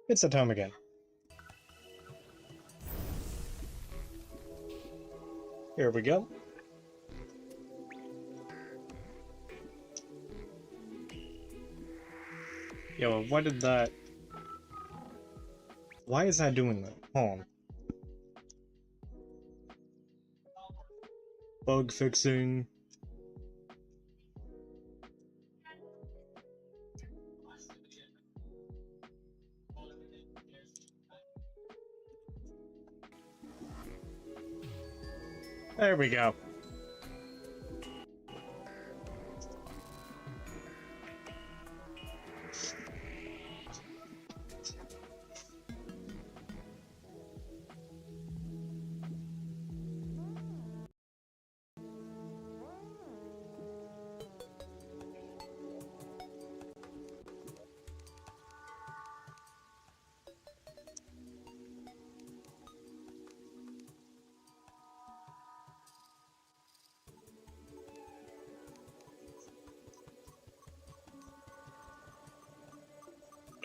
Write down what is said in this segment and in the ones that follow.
It's at home again. Here we go. Yo, why did that... Why is that doing that? Hold on. Bug fixing. There we go.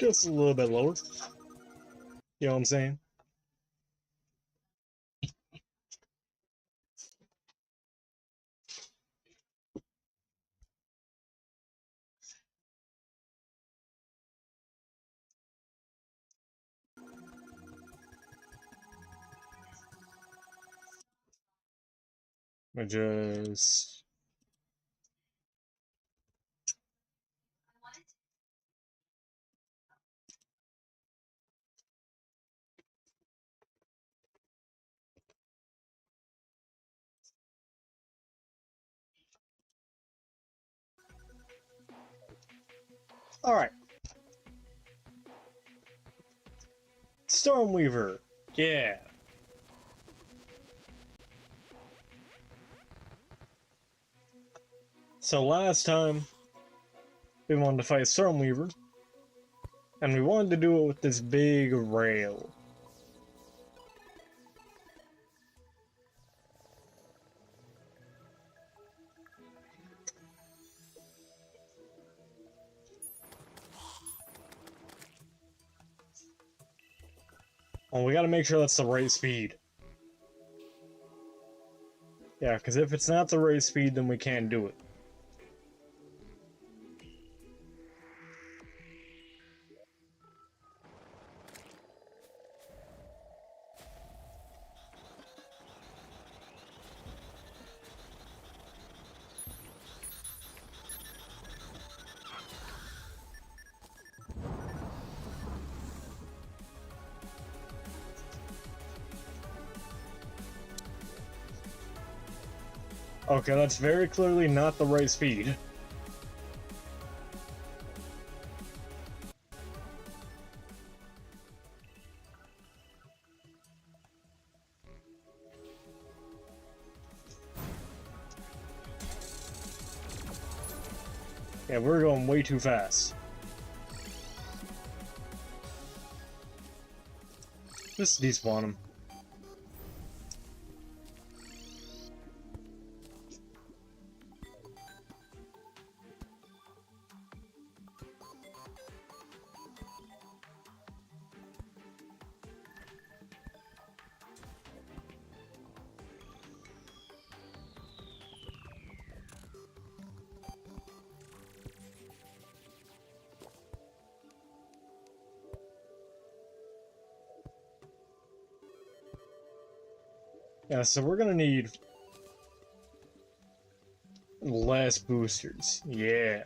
Just a little bit lower. You know what I'm saying? I just... Alright. Stormweaver. Yeah. So last time, we wanted to fight Stormweaver, and we wanted to do it with this big rail. Well, we gotta make sure that's the right speed. Yeah, because if it's not the right speed, then we can't do it. Okay, that's very clearly not the right speed. Yeah, we're going way too fast. Just despawn him. Yeah, so we're gonna need less boosters. Yeah.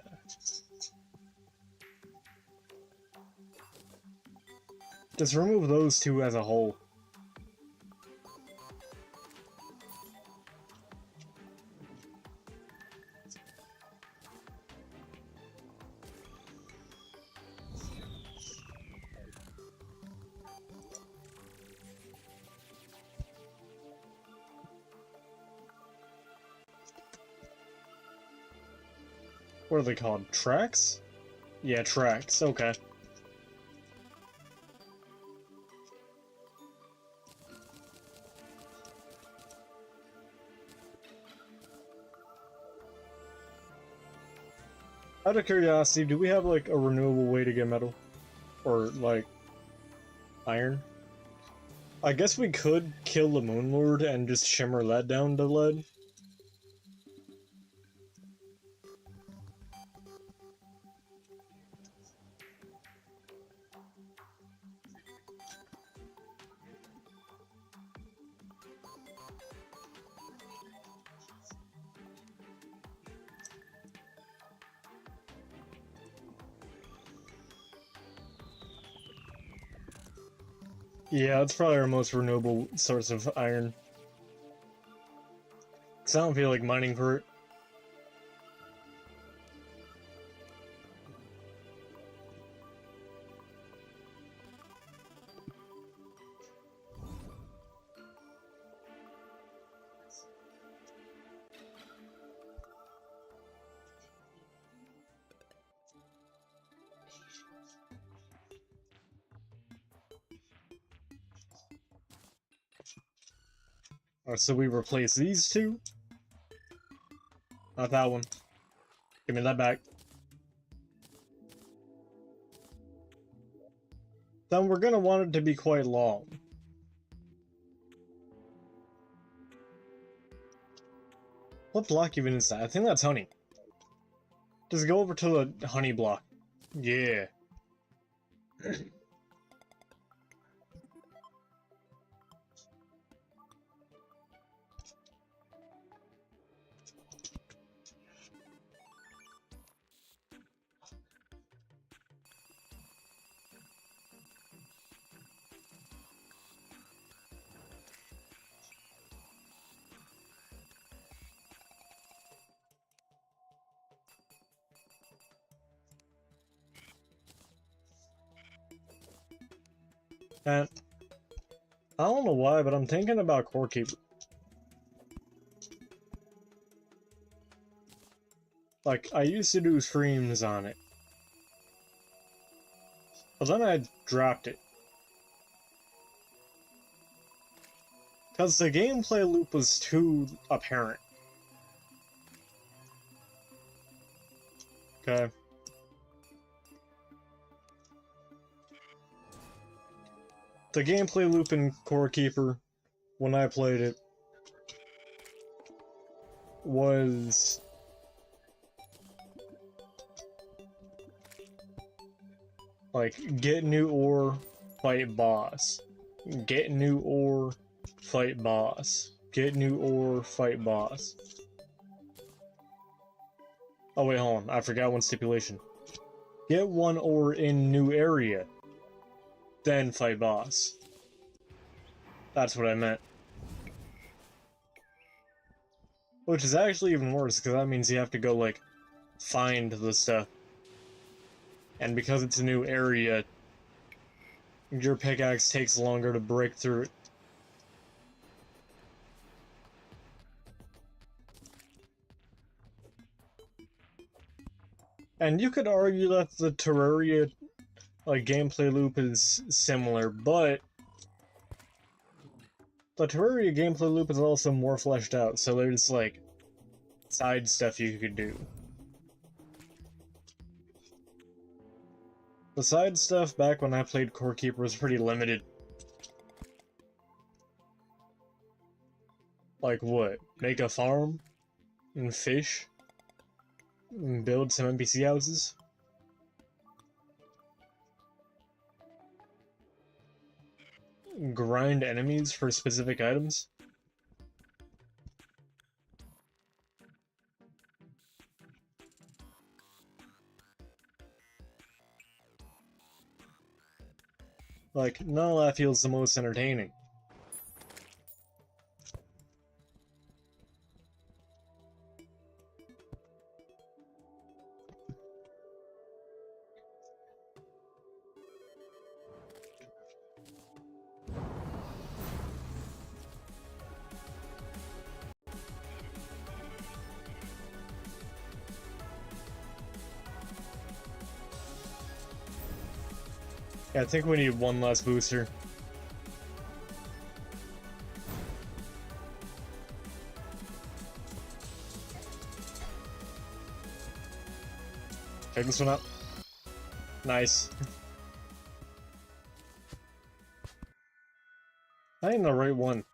Just remove those two as a whole. What are they called? Tracks? Yeah, tracks. Okay. Out of curiosity, do we have like a renewable way to get metal? Or like iron? I guess we could kill the Moon Lord and just shimmer lead down to lead. Yeah, that's probably our most renewable source of iron. 'Cause I don't feel like mining for it. Alright, so we replace these two. Not that one. Give me that back. then we're gonna want it to be quite long. What block even is that? I think that's honey. Just go over to the honey block. Yeah. And I don't know why, but I'm thinking about Core Keeper. Like, I used to do streams on it. But then I dropped it. Because the gameplay loop was too apparent. Okay. The gameplay loop in Core Keeper, when I played it, was like, get new ore, fight boss. Get new ore, fight boss. Get new ore, fight boss. Oh wait, hold on, I forgot one stipulation. Get one ore in new area, then fight boss. That's what I meant. Which is actually even worse, because that means you have to go, like, find the stuff. And because it's a new area, your pickaxe takes longer to break through it. And you could argue that the Terraria, like, gameplay loop is similar, but the Terraria gameplay loop is also more fleshed out, so there's, like, side stuff you could do. The side stuff back when I played Core Keeper was pretty limited. Like what? Make a farm? And fish? And build some NPC houses? Grind enemies for specific items? Like, none of that feels the most entertaining. Yeah, I think we need one last booster. Pick this one up. Nice. I ain't the right one.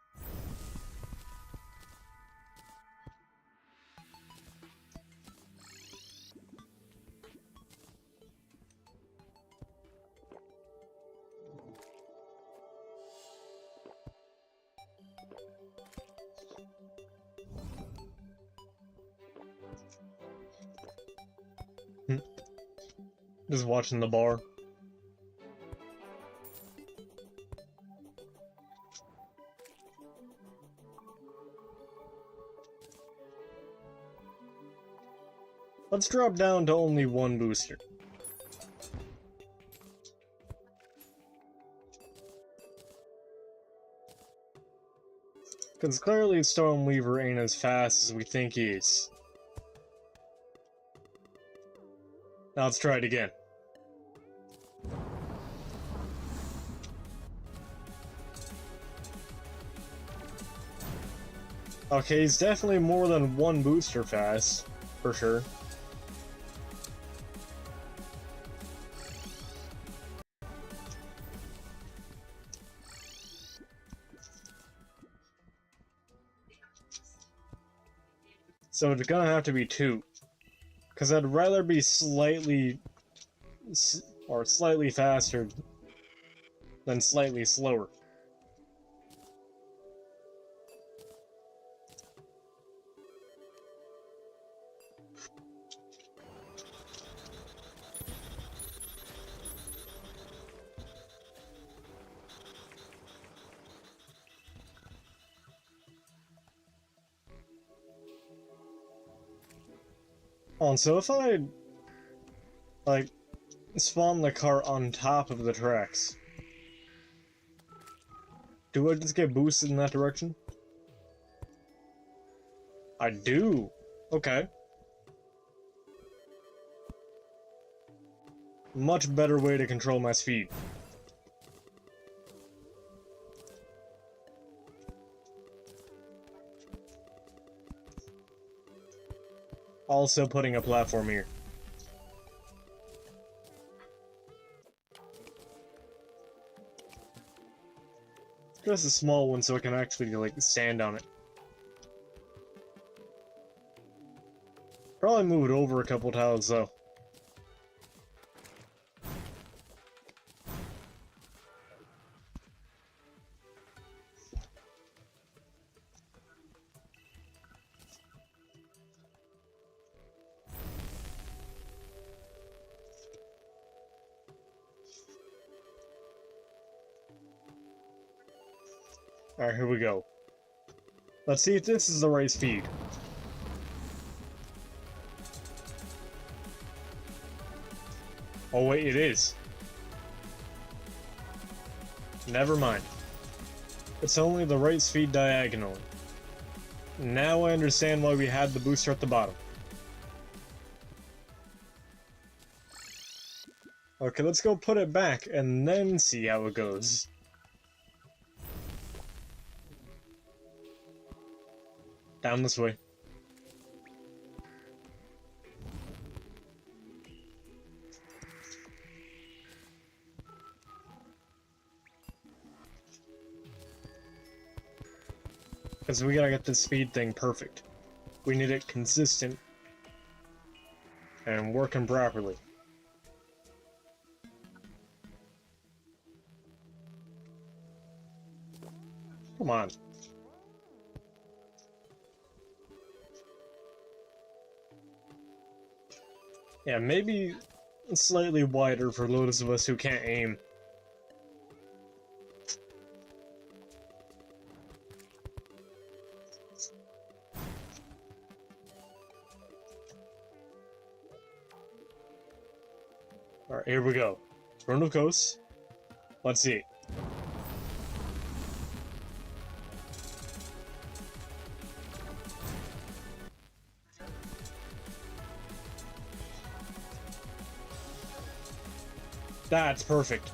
Just watching the bar. Let's drop down to only one booster. Because clearly Stormweaver ain't as fast as we think he is. Now let's try it again. Okay, he's definitely more than one booster fast, for sure. So it's gonna have to be 2. Because I'd rather be slightly faster than slightly slower. Oh, so if I, like, spawn the car on top of the tracks, do I just get boosted in that direction? I do! Okay. Much better way to control my speed. Also putting a platform here. Just a small one so I can actually, like, stand on it. Probably move it over a couple tiles, though. Alright, here we go. Let's see if this is the right speed. Oh wait, it is. Never mind. It's only the right speed diagonally. Now I understand why we had the booster at the bottom. Okay, let's go put it back and then see how it goes. Down this way. Because we gotta get this speed thing perfect. We need it consistent and working properly. Come on. Yeah, maybe slightly wider for those of us who can't aim. Alright, here we go. Run of Coast. Let's see. That's perfect.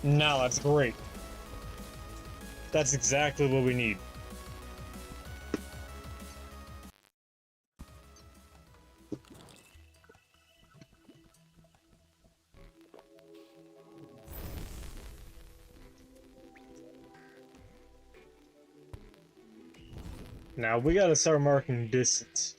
Now that's great. That's exactly what we need. Now we gotta start marking distance.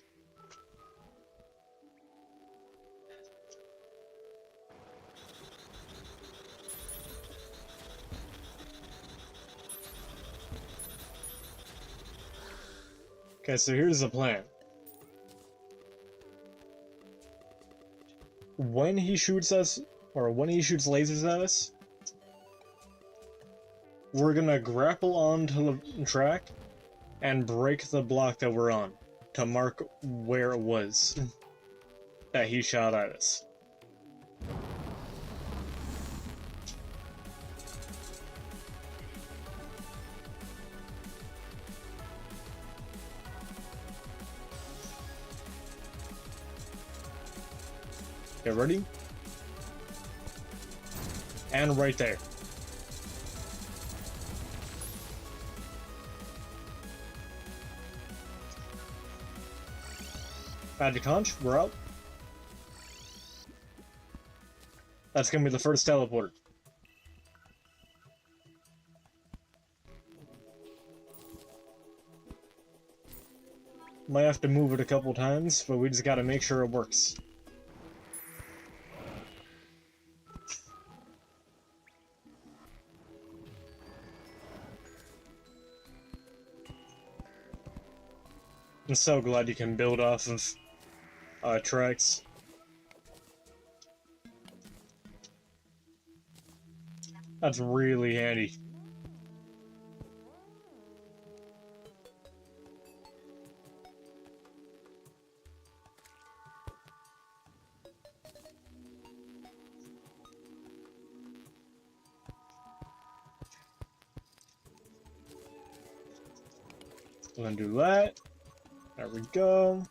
Okay, so here's the plan. When he shoots us, or when he shoots lasers at us, we're gonna grapple onto the track and break the block that we're on to mark where it was that he shot at us. Okay, ready? And right there. Magic Conch, we're out. That's gonna be the first teleporter. Might have to move it a couple times, but we just gotta make sure it works. I'm so glad you can build off of tracks. That's really handy. I'm gonna do that. There we go.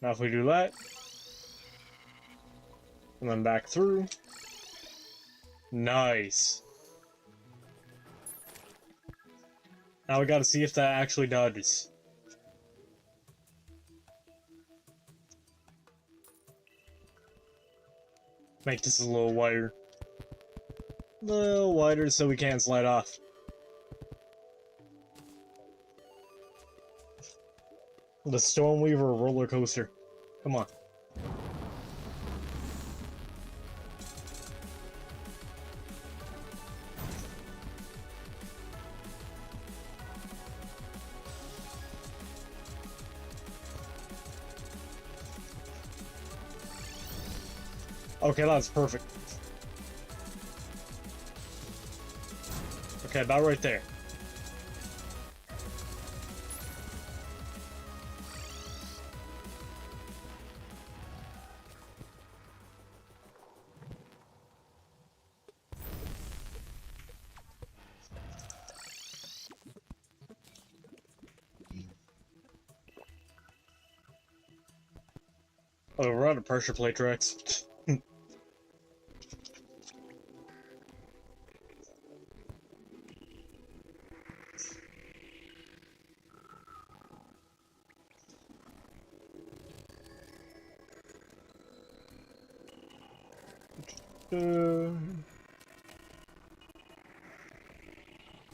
Now if we do that, and then back through. Nice. Now we gotta see if that actually dodges. Make this a little wider. A little wider so we can't slide off. The Stormweaver roller coaster. Come on. Okay, that's perfect. Okay, about right there. Oh, we're out of pressure plate tracks.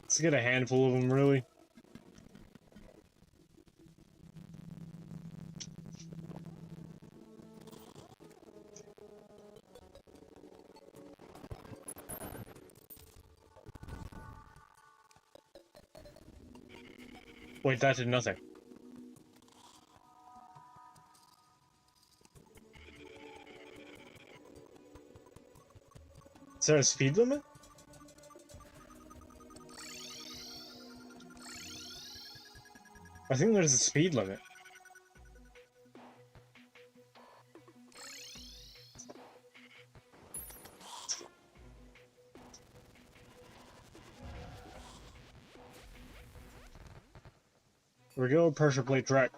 Let's get a handful of them, really. Wait, that did nothing. Is there a speed limit? I think there's a speed limit. Here we go, pressure plate track.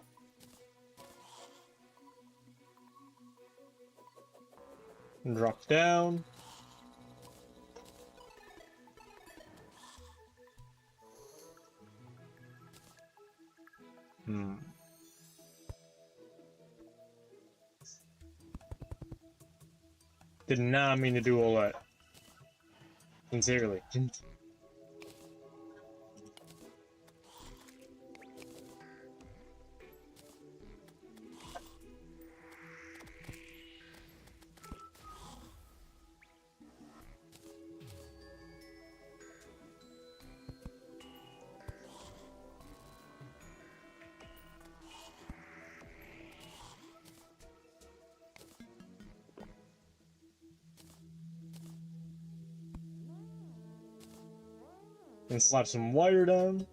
And drop down. Did not mean to do all that. Sincerely. And slap some wire down.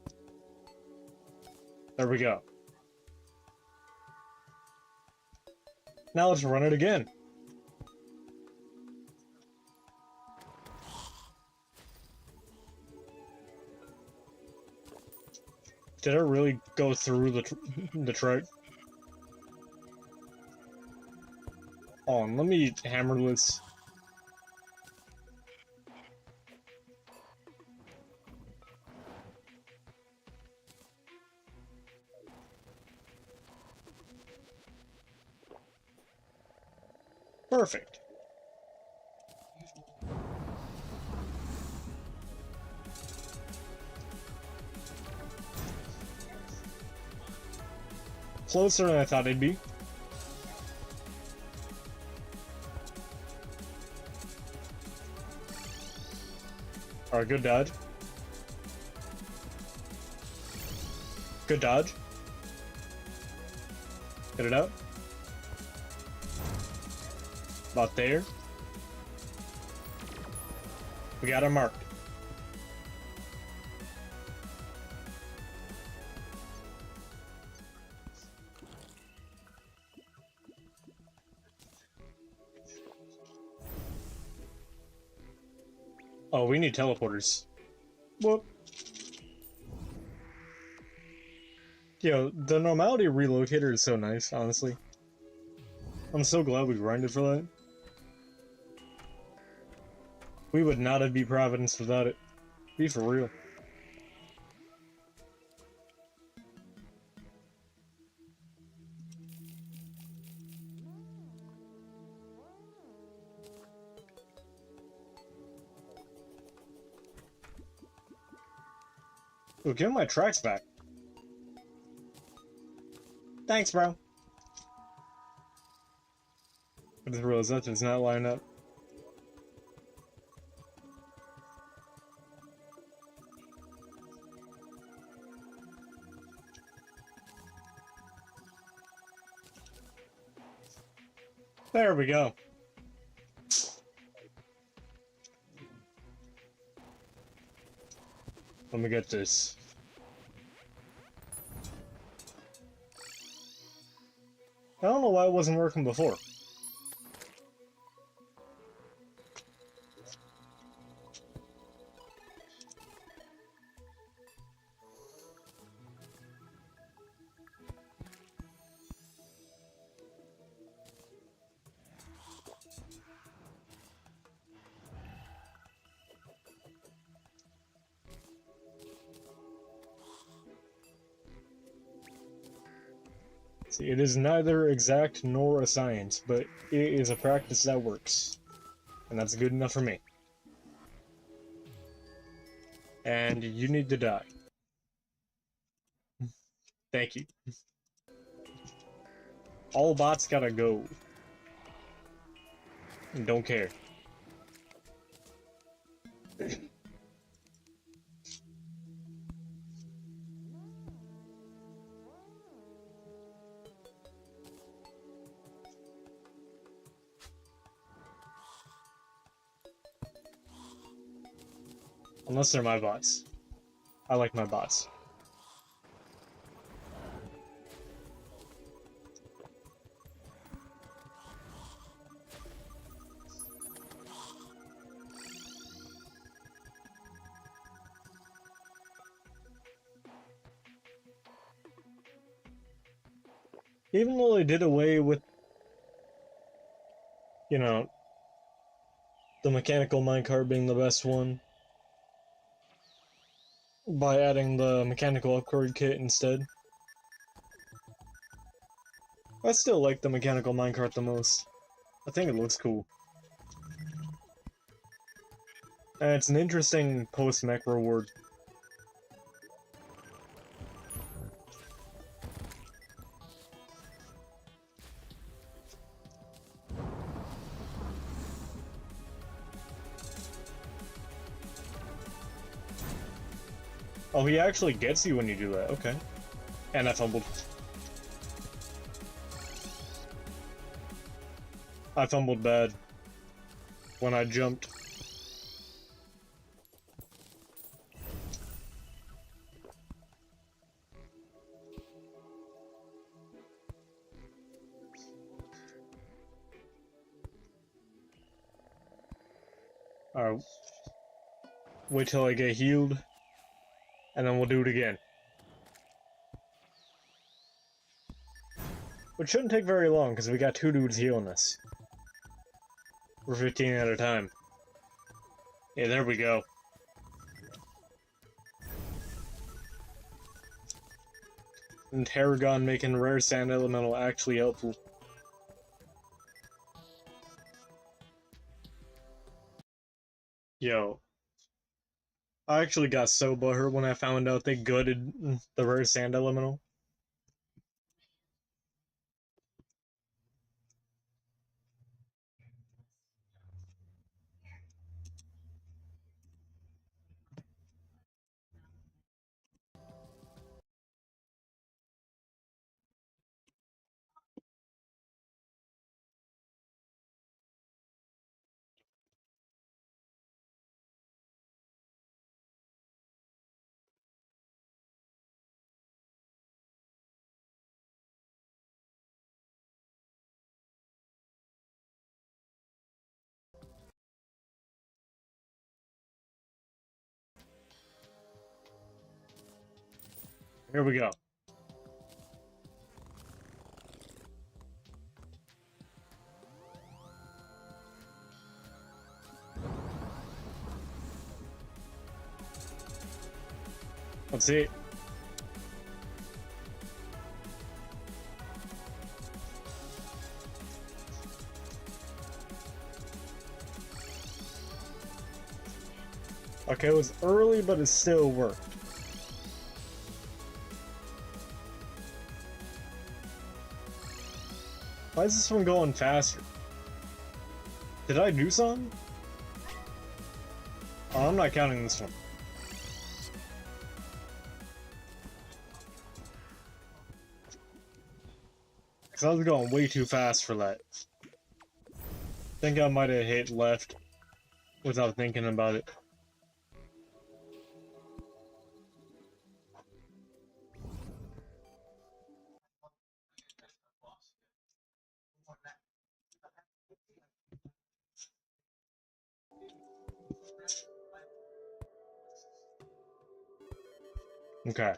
There we go. Now let's run it again. Did it really go through the track? Oh, Hold on, let me hammer this. Perfect. Closer than I thought it'd be. Alright, good dodge. Good dodge. Get it out. About there. We got our mark. Oh, we need teleporters. Whoop. Yo, the normality relocator is so nice, honestly. I'm so glad we grinded for that. We would not have beat Providence without it. Be for real. Ooh, give me my tracks back. Thanks, bro. I just realized that does not line up. There we go. Let me get this. I don't know why it wasn't working before. See, it is neither exact nor a science, but it is a practice that works. And that's good enough for me. And you need to die. Thank you. All bots gotta go. Don't care. Unless they're my bots. I like my bots. Even though they did away with, you know, the mechanical minecart being the best one, by adding the mechanical upgrade kit instead, I still like the mechanical minecart the most. I think it looks cool. And it's an interesting post-mech reward. Oh, he actually gets you when you do that, okay. And I fumbled. I fumbled bad. When I jumped. Alright. Wait till I get healed. And then we'll do it again. Which shouldn't take very long, because we got 2 dudes healing us. We're 15 at a time. Yeah, there we go. And Tarragon making rare sand elemental actually helpful. Yo. I actually got so butthurt when I found out they gutted the rare sand elemental. Here we go. Let's see. Okay, it was early, but it still worked. Why is this one going faster? Did I do something? Oh, I'm not counting this one. Because I was going way too fast for that. I think I might have hit left without thinking about it. Okay.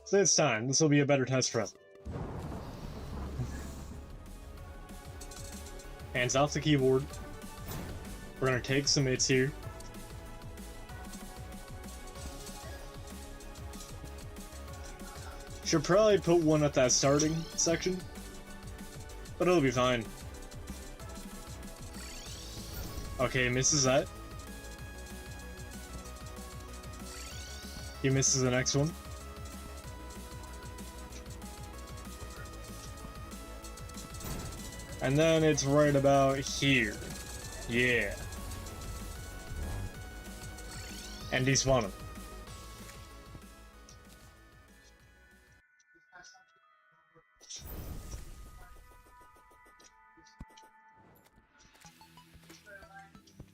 So it's time. This will be a better test run. Hands off the keyboard. We're gonna take some hits here. Should probably put one at that starting section, but it'll be fine. Okay, misses that. He misses the next one. And then it's right about here. Yeah. And despawn him.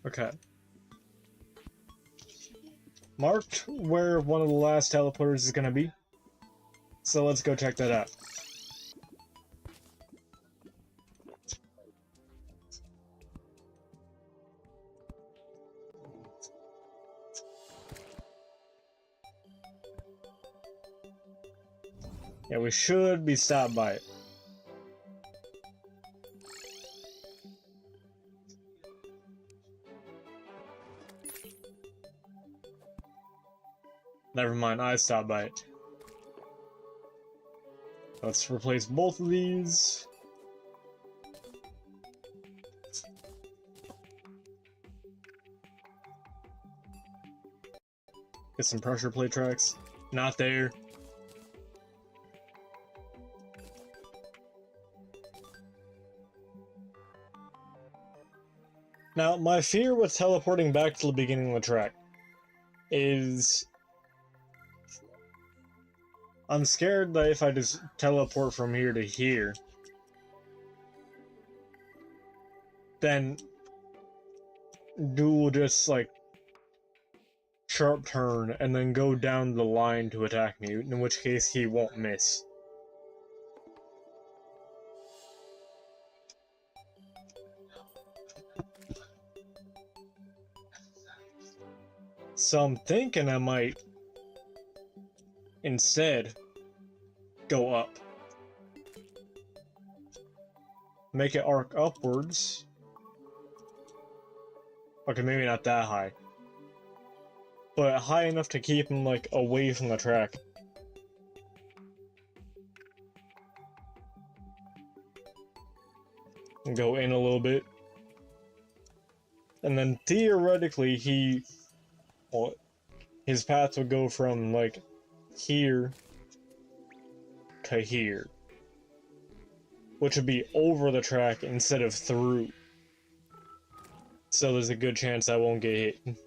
Okay. Marked where one of the last teleporters is gonna be. So let's go check that out. Yeah, we should be stopped by it. Never mind, I stopped by it. Let's replace both of these. Get some pressure plate tracks. Not there. Now, my fear with teleporting back to the beginning of the track is I'm scared that if I just teleport from here to here, then dude will just like sharp turn and then go down the line to attack me, in which case he won't miss. So I'm thinking I might instead go up. make it arc upwards. Okay, maybe not that high. But high enough to keep him, like, away from the track. And go in a little bit. And then theoretically well, his path would go from, like, here to here. Which would be over the track instead of through. So there's a good chance I won't get hit.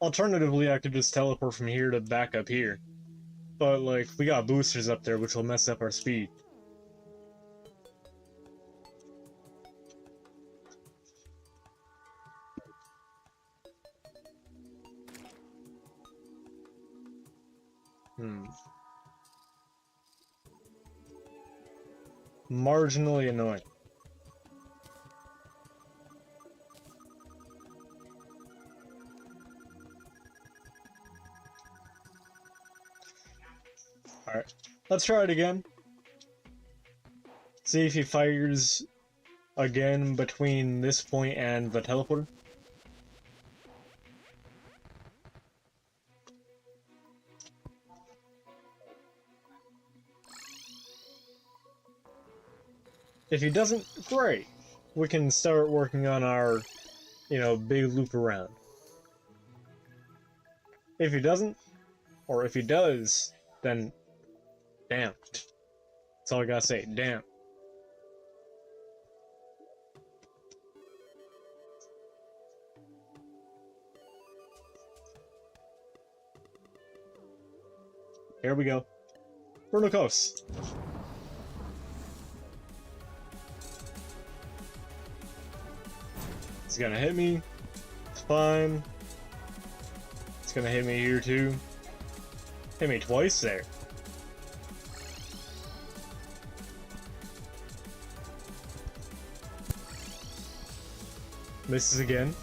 Alternatively, I could just teleport from here to back up here. But, like, we got boosters up there, which will mess up our speed. Marginally annoying. Alright, let's try it again. See if he fires again between this point and the teleporter. If he doesn't, great. We can start working on our, big loop around. If he doesn't, or if he does, then damn. That's all I gotta say, damn. Here we go. Bruno Coast. It's gonna hit me. It's fine. It's gonna hit me here too. Hit me twice there. Misses again.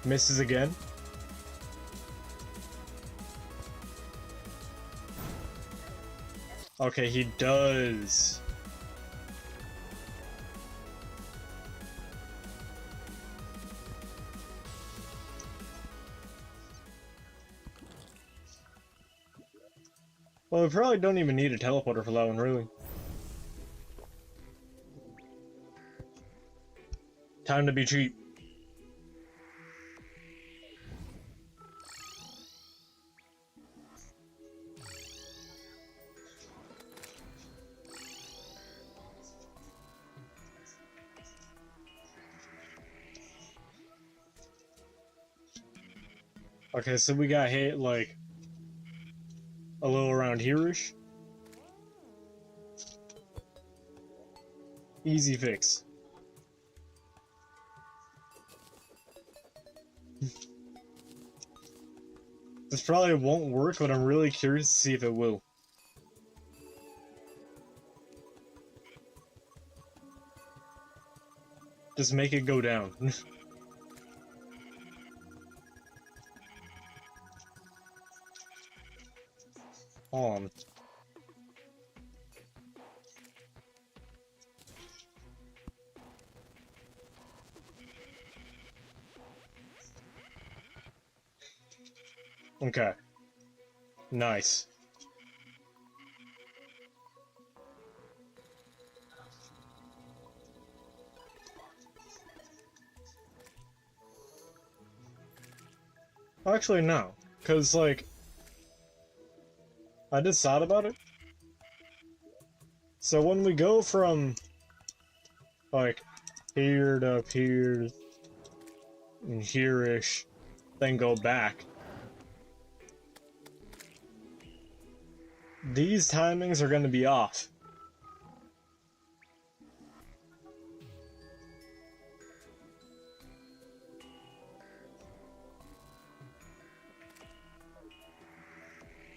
Misses again. Okay, he does. Well, we probably don't even need a teleporter for that one, really. Time to be cheap. Okay, so we got hit, like, a little around here-ish. Easy fix. This probably won't work, but I'm really curious to see if it will. Just make it go down. On. Okay. Nice. Actually, no. Because, like, I just thought about it. So when we go from, like, here to up here, and here-ish, then go back, these timings are going to be off.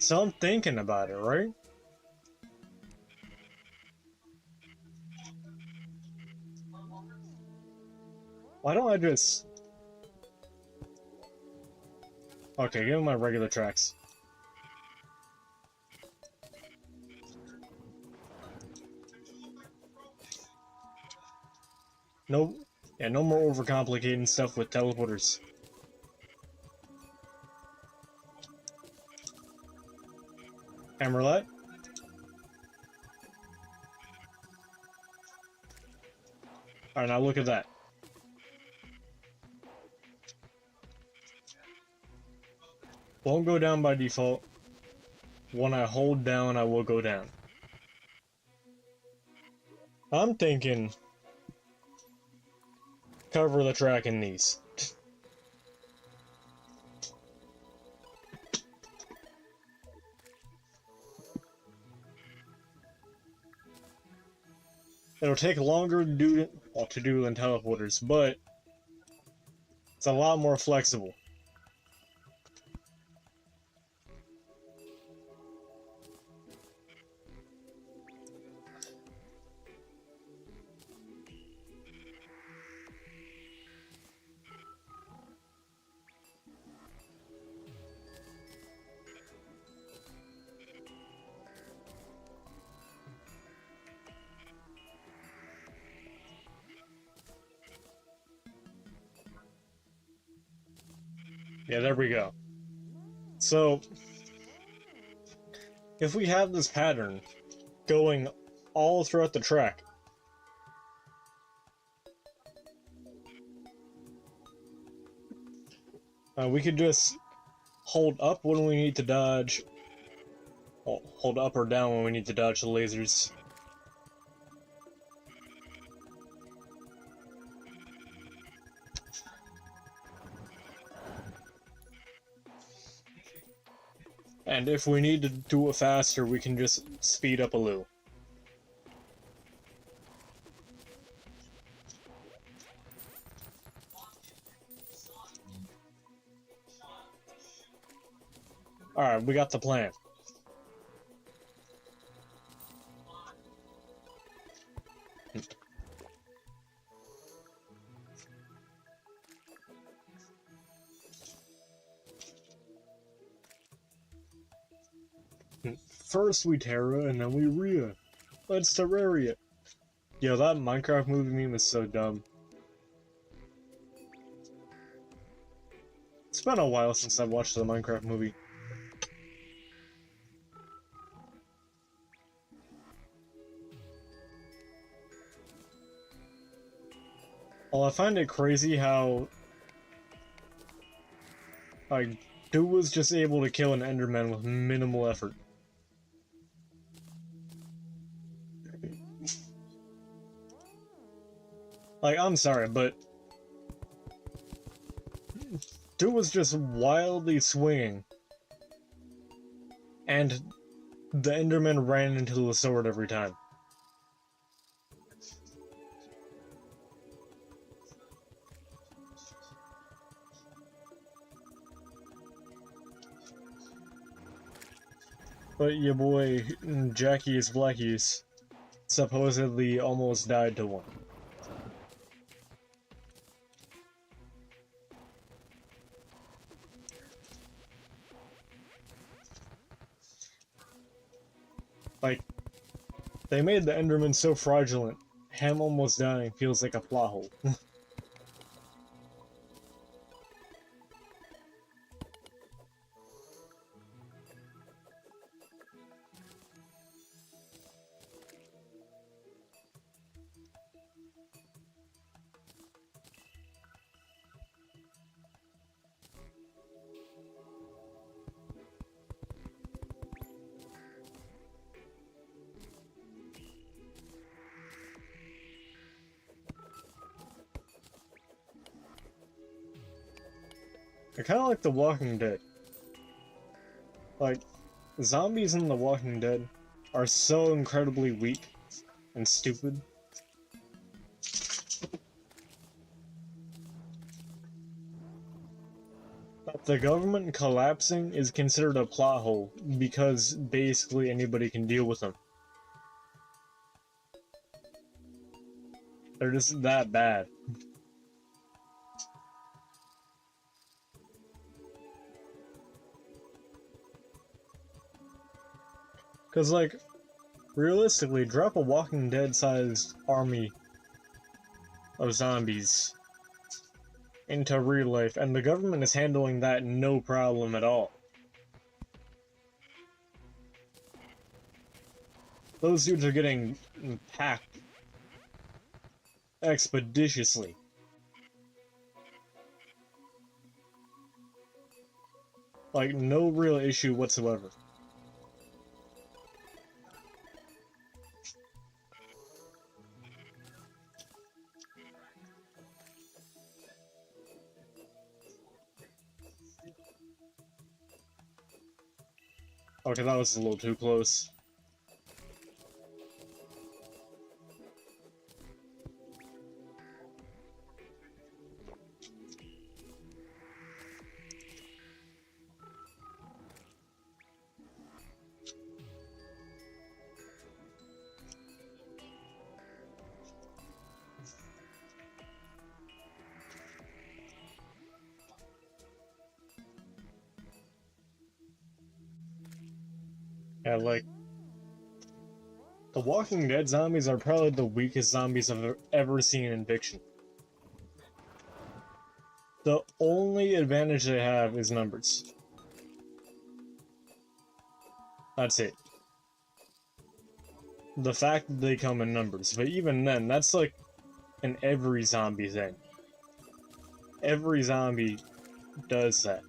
So I'm thinking about it, right? Why don't I just... Okay, give me my regular tracks. No, yeah, no more overcomplicating stuff with teleporters. Hammerlet? Alright, now look at that. Won't go down by default. When I hold down, I will go down. I'm thinking... cover the track in these. It'll take longer to do, well, to do than teleporters, but it's a lot more flexible. Yeah, there we go. So, if we have this pattern going all throughout the track, we could just hold up when we need to dodge, well, hold up or down when we need to dodge the lasers. And if we need to do it faster, we can just speed up a little. Alright, we got the plan. First we Terra, and then we Rhea. Let's Terraria. Yo, that Minecraft movie meme is so dumb. It's been a while since I've watched the Minecraft movie. Well, I find it crazy how... like, dude was just able to kill an Enderman with minimal effort. Like, I'm sorry, but... dude was just wildly swinging. And the Enderman ran into the sword every time. But your boy, Jackie's Blackies, supposedly almost died to one. Like, they made the Enderman so fraudulent, him almost dying feels like a plot hole. I kinda like The Walking Dead. Like, zombies in The Walking Dead are so incredibly weak and stupid. But the government collapsing is considered a plot hole because basically anybody can deal with them. They're just that bad. Because, like, realistically, drop a Walking Dead-sized army of zombies into real life, and the government is handling that no problem at all. Those dudes are getting packed expeditiously. Like, no real issue whatsoever. Okay, that was a little too close. Yeah, like, the Walking Dead zombies are probably the weakest zombies I've ever seen in fiction. The only advantage they have is numbers. That's it. The fact that they come in numbers, but even then, that's like in every zombie thing. Every zombie does that.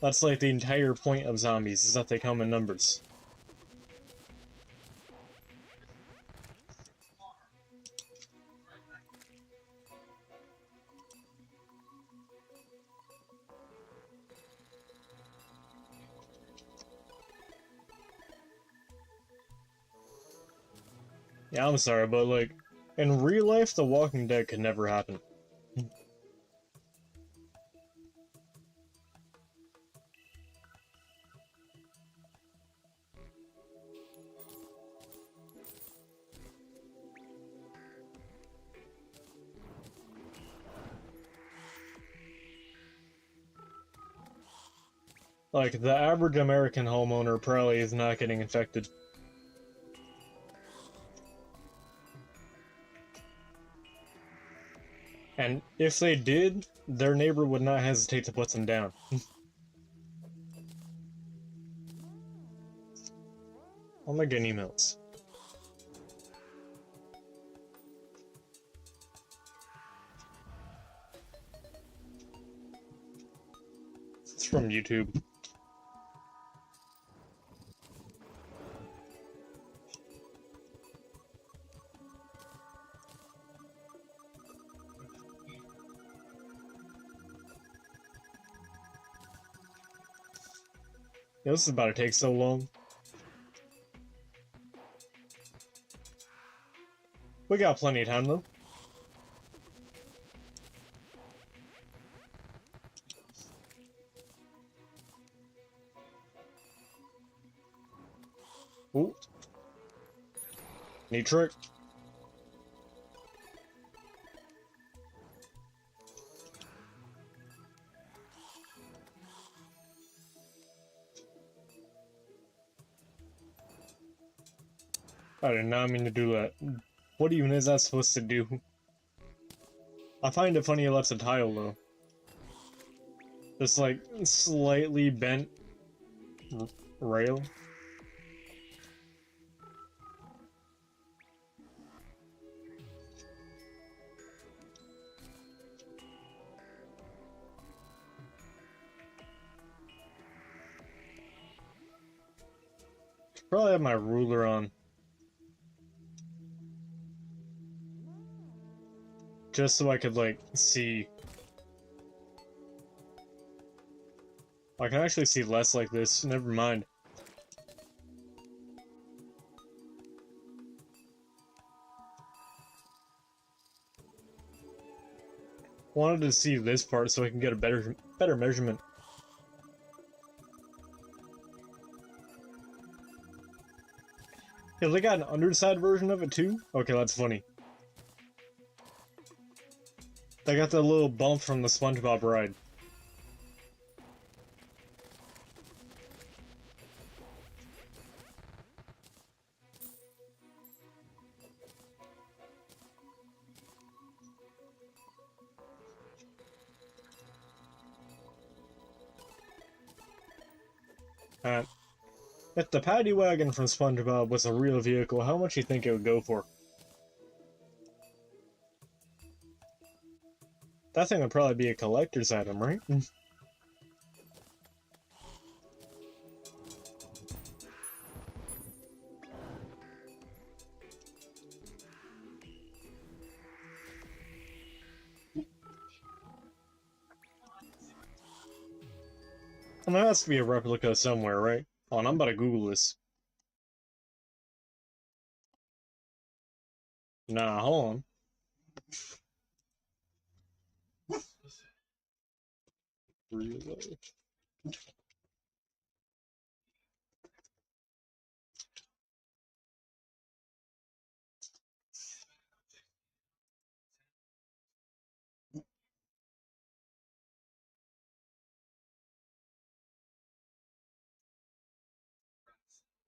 That's like the entire point of zombies, is that they come in numbers. Yeah, I'm sorry, but like, in real life, The Walking Dead could never happen. Like, the average American homeowner probably is not getting infected. And if they did, their neighbor would not hesitate to put them down. I'm not getting emails. It's from YouTube. Yeah, this is about to take so long. We got plenty of time, though. Ooh. Neat trick. I did not mean to do that. What even is that supposed to do? I find it funny you left a tile, though. This, like, slightly bent rail. Probably have my ruler on. Just so I could, like, see. I can actually see less like this. Never mind. Wanted to see this part so I can get a better measurement. Yeah, they got an underside version of it too? Okay, that's funny. They got that little bump from the SpongeBob ride. If the paddy wagon from SpongeBob was a real vehicle, how much do you think it would go for? That thing would probably be a collector's item, right? And there has to be a replica somewhere, right? Hold on, I'm about to Google this. Nah, hold on. Real life.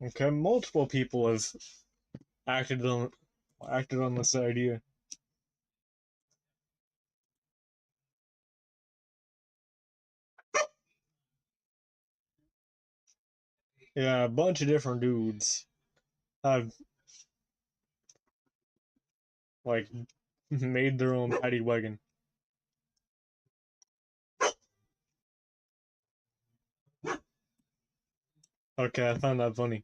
Okay, multiple people have acted on this idea. Yeah, a bunch of different dudes have like made their own paddy wagon. Okay, I found that funny.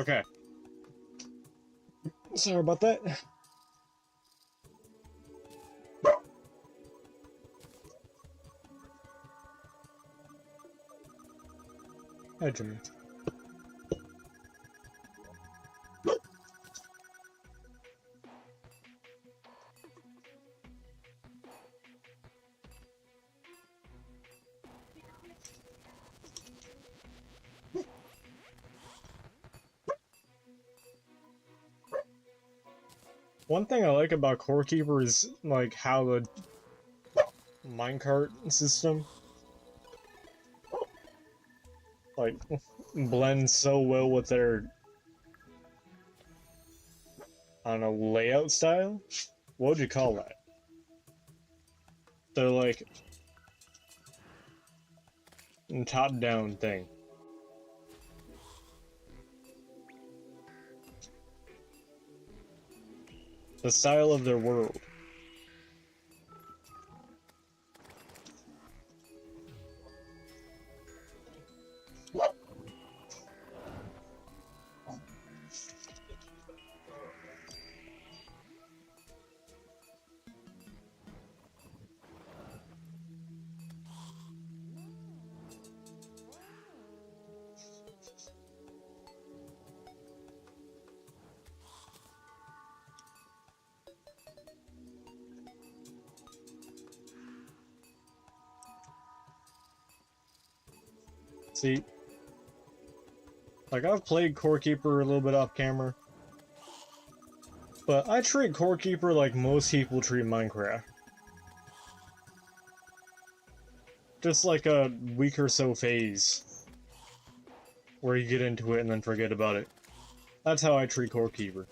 Okay. Sorry about that. Hi, Jimmy. One thing I like about Core Keeper is like how the minecart system like blends so well with their, I don't know, layout style? What would you call that? They're like top-down thing. The style of their world. See, like I've played Core Keeper a little bit off camera, but I treat Core Keeper like most people treat Minecraft. Just like a week or so phase, where you get into it and then forget about it. That's how I treat Core Keeper.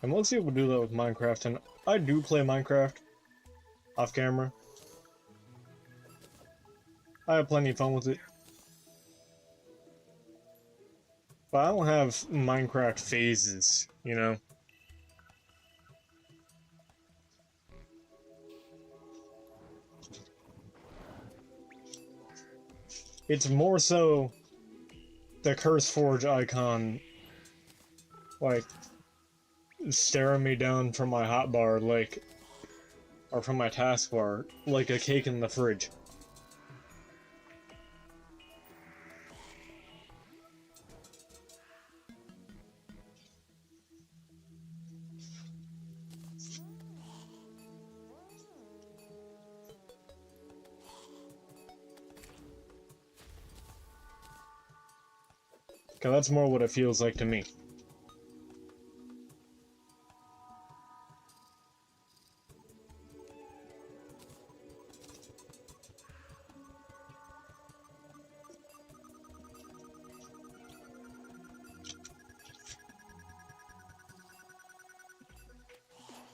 And most people do that with Minecraft, and I do play Minecraft off camera. I have plenty of fun with it. But I don't have Minecraft phases, you know? It's more so the Curse Forge icon like, staring me down from my hotbar, like, or from my taskbar, like a cake in the fridge. Cause that's more what it feels like to me.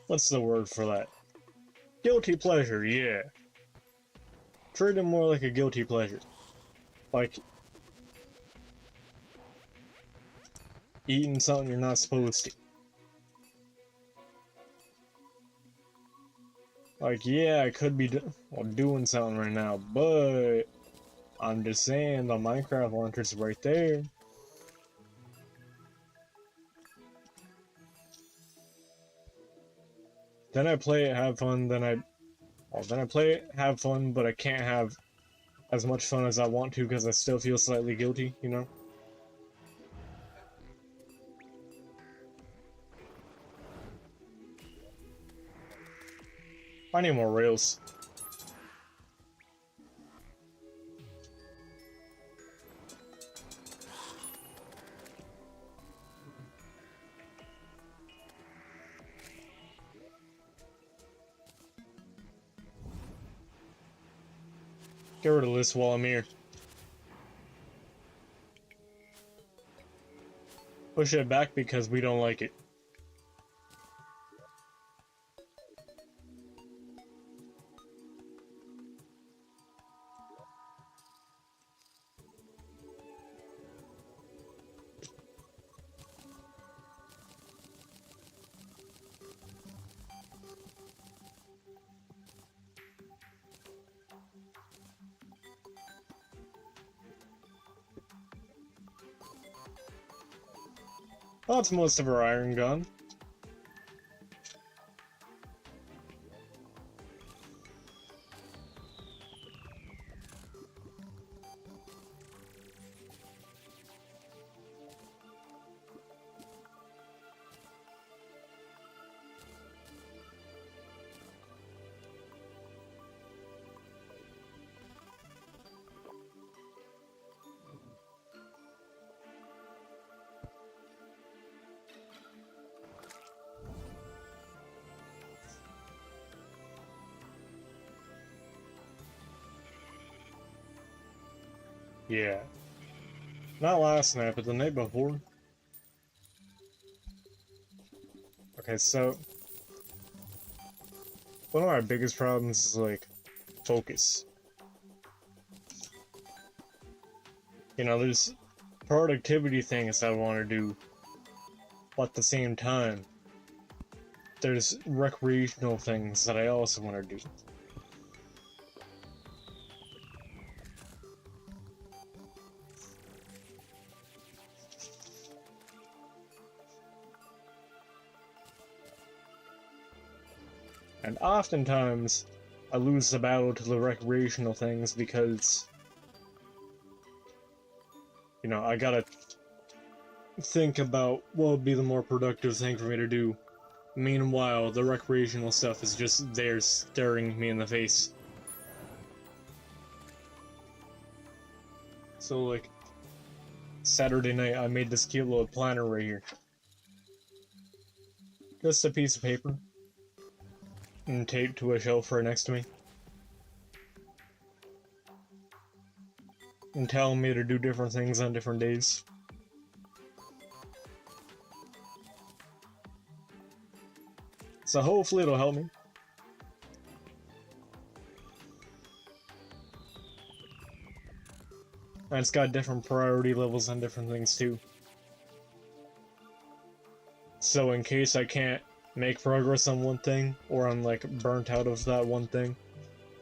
What's the word for that? Guilty pleasure, yeah. Treat it more like a guilty pleasure. Like eating something you're not supposed to. Like, yeah, I could be doing something right now, but I'm just saying the Minecraft launcher's right there. Then I play it, have fun, then I play it, have fun, but I can't have as much fun as I want to because I still feel slightly guilty, you know? I need more rails. Get rid of this while I'm here. Push it back because we don't like it. Oh, that's most of our iron gone. Yeah. Not last night, but the night before. Okay, so one of our biggest problems is like focus. You know, there's productivity things I want to do, but at the same time, there's recreational things that I also want to do. And oftentimes, I lose the battle to the recreational things because, you know, I gotta think about what would be the more productive thing for me to do. Meanwhile, the recreational stuff is just there staring me in the face. So, like, Saturday night, I made this cute little planner right here. Just a piece of paper. And taped to a shelf right next to me. And telling me to do different things on different days. So hopefully it'll help me. And it's got different priority levels on different things too. So in case I can't make progress on one thing, or I'm like burnt out of that one thing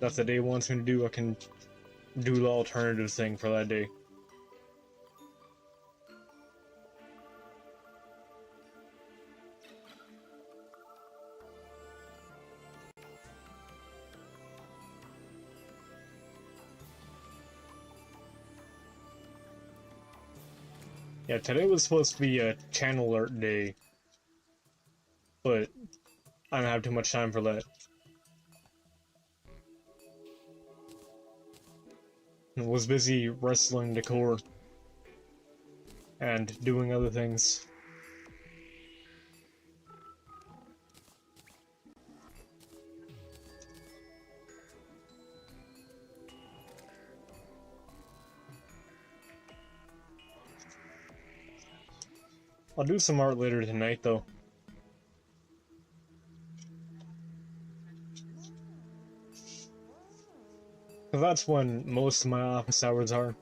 that the day wants me to do, I can do the alternative thing for that day. Yeah, today was supposed to be a channel alert day, but I don't have too much time for that. I was busy wrestling decor and doing other things. I'll do some art later tonight, though. Because that's when most of my office hours are.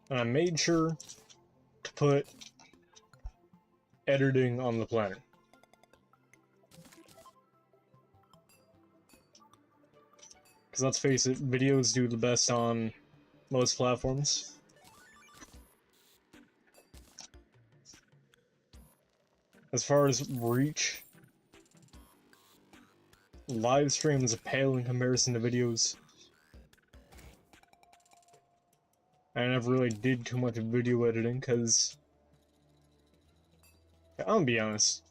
And I made sure to put editing on the planner. Because let's face it, videos do the best on most platforms. As far as reach, live streams pale in comparison to videos. I never really did too much video editing, because I'm gonna be honest.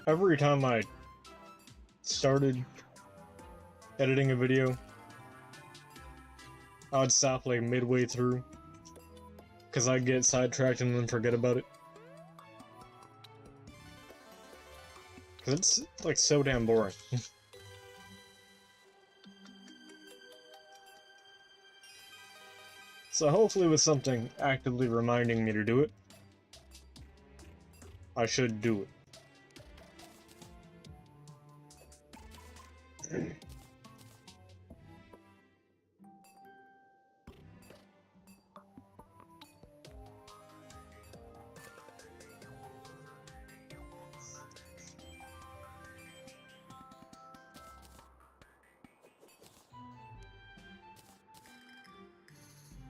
Every time I started editing a video, I would stop like midway through, because I'd get sidetracked and then forget about it. Because it's like so damn boring. So hopefully with something actively reminding me to do it, I should do it.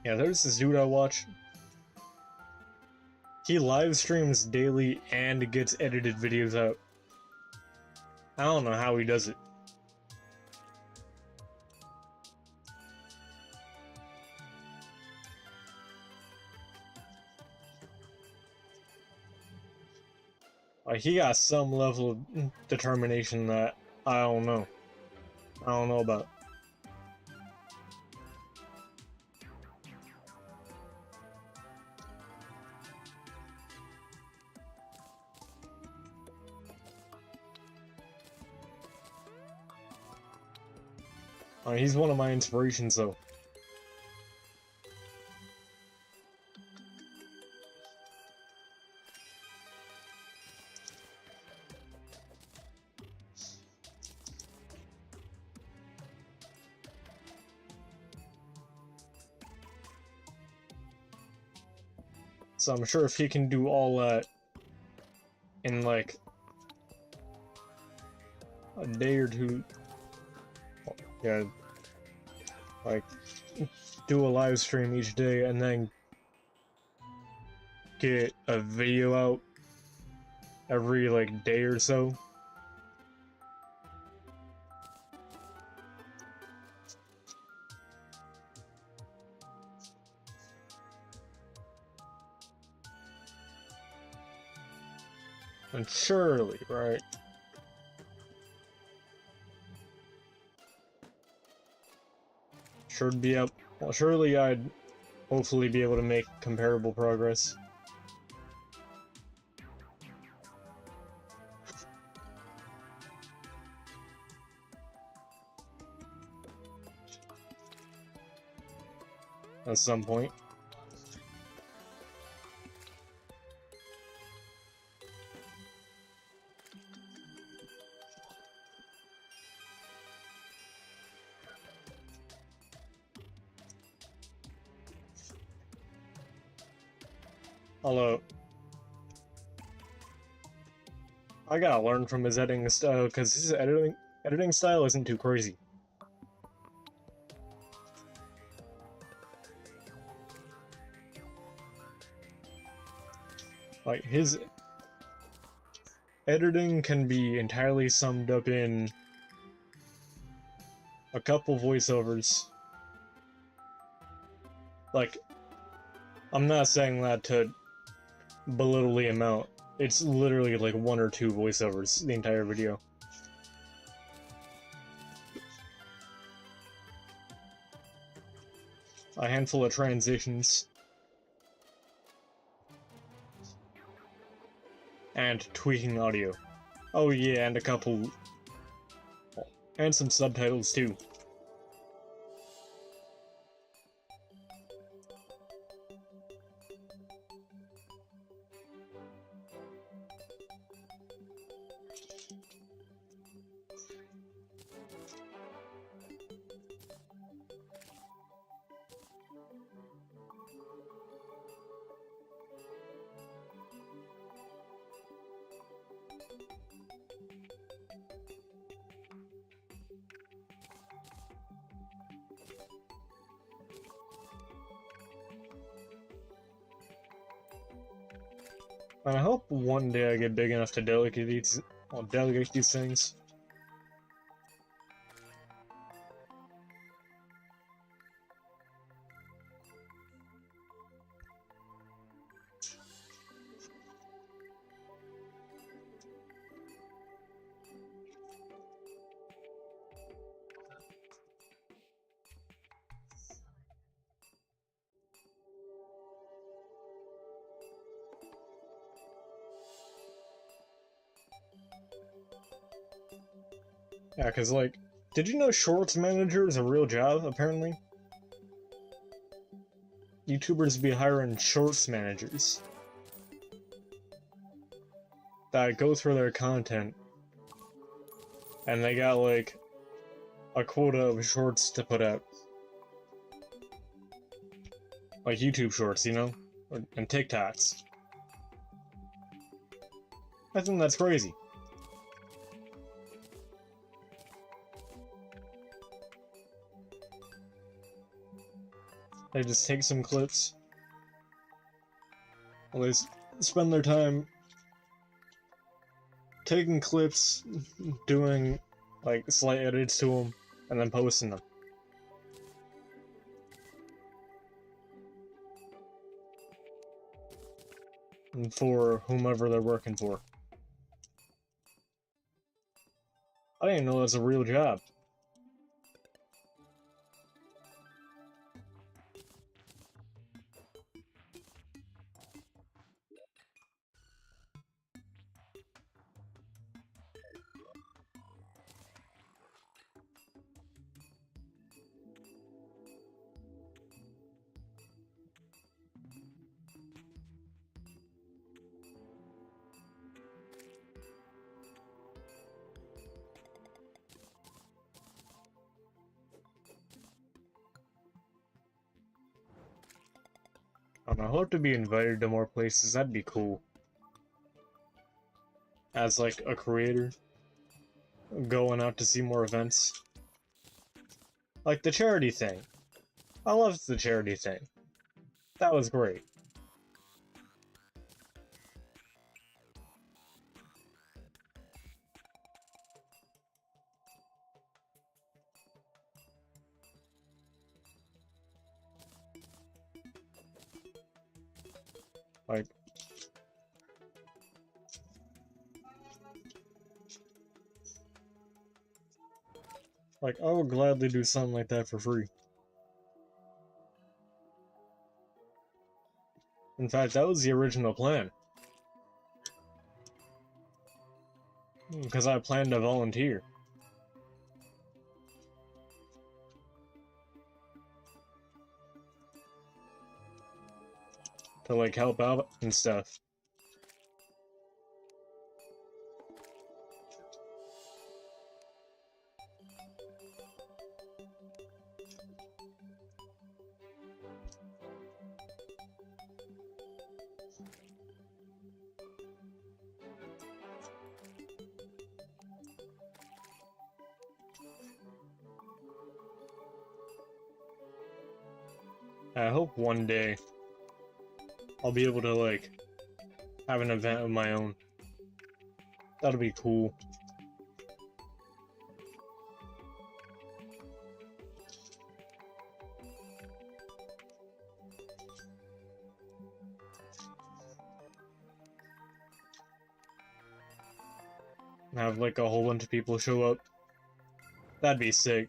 Yeah, there's this dude I watch. He live streams daily and gets edited videos out. I don't know how he does it. Like, he got some level of determination that I don't know. I don't know about. He's one of my inspirations, though. So I'm sure if he can do all that in like a day or two, yeah, like do a live stream each day and then get a video out every like day or so. And surely, right? Should be up. Well, surely I'd hopefully be able to make comparable progress. at some point. Although, I gotta learn from his editing style, because his editing style isn't too crazy. Like, his editing can be entirely summed up in a couple voiceovers. Like, I'm not saying that to belittle the amount. It's literally like 1 or 2 voiceovers the entire video. A handful of transitions. And tweaking audio. Oh yeah, and a couple... and some subtitles too. And I hope one day I get big enough to delegate these things. Yeah, cause like, did you know Shorts Manager is a real job, apparently? YouTubers be hiring Shorts Managers that go through their content, and they got like a quota of shorts to put out. Like YouTube shorts, you know? And TikToks. I think that's crazy. They just take some clips. Well, they spend their time taking clips, doing like slight edits to them, and then posting them. And for whomever they're working for. I didn't know that's a real job. I hope to be invited to more places, that'd be cool. As like a creator, going out to see more events. Like the charity thing. I loved the charity thing. That was great. Like, I would gladly do something like that for free. In fact, that was the original plan. Because I planned to volunteer. to like help out and stuff. I hope one day I'll be able to like have an event of my own. That'll be cool. Have like a whole bunch of people show up. That'd be sick.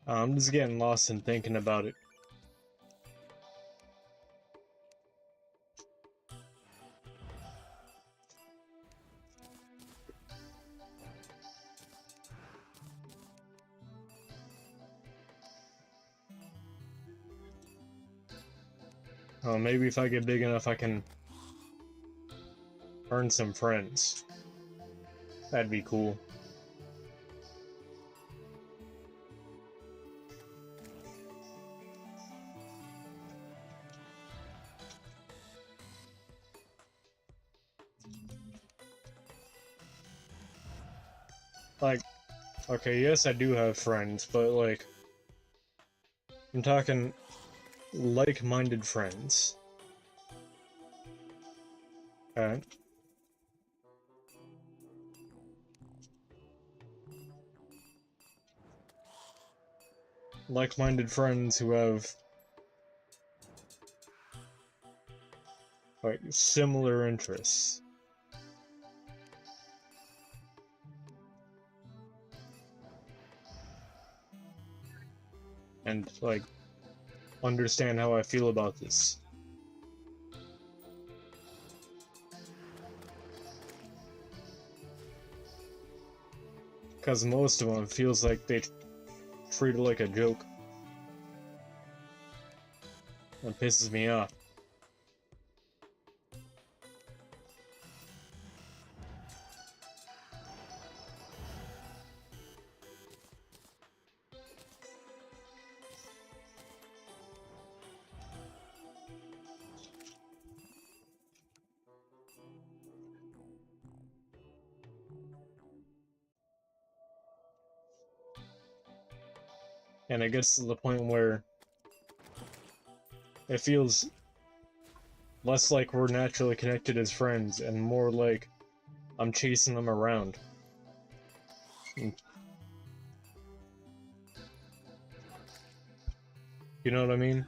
I'm just getting lost in thinking about it. Maybe if I get big enough, I can earn some friends. That'd be cool. Like, okay, yes, I do have friends, but like, I'm talking like-minded friends. Okay. Like-minded friends who have like similar interests. And like understand how I feel about this. Because most of them feels like they treat it like a joke. That pisses me off. And it gets to the point where it feels less like we're naturally connected as friends and more like I'm chasing them around. You know what I mean?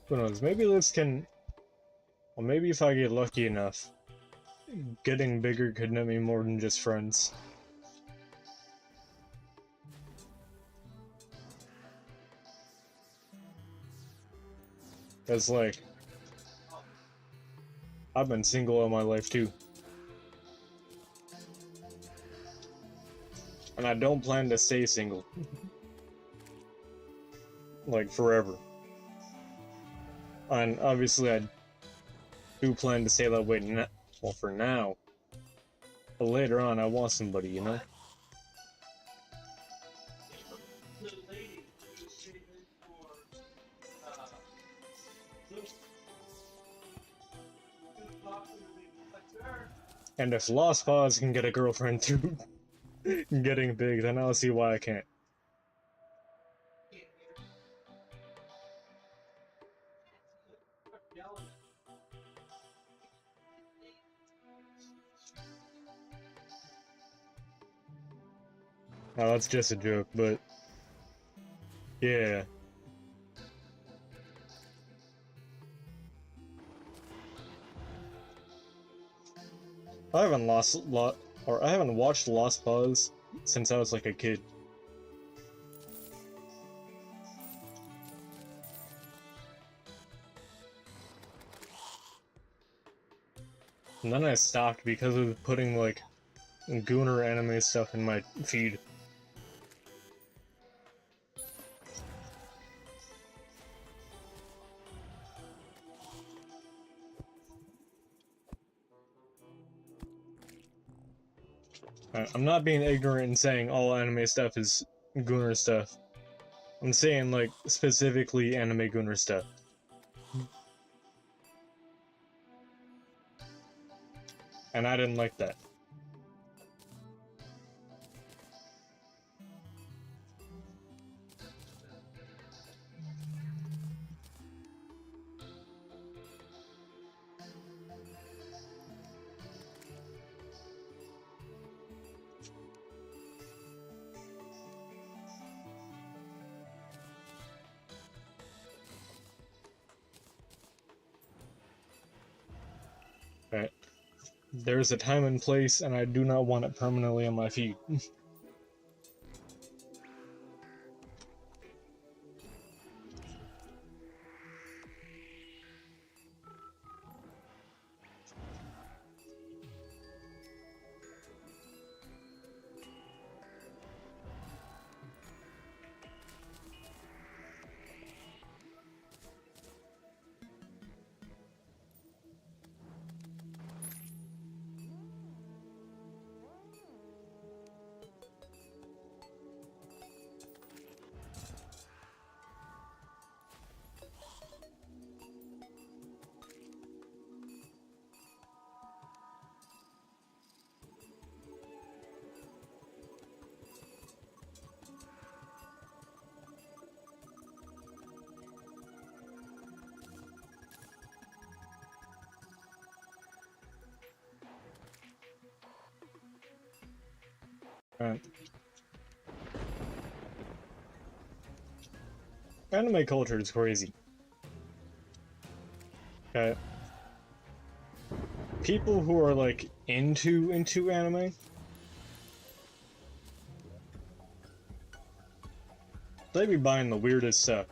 Who knows? Maybe this can... Well, maybe if I get lucky enough, getting bigger could net me more than just friends. It's like, I've been single all my life too. And I don't plan to stay single. Like, forever. And obviously I do plan to stay that way well, for now. But later on, I want somebody, you know? And if Lost Paws can get a girlfriend through getting big, then I'll see why I can't. Oh, that's just a joke, but... yeah. I haven't I haven't watched Lost Paws since I was like a kid. And then I stopped because of putting like Gooner anime stuff in my feed. I'm not being ignorant and saying all anime stuff is Gooner stuff. I'm saying like specifically anime Gooner stuff. And I didn't like that. Right. There's a time and place, and I do not want it permanently on my feed. Right. Anime culture is crazy. Okay. People who are like into anime, they be buying the weirdest stuff.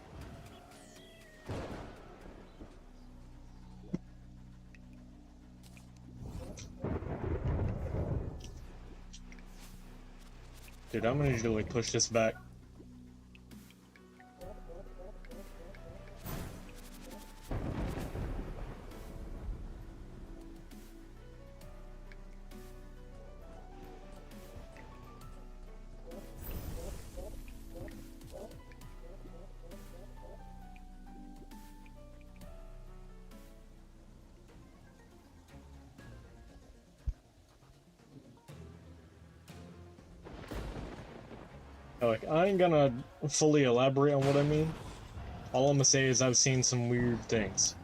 Dude, I'm gonna need you to like push this back. Like, I ain't gonna fully elaborate on what I mean. All I'm gonna say is I've seen some weird things.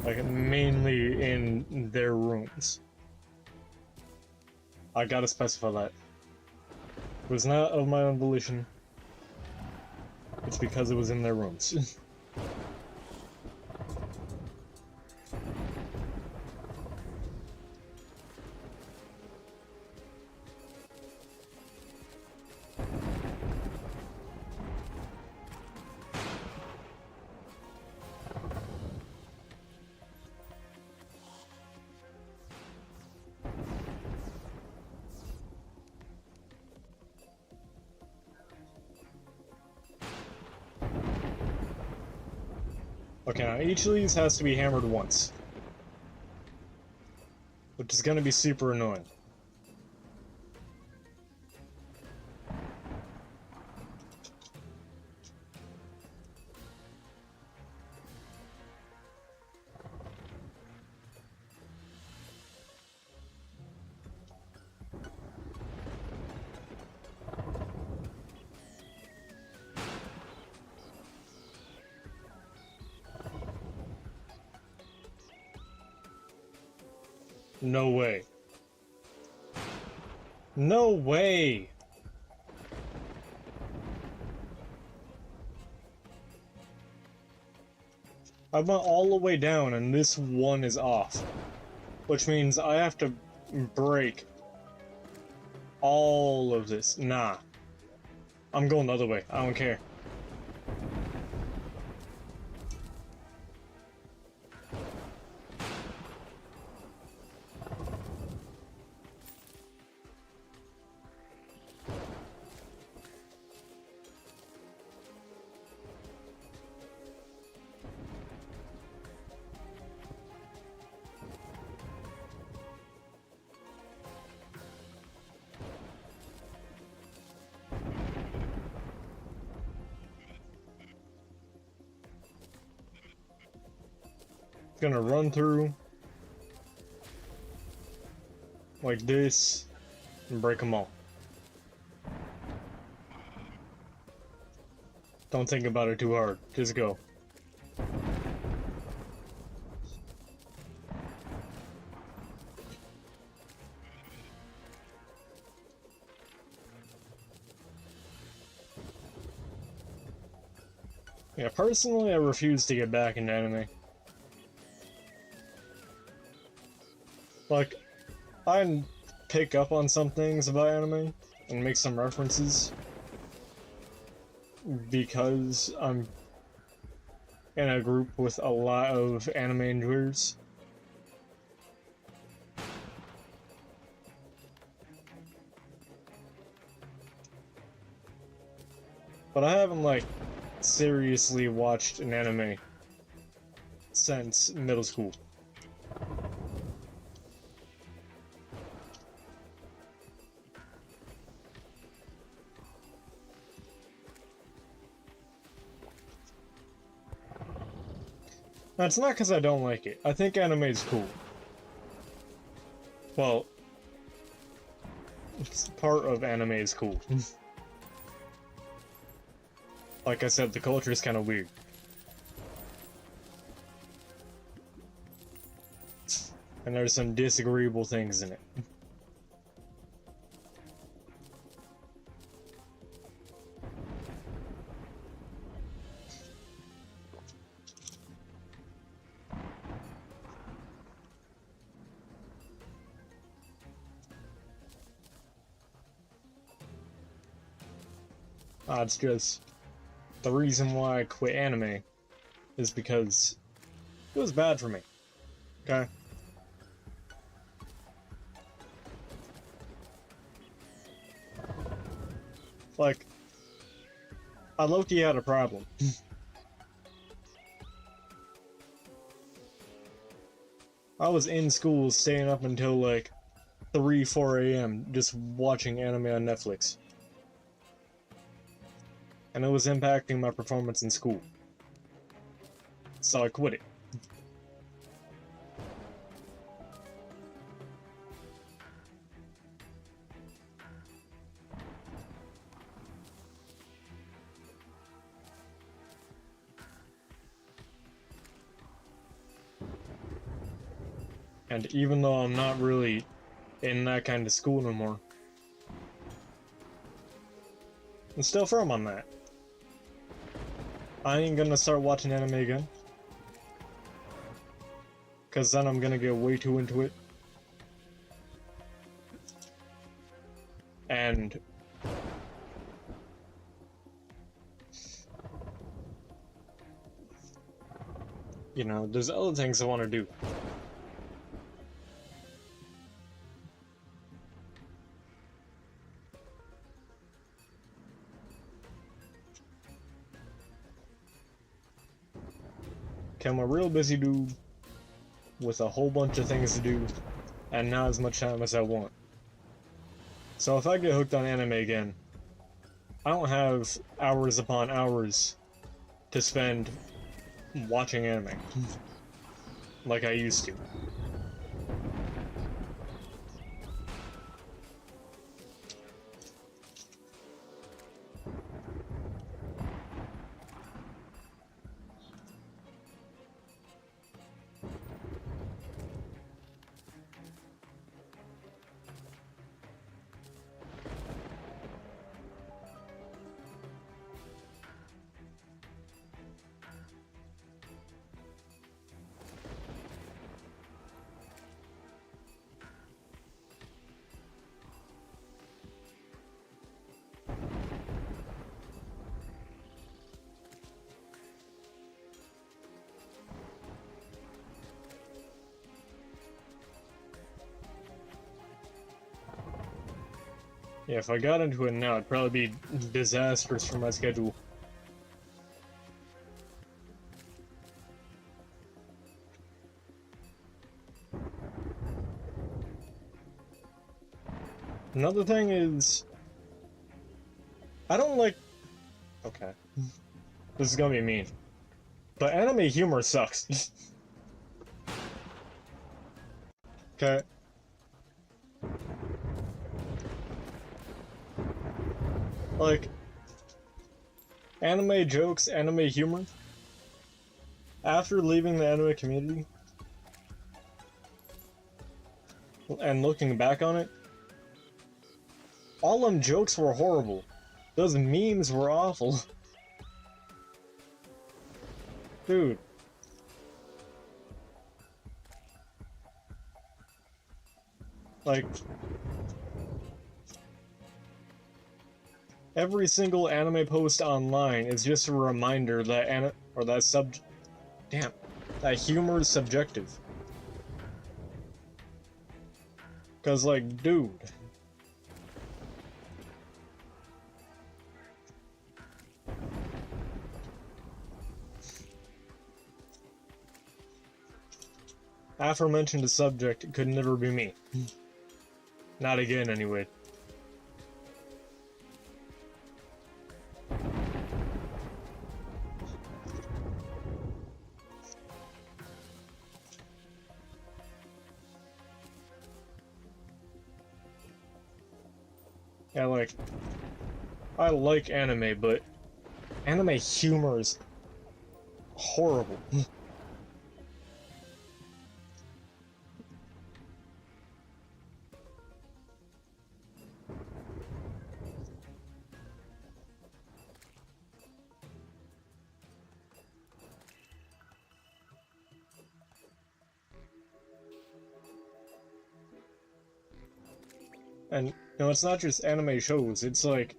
Like, mainly in their rooms. I gotta specify that. It was not of my own volition. It's because it was in their rooms. Okay, now each of these has to be hammered once. Which is gonna be super annoying. No way. No way! I went all the way down and this one is off. Which means I have to break all of this. Nah. I'm going the other way. I don't care. Gonna run through like this and break them all. Don't think about it too hard. Just go. Yeah, personally, I refuse to get back into anime. Like, I pick up on some things about anime and make some references because I'm in a group with a lot of anime enjoyers. But I haven't, like, seriously watched an anime since middle school. Now, it's not because I don't like it. I think anime is cool. Well, part of anime is cool. Like I said, the culture is kind of weird. And there's some disagreeable things in it. It's just the reason why I quit anime is because it was bad for me. Okay? Like, I low-key had a problem. I was in school staying up until like 3, 4 a.m. just watching anime on Netflix. And it was impacting my performance in school. So I quit it. And even though I'm not really in that kind of school no more, I'm still firm on that. I ain't gonna start watching anime again, cause then I'm gonna get way too into it. And you know, there's other things I want to do. Okay, I'm a real busy dude with a whole bunch of things to do and not as much time as I want. So if I get hooked on anime again, I don't have hours upon hours to spend watching anime like I used to. Yeah, if I got into it now, it'd probably be disastrous for my schedule. Another thing is, I don't like... Okay. This is gonna be mean. But anime humor sucks. Okay. Like, anime jokes, anime humor, after leaving the anime community and looking back on it, all them jokes were horrible. Those memes were awful. Dude. Like, every single anime post online is just a reminder that that humor is subjective. Cause like, dude. Aforementioned subject could never be me. Not again, anyway. Yeah, like, I like anime, but anime humor is horrible. And, you know, it's not just anime shows, it's like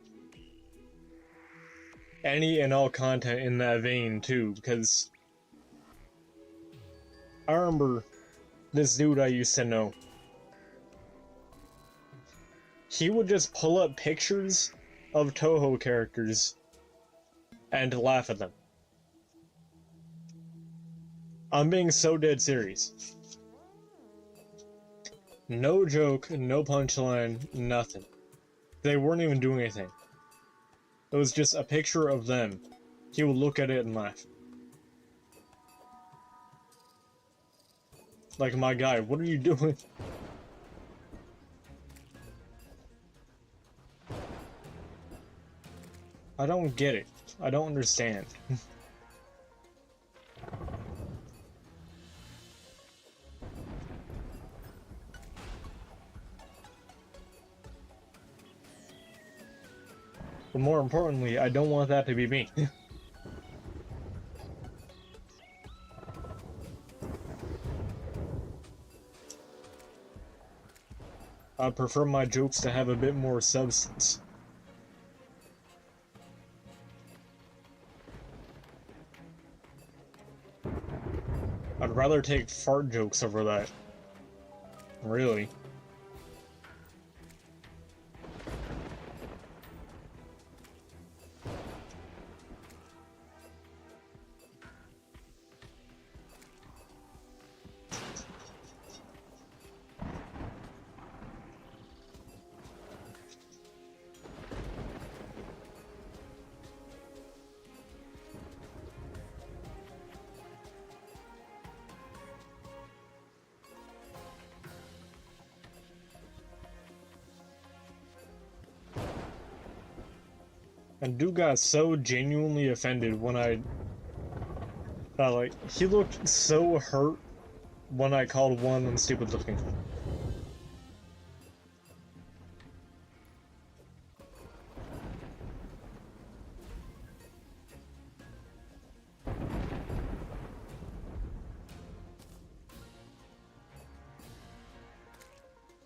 any and all content in that vein, too, because I remember this dude I used to know. He would just pull up pictures of Toho characters and laugh at them. I'm being so dead serious. No joke, no punchline, nothing. They weren't even doing anything. It was just a picture of them. He would look at it and laugh. Like, my guy, what are you doing? I don't get it. I don't understand. But more importantly, I don't want that to be me. I prefer my jokes to have a bit more substance. I'd rather take fart jokes over that. Really. And dude got so genuinely offended when like, he looked so hurt when I called one of them stupid looking.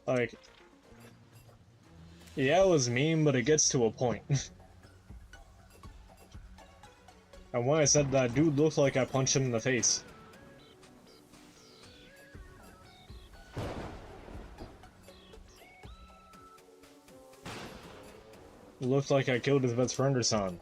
Like, yeah, it was mean, but it gets to a point. And when I said that, dude looked like I punched him in the face. It looked like I killed his best friend or something.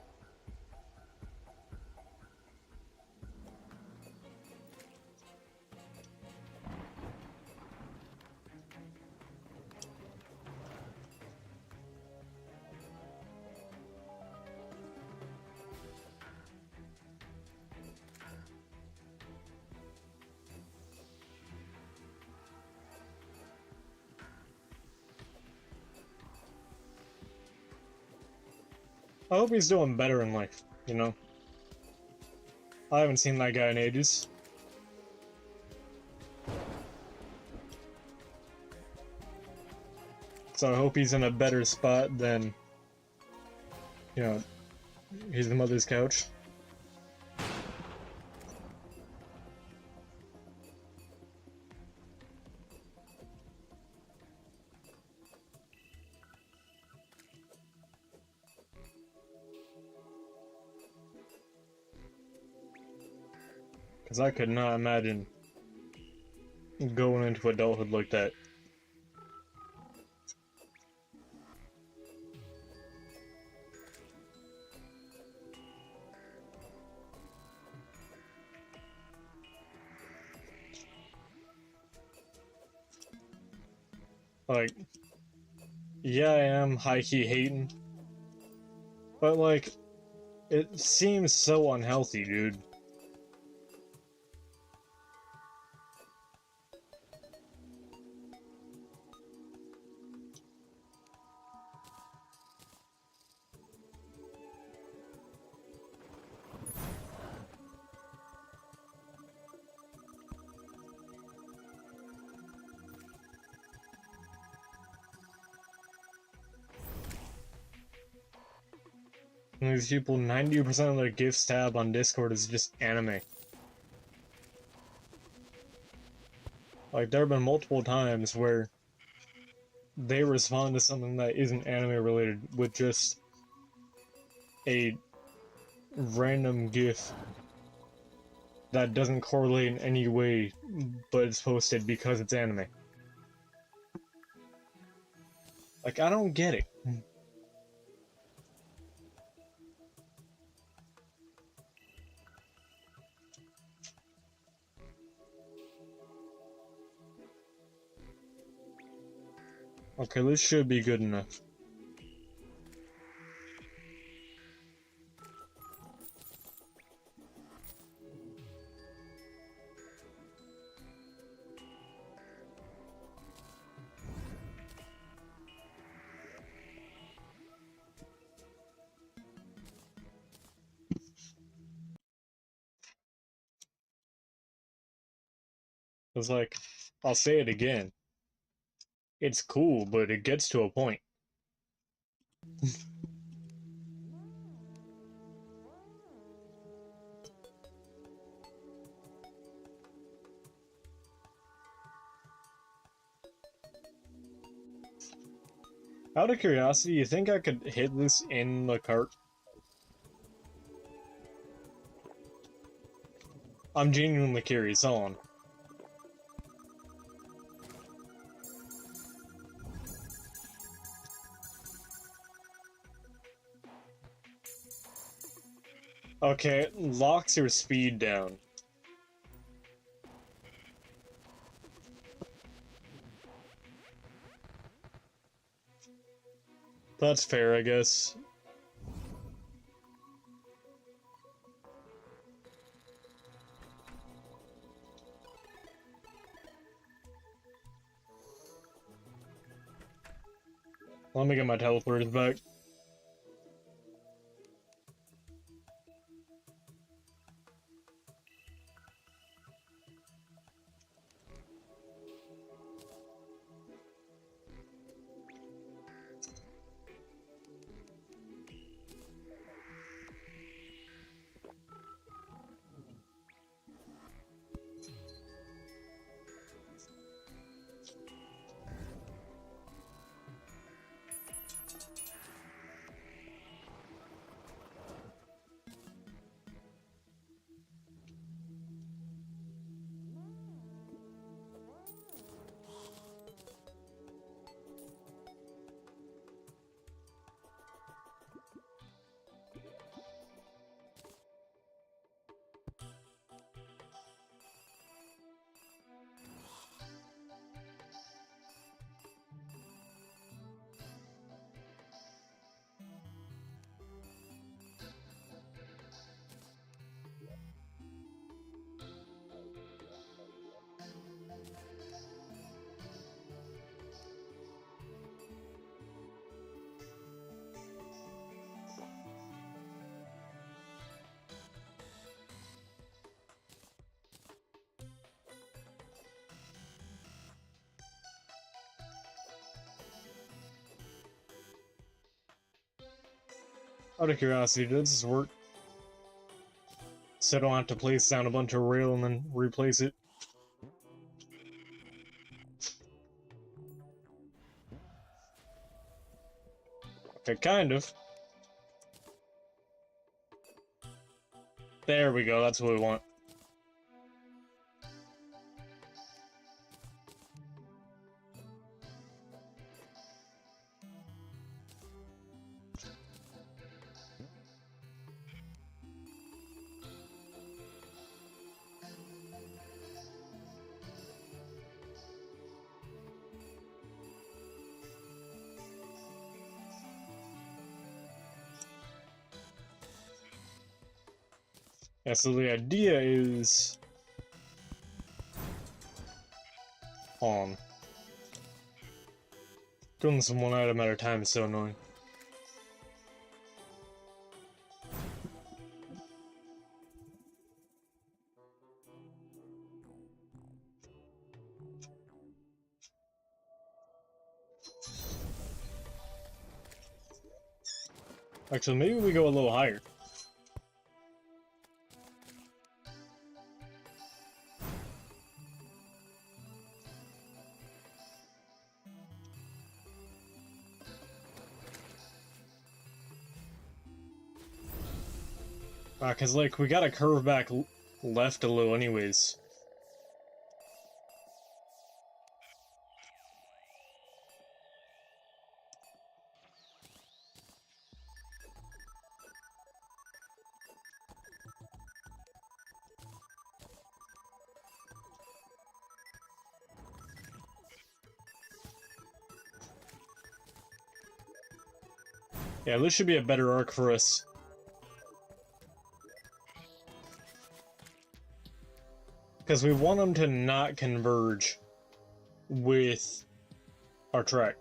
I hope he's doing better in life, you know? I haven't seen that guy in ages. So I hope he's in a better spot than, you know, his mother's couch. Because I could not imagine going into adulthood like that. Like, yeah, I am high-key hating, but like, it seems so unhealthy, dude. And these people, 90% of their gifts tab on Discord is just anime. Like, there have been multiple times where they respond to something that isn't anime related with just a random GIF that doesn't correlate in any way, but it's posted because it's anime. Like, I don't get it. Okay, this should be good enough. It's like, I'll say it again. It's cool, but it gets to a point. Out of curiosity, you think I could hit this in the cart? I'm genuinely curious. Hold on. Okay, it locks your speed down. That's fair, I guess. Let me get my teleporters back. Out of curiosity, does this work? So I don't have to place down a bunch of rail and then replace it. Okay, kind of. There we go, that's what we want. Yeah, so the idea is... Doing this one item at a time is so annoying. Actually, maybe we go a little higher. Cause like, we gotta curve back left a little anyways. Yeah, this should be a better arc for us. Because we want them to not converge with our track.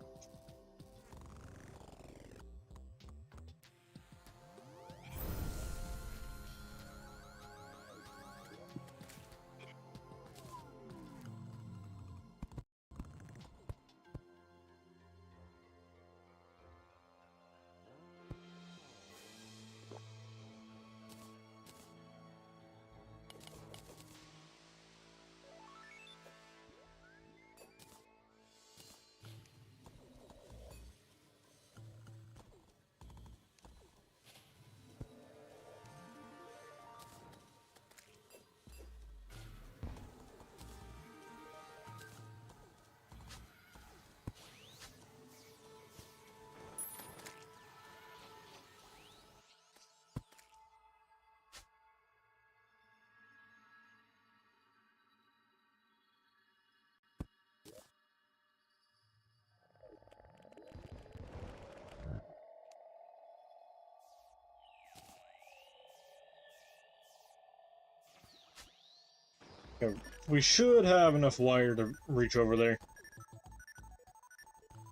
Yeah, we should have enough wire to reach over there.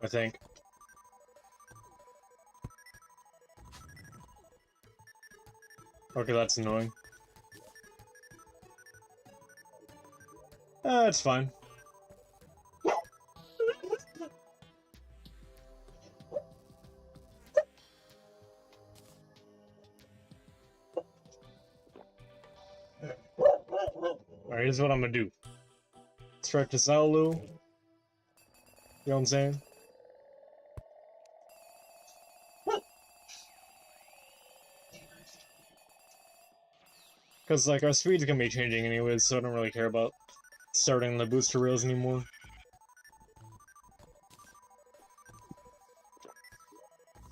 I think. Okay, that's annoying. It's fine. Alright, here's what I'm gonna do. Stretch this out a little. You know what I'm saying? Because, like, our speed's gonna be changing anyways, so I don't really care about starting the booster rails anymore.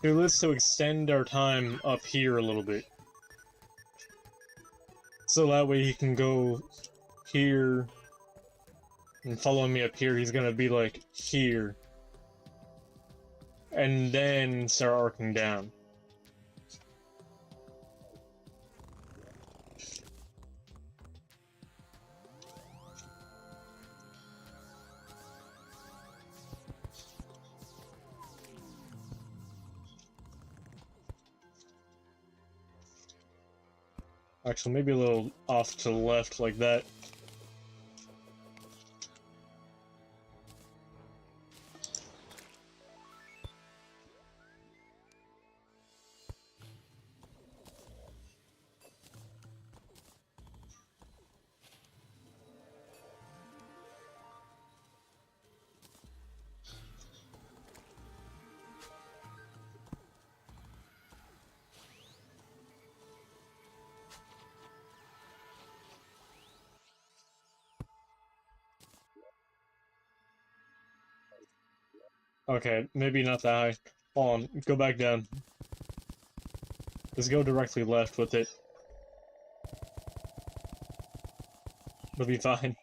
Do this to extend our time up here a little bit. So that way he can go here and follow me up here. He's gonna be, like, here. And then start arcing down. Actually, maybe a little off to the left, like that. Okay, maybe not that high. Hold on, go back down. Just go directly left with it. It'll be fine.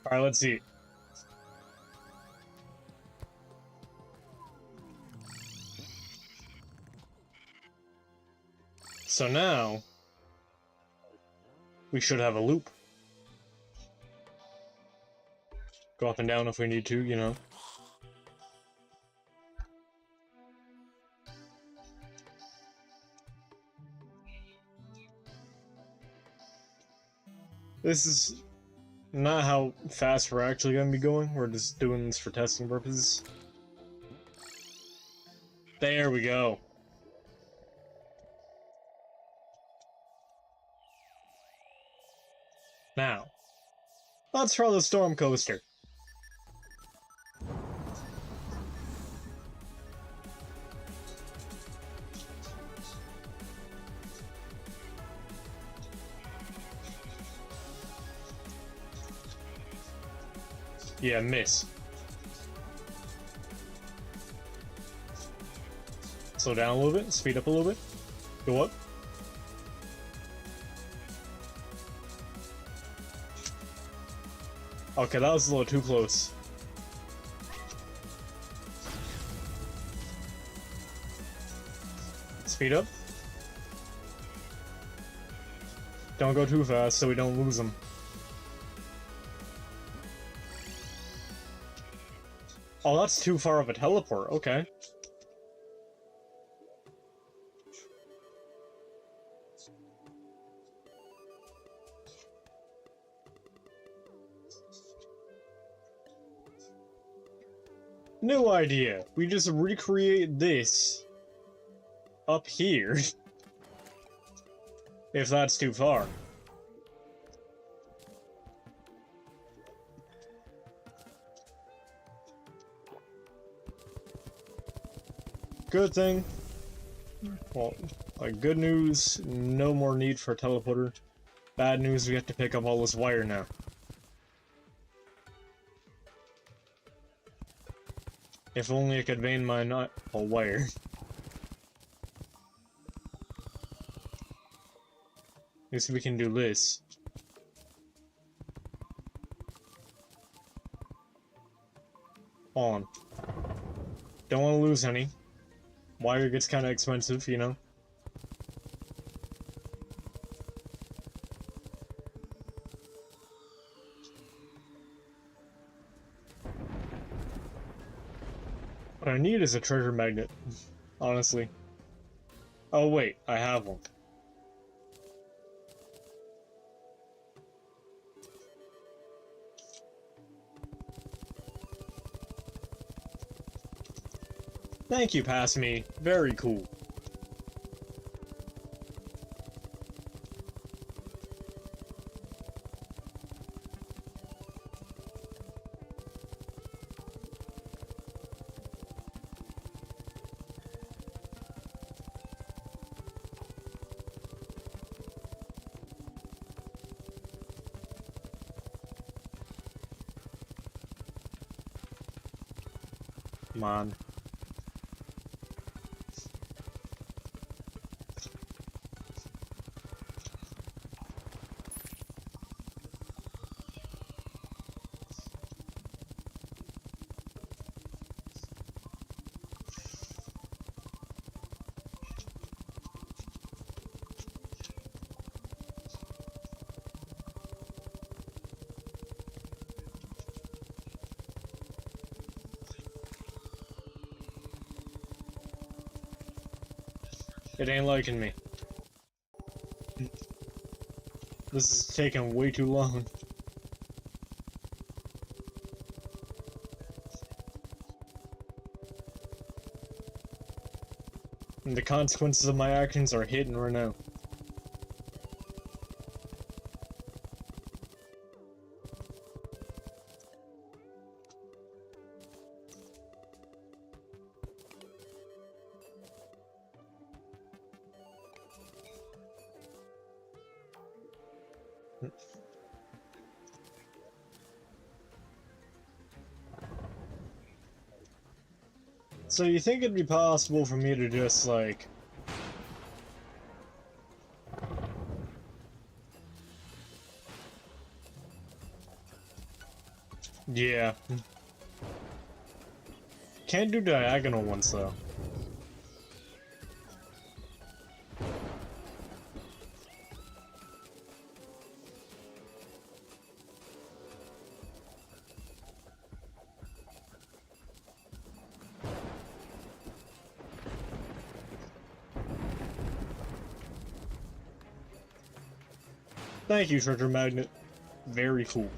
Alright, let's see. So now, we should have a loop. Go up and down if we need to, you know. This is not how fast we're actually gonna be going. We're just doing this for testing purposes. There we go. Now, let's try the storm coaster. Yeah, miss. Slow down a little bit, speed up a little bit. Go up. Okay, that was a little too close. Speed up. Don't go too fast so we don't lose them. Oh, that's too far of a teleport, okay. New idea. We just recreate this up here. If that's too far. Good thing Well, like, good news, no more need for a teleporter. Bad news, we have to pick up all this wire now. If only I could vein mine not a wire. At least we can do this. On. Don't want to lose any. Wire gets kind of expensive, you know? What I need is a treasure magnet, honestly. Oh wait, I have one. Thank you, pass me. Very cool. Come on. It ain't liking me. This is taking way too long. And the consequences of my actions are hidden right now. So you think it'd be possible for me to just, like... Yeah. Can't do diagonal ones, though. Thank you, treasure magnet. Very cool.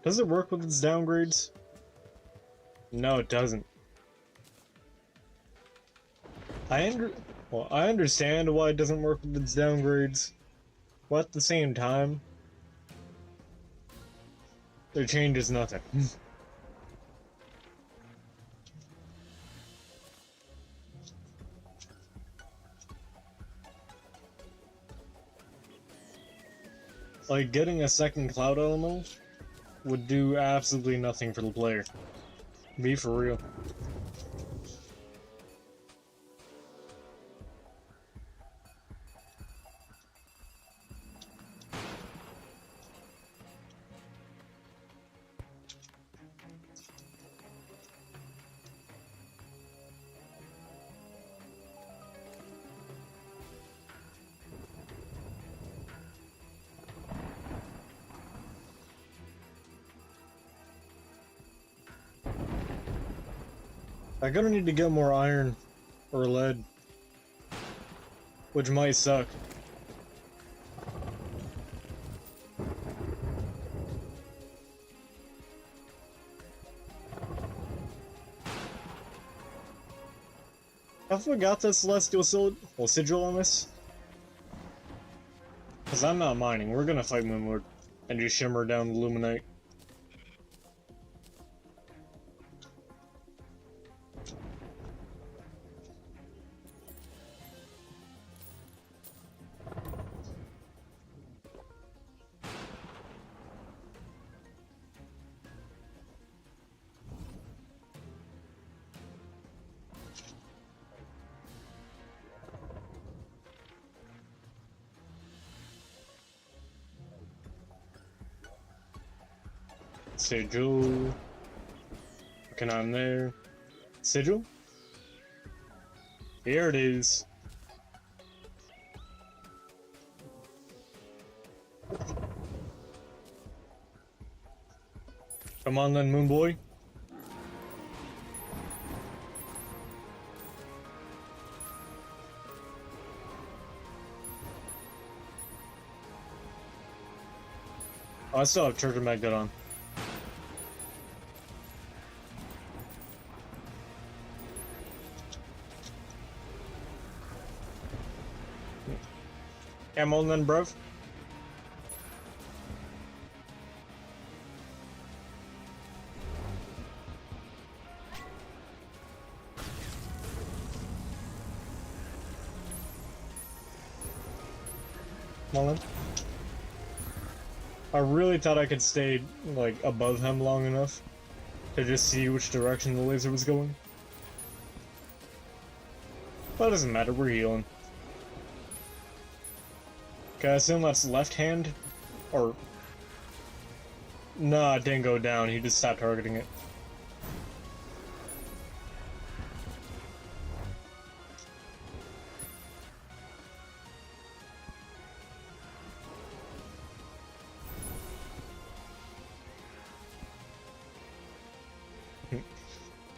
Does it work with its downgrades? No, it doesn't. I understand why it doesn't work with its downgrades, but at the same time, it changes nothing. Like, getting a second cloud element would do absolutely nothing for the player. Be for real. I'm gonna need to get more iron or lead, which might suck. Have we got the celestial sigil on this? Because I'm not mining. We're gonna fight Moonlord and just shimmer down the Luminite. Sigil. Working on there. Sigil? Here it is. Come on then, Moon Boy. Oh, I still have Treasure Magnet on. Come on then, bruv. Come on then. I really thought I could stay, like, above him long enough to just see which direction the laser was going. But it doesn't matter, we're healing. Okay, I assume that's left hand? Or... Nah, it didn't go down, he just stopped targeting it.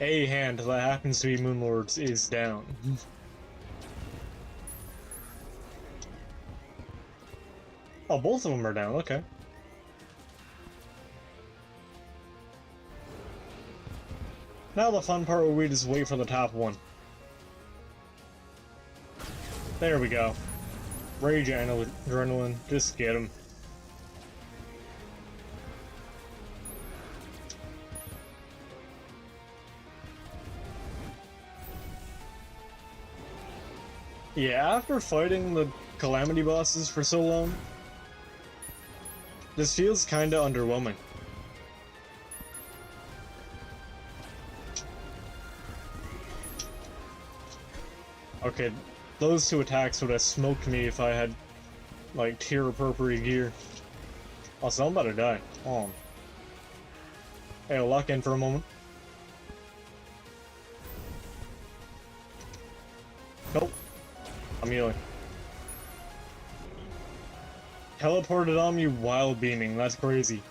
A hand that happens to be Moonlord's is down. Oh, both of them are down, okay. Now the fun part where we just wait for the top one. There we go. Rage Adrenaline, just get him. Yeah, after fighting the Calamity bosses for so long, this feels kinda underwhelming. Okay, those two attacks would have smoked me if I had, like, tier appropriate gear. Also, I'm about to die. Oh. Hey, I'll lock in for a moment. Nope. I'm healing. Teleported on me while beaming, that's crazy.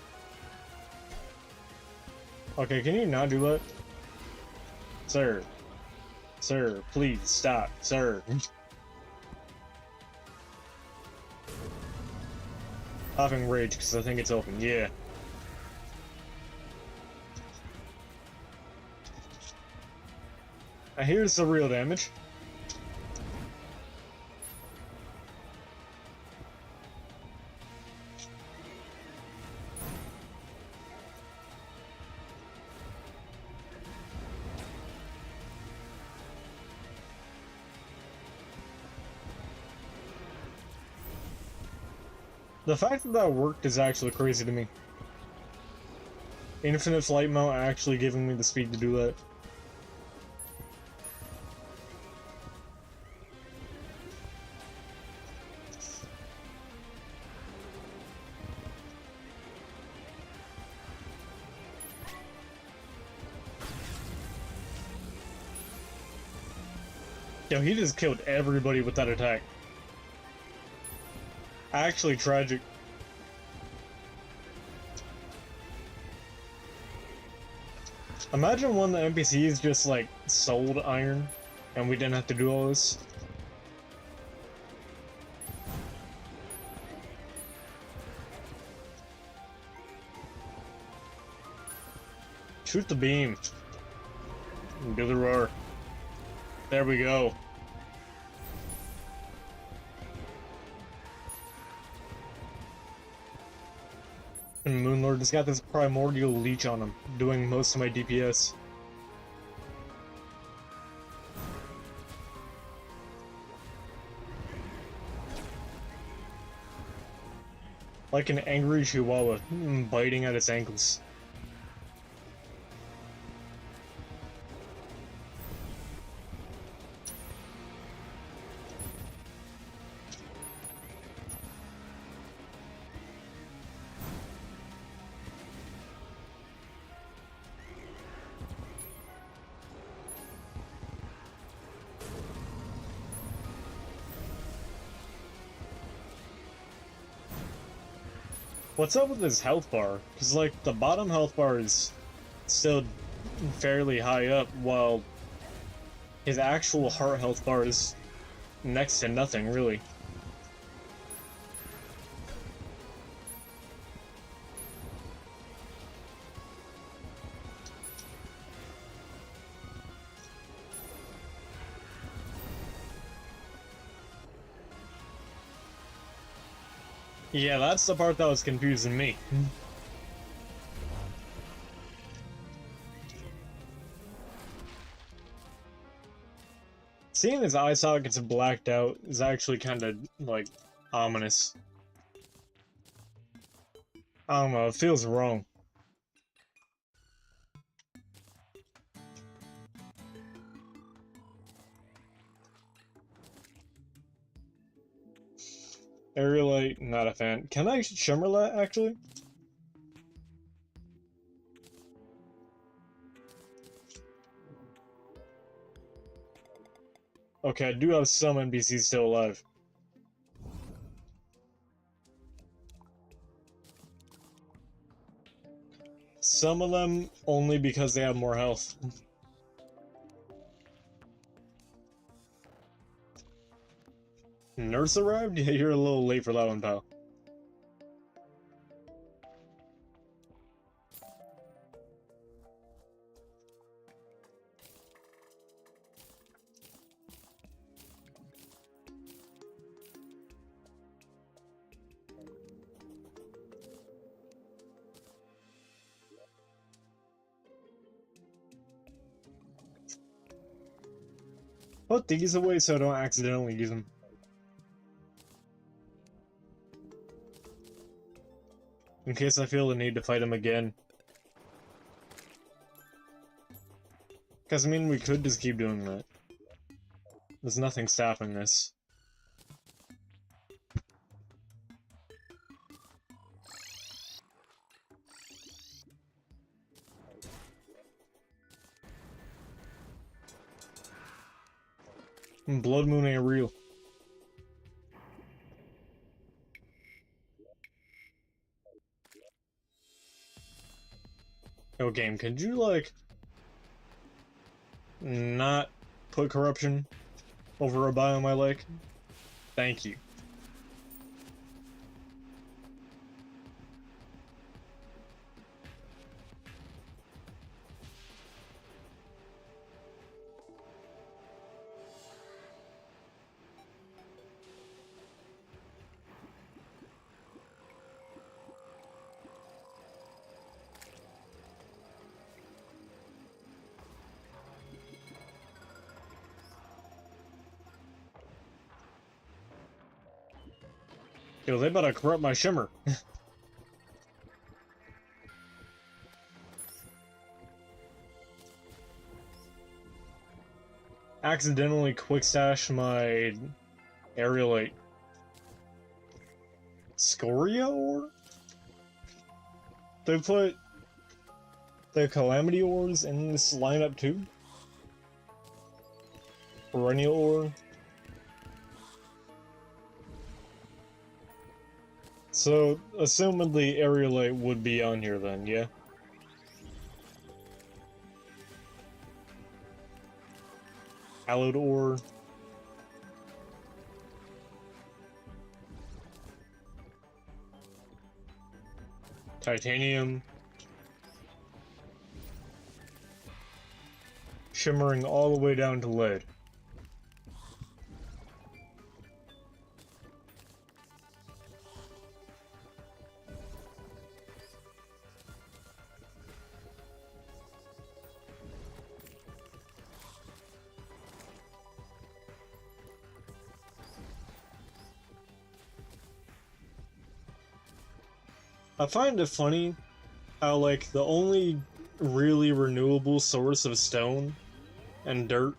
Okay, can you not do that? Sir. Sir, please stop, sir. Having rage because I think it's open, yeah. Now here's the real damage. The fact that that worked is actually crazy to me. Infinite flight mount actually giving me the speed to do that. Yo, he just killed everybody with that attack. Actually tragic. Imagine one of the NPCs just like sold iron and we didn't have to do all this. Shoot the beam. Do the roar. There we go. And Moonlord has got this primordial leech on him, doing most of my DPS. Like an angry chihuahua, biting at its ankles. What's up with his health bar? Because, like, the bottom health bar is still fairly high up, while his actual heart health bar is next to nothing, really. Yeah, that's the part that was confusing me. Seeing his eye sockets blacked out is actually kind of, like, ominous. I don't know, it feels wrong. Aerolite, not a fan. Can I shimmer that, actually? Okay, I do have some NPCs still alive. Some of them only because they have more health. Nurse arrived? Yeah, you're a little late for that one, pal. Put these away so I don't accidentally use them. In case I feel the need to fight him again. Because, I mean, we could just keep doing that. There's nothing stopping this. Blood Moon ain't real. Yo, game, could you, like, not put corruption over a biome I like? Thank you. Yo, they better corrupt my shimmer. Accidentally quick stash my aerialite Scoria ore? They put the Calamity ores in this lineup too? Perennial ore? So, assumedly aerialite would be on here then, yeah? Hallowed ore. Titanium. Shimmering all the way down to lead. I find it funny how, like, the only really renewable source of stone and dirt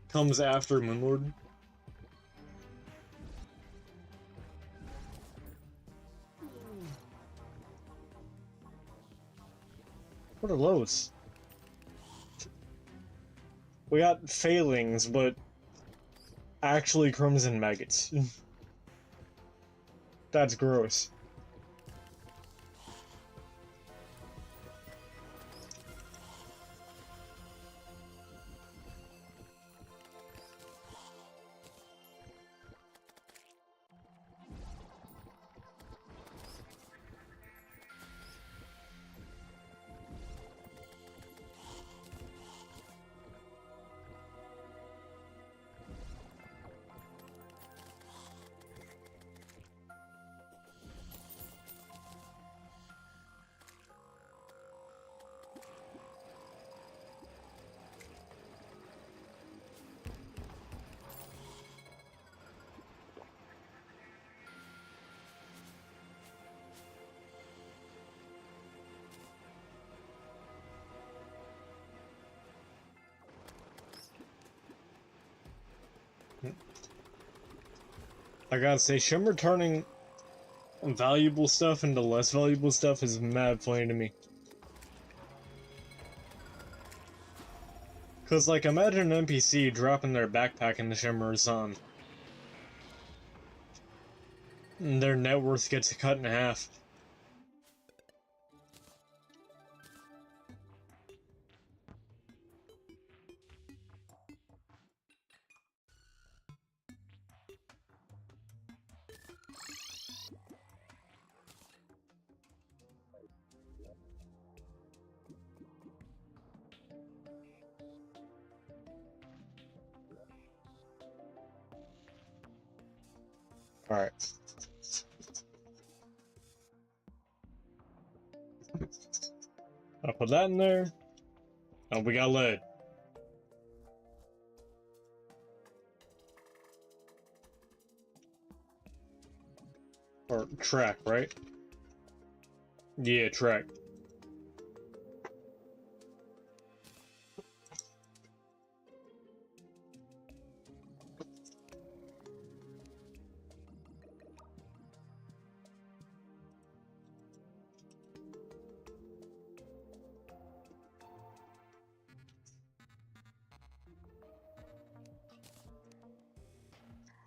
comes after Moonlord. What are those? We got failings, but actually crimson maggots. That's gross. I gotta say, Shimmer turning valuable stuff into less valuable stuff is mad funny to me. Cause, like, imagine an NPC dropping their backpack in the Shimmer or something. And their net worth gets cut in half. Alright. I'll put that in there. Oh, we got lead. Or track, right? Yeah, track.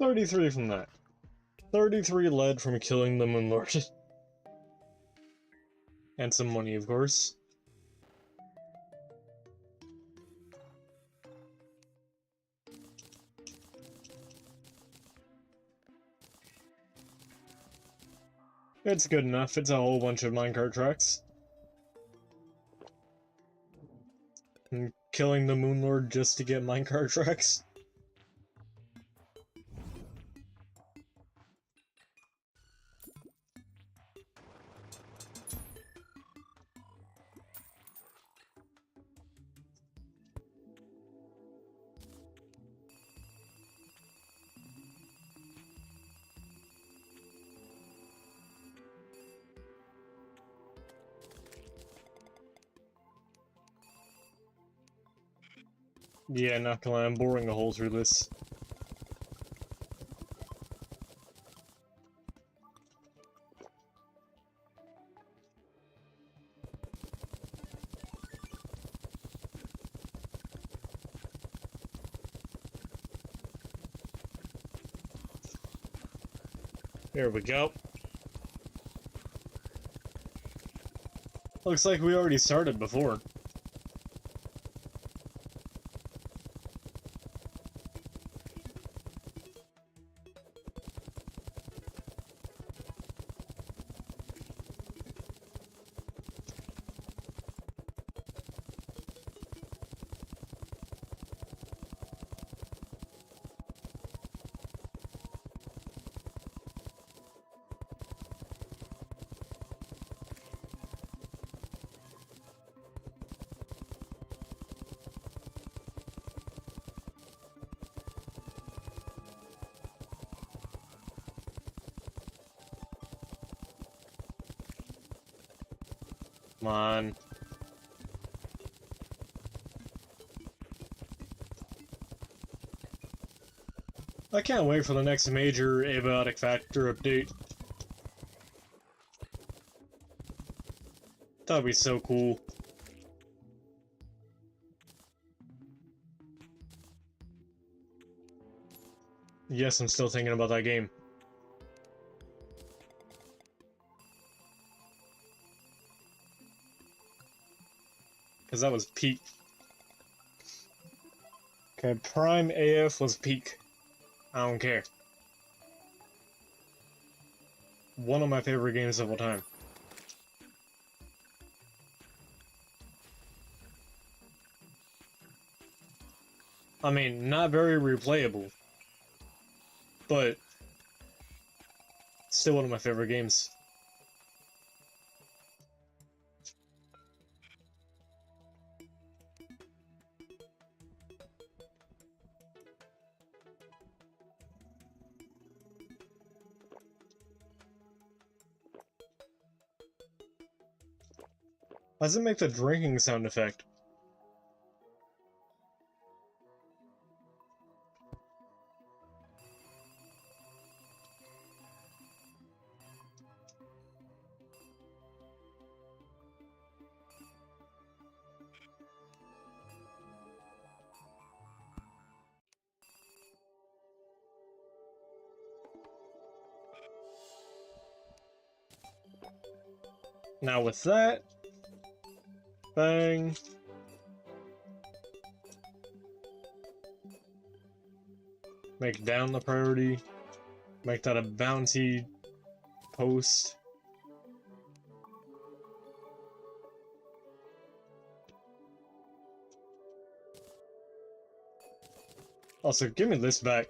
$33 from that. 33 lead from killing the Moonlord. And some money, of course. It's good enough. It's a whole bunch of minecart tracks. And killing the Moonlord just to get minecart tracks. Yeah, not gonna lie, I'm boring a hole through this. There we go. Looks like we already started before. Come on. I can't wait for the next major abiotic factor update. That'd be so cool. Yes, I'm still thinking about that game. Because that was peak. Okay, Prime AF was peak. I don't care. One of my favorite games of all time. I mean, not very replayable, but still one of my favorite games. Why does it make the drinking sound effect? Now with that, bang. Make down the priority. Make that a bounty post. Also, give me this back.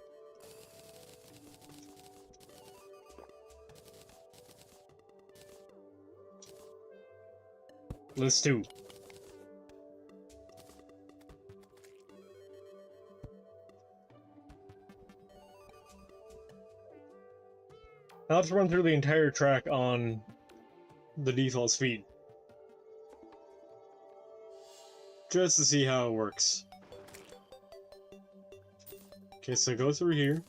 List 2. Now let's run through the entire track on the default speed. Just to see how it works. Okay, so go through here.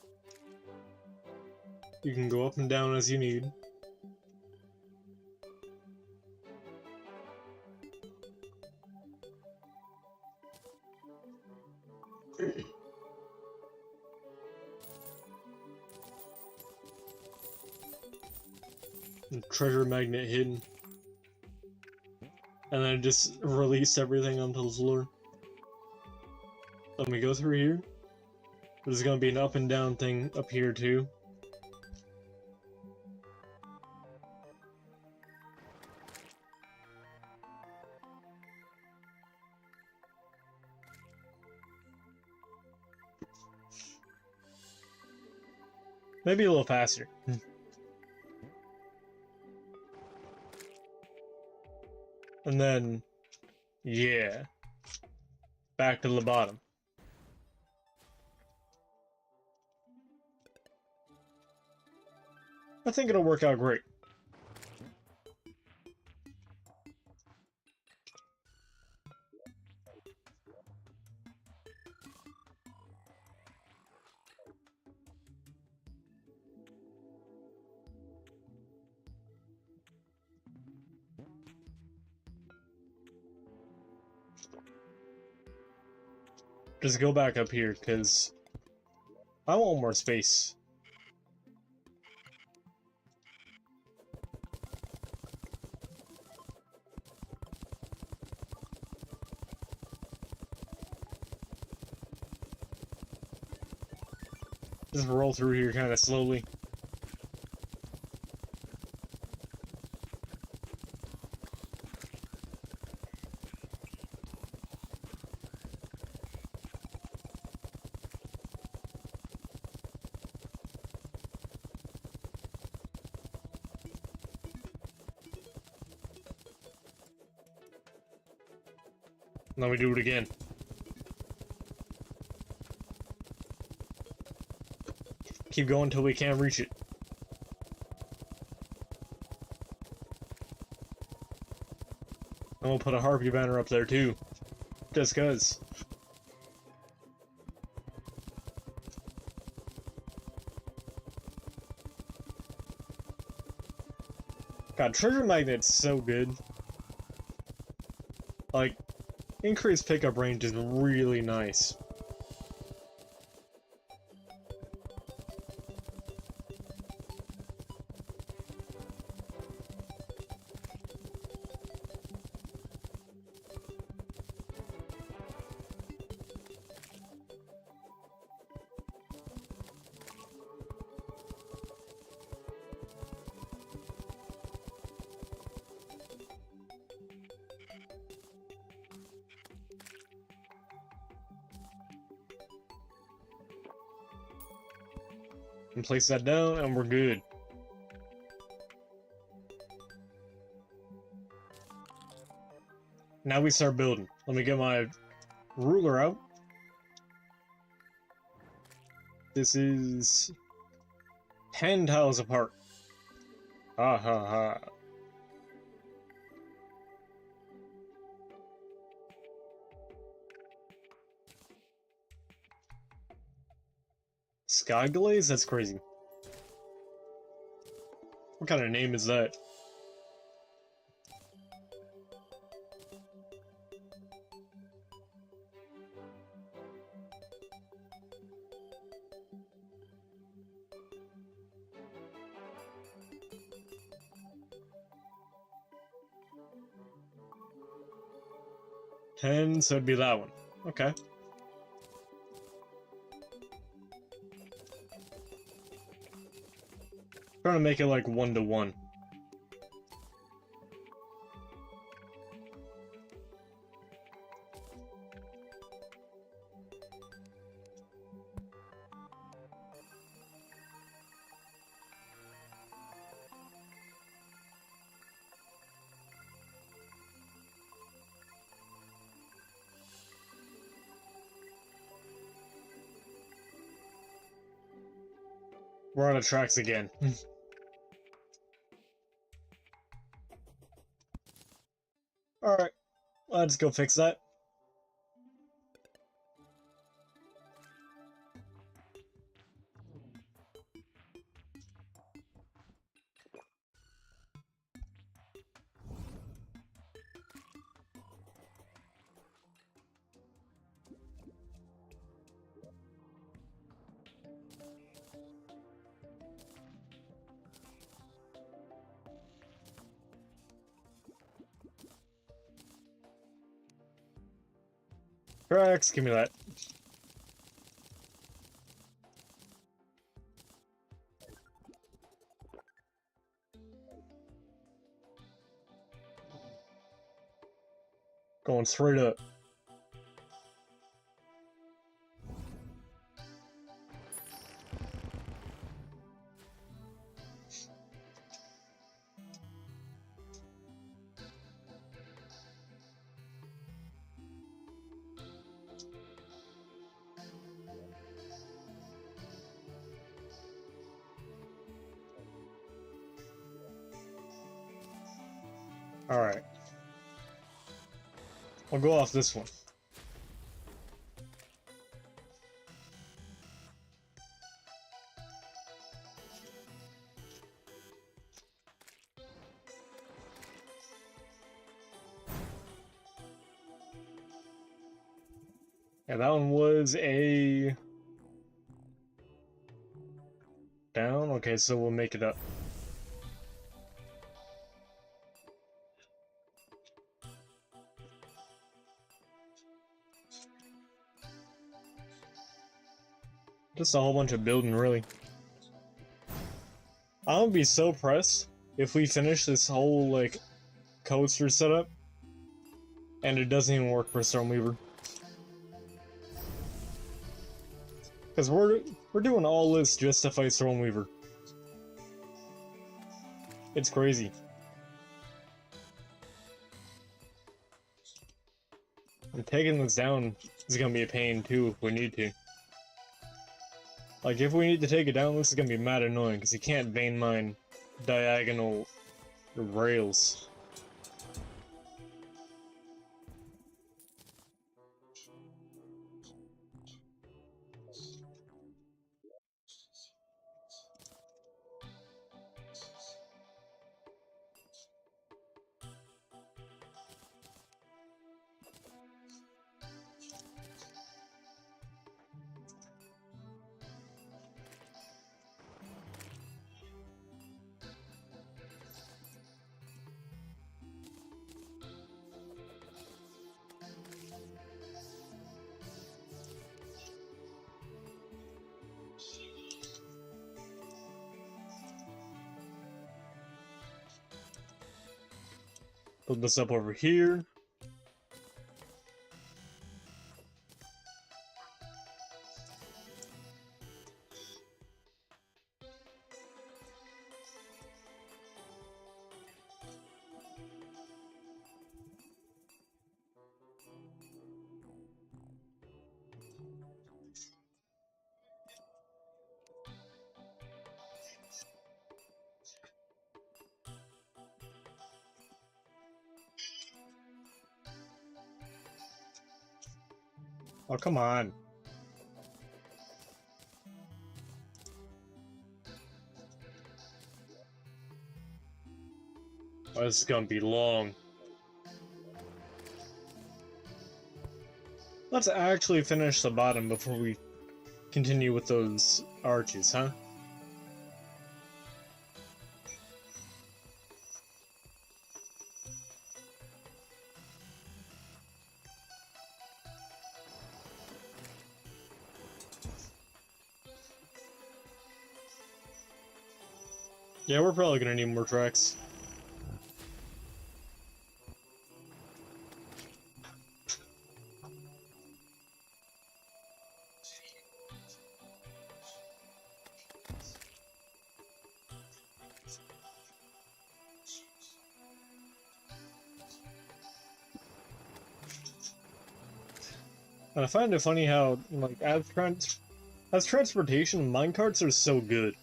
You can go up and down as you need. Treasure magnet hidden. And then just release everything onto the floor. Let me go through here. There's gonna be an up and down thing up here too. Maybe a little faster. And then, yeah, back to the bottom. I think it'll work out great. Just go back up here, because I want more space. Just roll through here kind of slowly. Let me do it again. Keep going until we can't reach it. . And we'll put a Harpy banner up there too. Just cuz. God, treasure magnet's so good. Like, increased pickup range is really nice. And place that down, and we're good. Now we start building. Let me get my ruler out. This is 10 tiles apart. Ha ha ha. Sky Glaze? That's crazy. What kind of name is that? And so it'd be that one. Okay. Trying to make it like 1-to-1. We're on the tracks again. Alright, let's go fix that. Tracks, give me that. Going straight up. Alright. I'll go off this one. Yeah, that one was a... down? Okay, so we'll make it up. Just a whole bunch of building, really. I would be so pressed if we finish this whole, like, coaster setup and it doesn't even work for Stormweaver. Because we're doing all this just to fight Stormweaver. It's crazy. And taking this down is gonna be a pain too if we need to. Like, if we need to take it down, this is gonna be mad annoying, because you can't vein mine diagonal rails. Put this up over here. Oh, come on. Oh, this is gonna be long. Let's actually finish the bottom before we continue with those arches, huh? Yeah, we're probably gonna need more tracks. And I find it funny how, like, as transportation, minecarts are so good.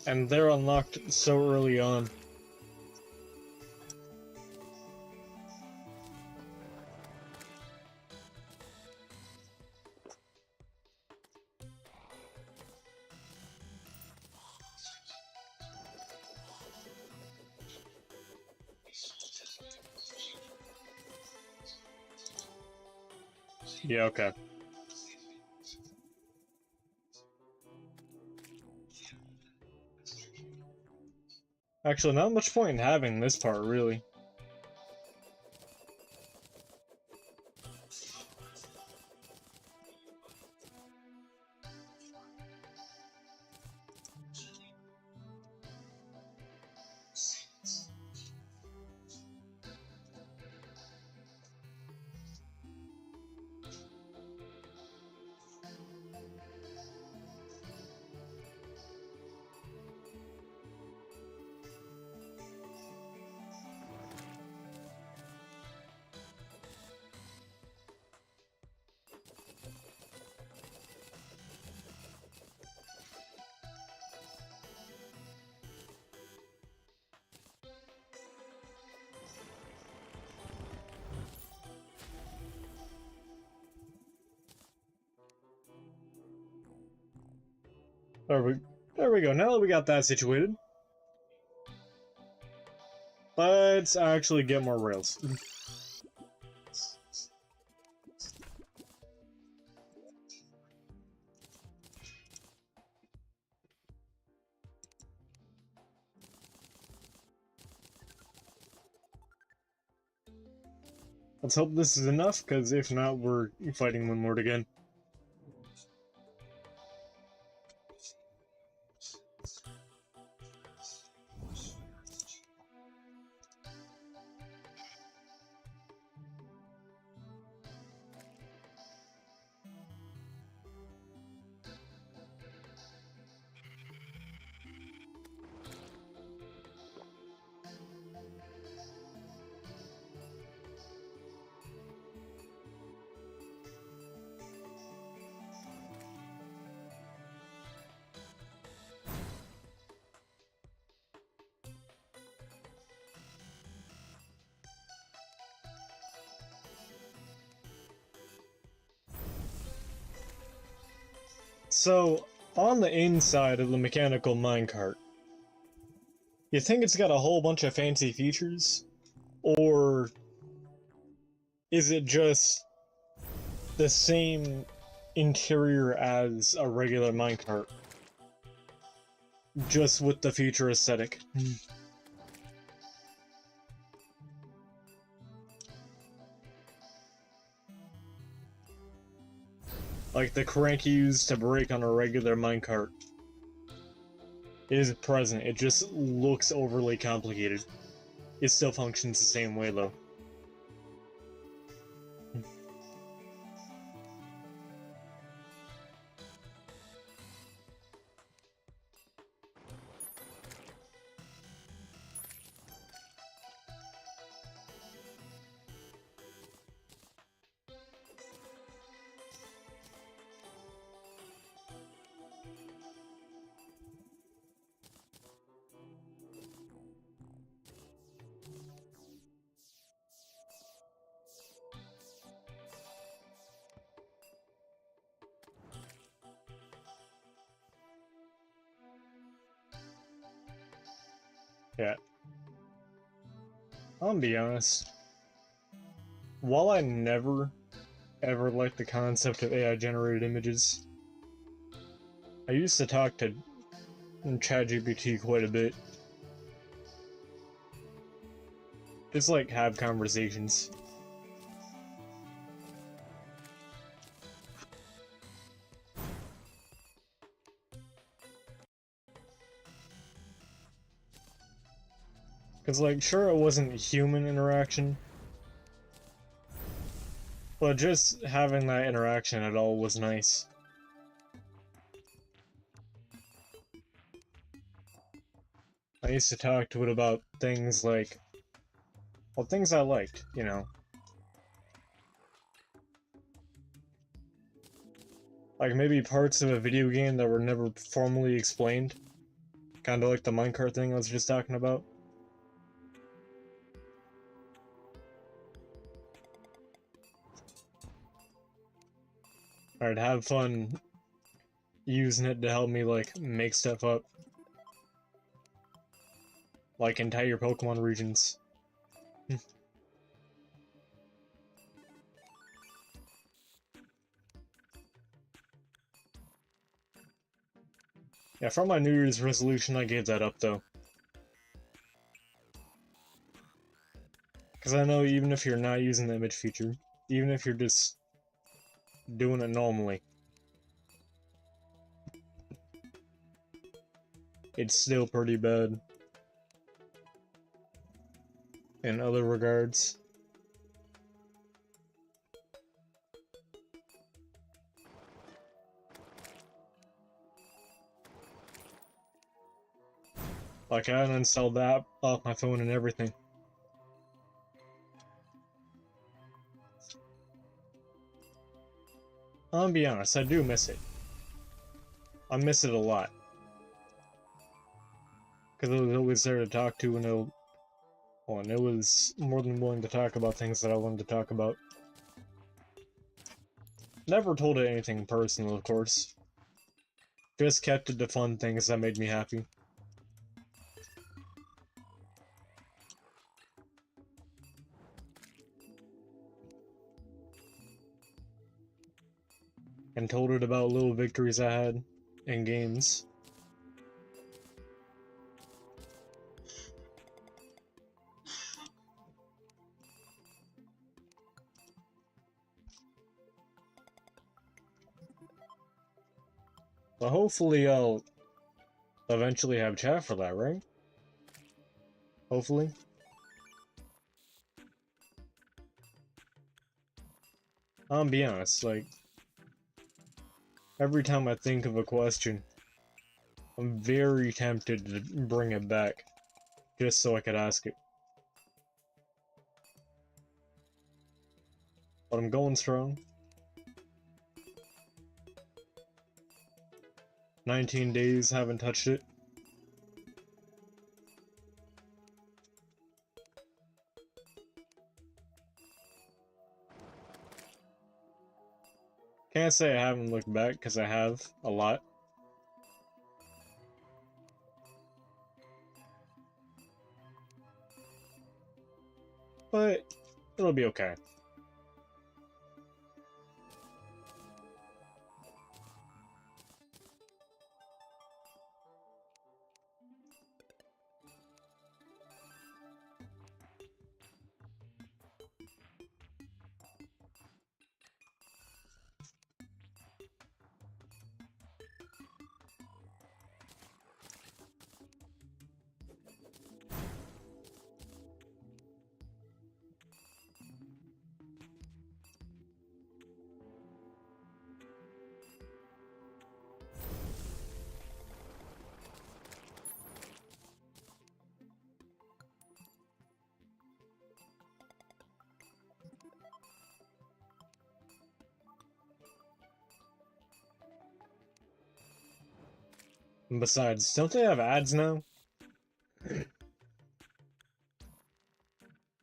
And they're unlocked so early on. Yeah, okay. Actually, not much point in having this part, really. There we go. Now that we got that situated, let's actually get more rails. Let's hope this is enough, because if not, we're fighting Moonlord again. So, on the inside of the mechanical minecart, you think it's got a whole bunch of fancy features? Or is it just the same interior as a regular minecart, just with the future aesthetic? Like the crank you use to brake on a regular minecart. is present. It just looks overly complicated. It still functions the same way, though. Yeah. I'll be honest. While I never, ever liked the concept of AI-generated images, I used to talk to ChatGPT quite a bit. Just like have conversations. Cause like, sure it wasn't human interaction, but just having that interaction at all was nice. I used to talk to it about things like, well, things I liked, you know. Like maybe parts of a video game that were never formally explained. Kinda like the minecart thing I was just talking about. I'd have fun using it to help me, like, make stuff up. Like entire Pokemon regions. Yeah, from my New Year's resolution, I gave that up, though. Because I know even if you're not using the image feature, even if you're just doing it normally, it's still pretty bad. In other regards. Like, I uninstalled that off my phone and everything. I'll be honest, I do miss it. I miss it a lot. Because it was always there to talk to, and it was more than willing to talk about things that I wanted to talk about. Never told it anything personal, of course. Just kept it to fun things that made me happy. And told it about little victories I had in games. But hopefully I'll eventually have chat for that, right? Hopefully. I'll be honest, like, every time I think of a question, I'm very tempted to bring it back, just so I could ask it. But I'm going strong. 19 days, haven't touched it. Can't say I haven't looked back, because I have, a lot. But it'll be okay. And besides, don't they have ads now?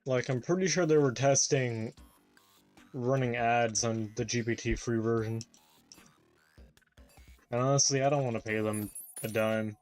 Like, I'm pretty sure they were testing running ads on the GPT free version. And honestly, I don't want to pay them a dime.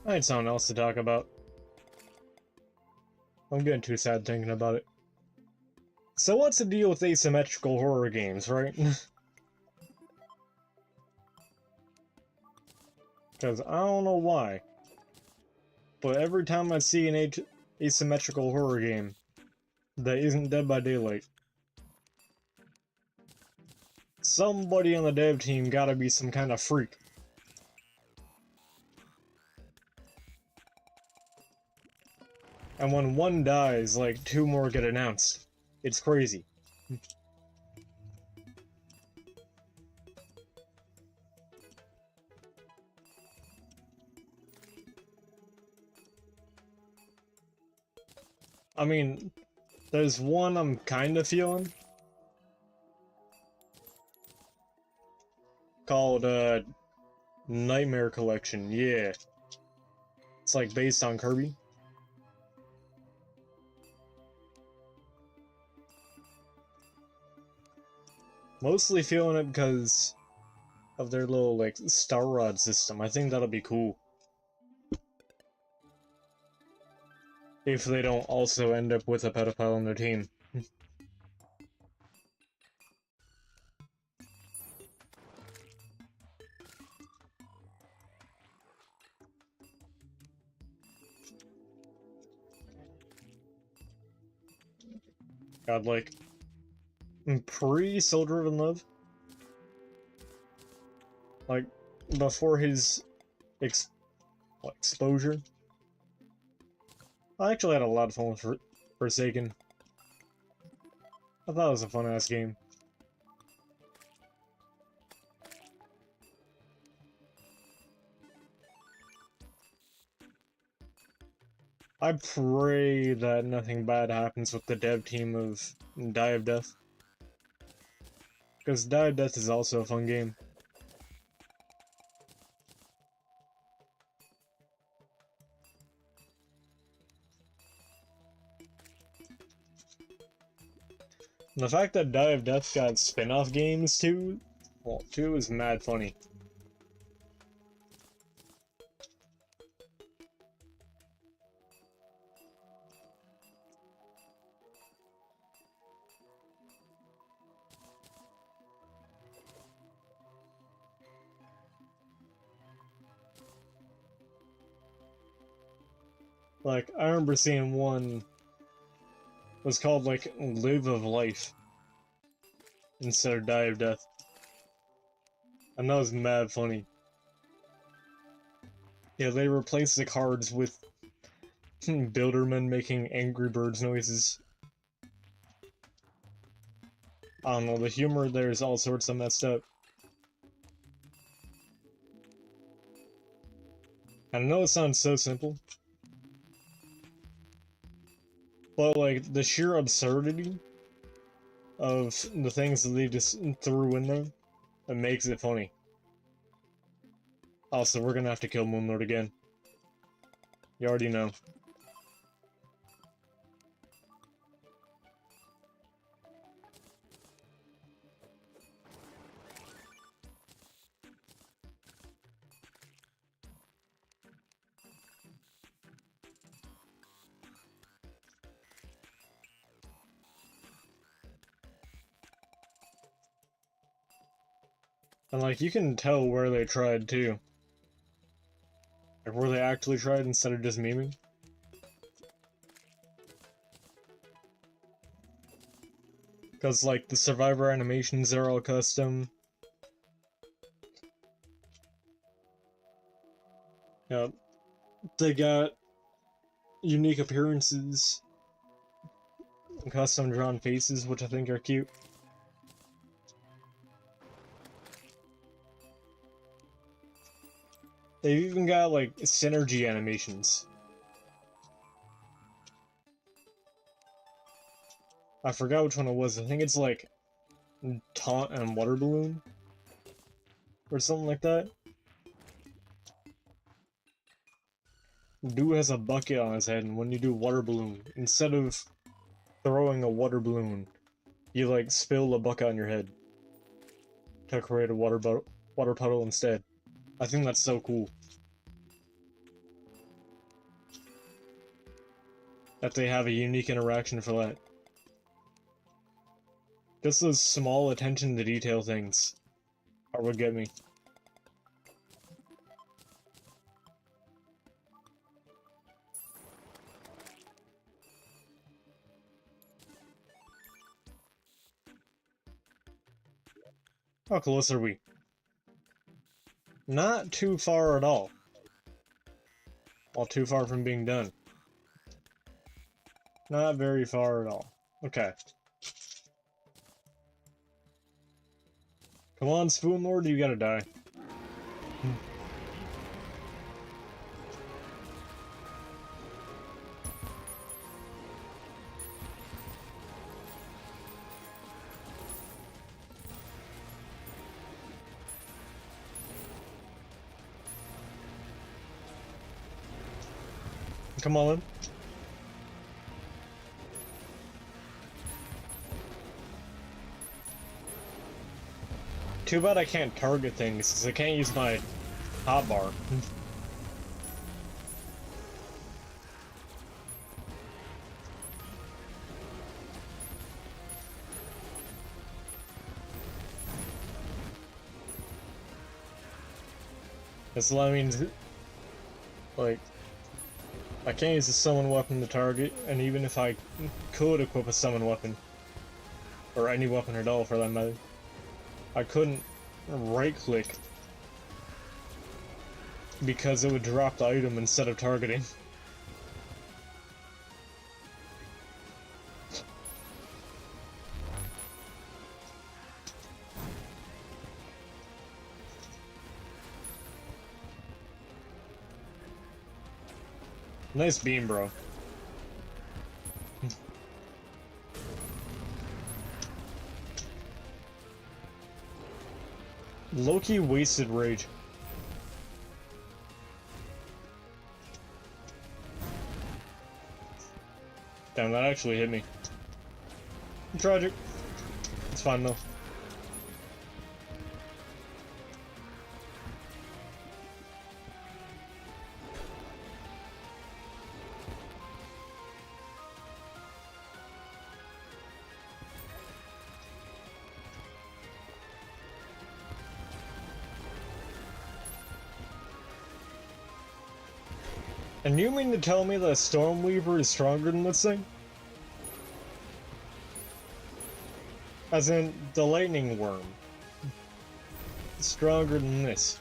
I had something else to talk about. I'm getting too sad thinking about it. So what's the deal with asymmetrical horror games, right? Because I don't know why, but every time I see an asymmetrical horror game that isn't Dead by Daylight, somebody on the dev team gotta be some kind of freak. And when one dies, like, two more get announced. It's crazy. I mean, there's one I'm kinda feeling. Called, Nightmare Collection, yeah. It's like based on Kirby. Mostly feeling it because of their little, like, star rod system. I think that'll be cool. If they don't also end up with a pedophile on their team. God, like, pre-Soldier of Love? Like, before his exposure? I actually had a lot of fun with Forsaken. I thought it was a fun-ass game. I pray that nothing bad happens with the dev team of Die of Death. Because Die of Death is also a fun game. And the fact that Die of Death got spin-off games too, well, too is mad funny. Like, I remember seeing one was called, like, Live of Life instead of Die of Death. And that was mad funny. Yeah, they replaced the cards with Builderman making Angry Birds noises. I don't know, the humor there is all sorts of messed up. I know it sounds so simple, but like the sheer absurdity of the things that they just threw in there, it makes it funny. Also, we're gonna have to kill Moonlord again. You already know. And like, you can tell where they tried too. Like, where they actually tried instead of just memeing. Because, like, the survivor animations are all custom. Yeah, they got unique appearances and custom drawn faces, which I think are cute. They've even got, like, synergy animations. I forgot which one it was. I think it's, like, Taunt and Water Balloon? Or something like that. Dude has a bucket on his head, and when you do Water Balloon, instead of throwing a water balloon, you, like, spill a bucket on your head to create a water puddle instead. I think that's so cool. That they have a unique interaction for that. Just those small attention to detail things are what get me. How close are we? Not too far at all. Well, too far from being done. Not very far at all. Okay. Come on, Spoon Lord, you gotta die. Come on. Too bad I can't target things, because I can't use my hotbar. So that means, like, I can't use a summon weapon to target, and even if I could equip a summon weapon, or any weapon at all for that matter, I couldn't right-click because it would drop the item instead of targeting. Nice beam, bro. Low-key wasted rage. Damn, that actually hit me. Tragic. It's fine though. And you mean to tell me that Stormweaver is stronger than this thing? As in, the Lightning Worm. Stronger than this.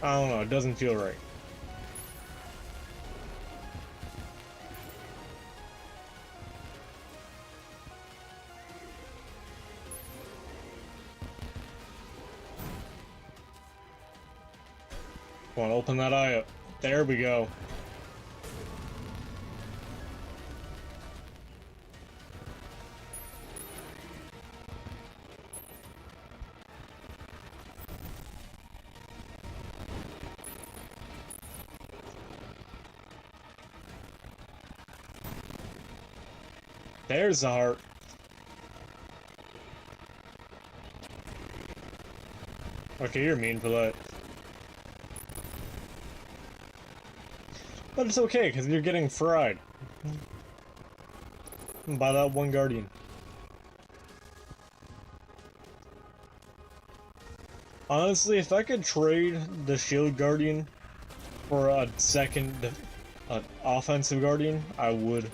I don't know, it doesn't feel right. Come on, open that eye up. There we go. There's the heart. Okay, you're mean for that. But it's okay, because you're getting fried. By that one guardian. Honestly, if I could trade the Shield Guardian for a second offensive Guardian, I would.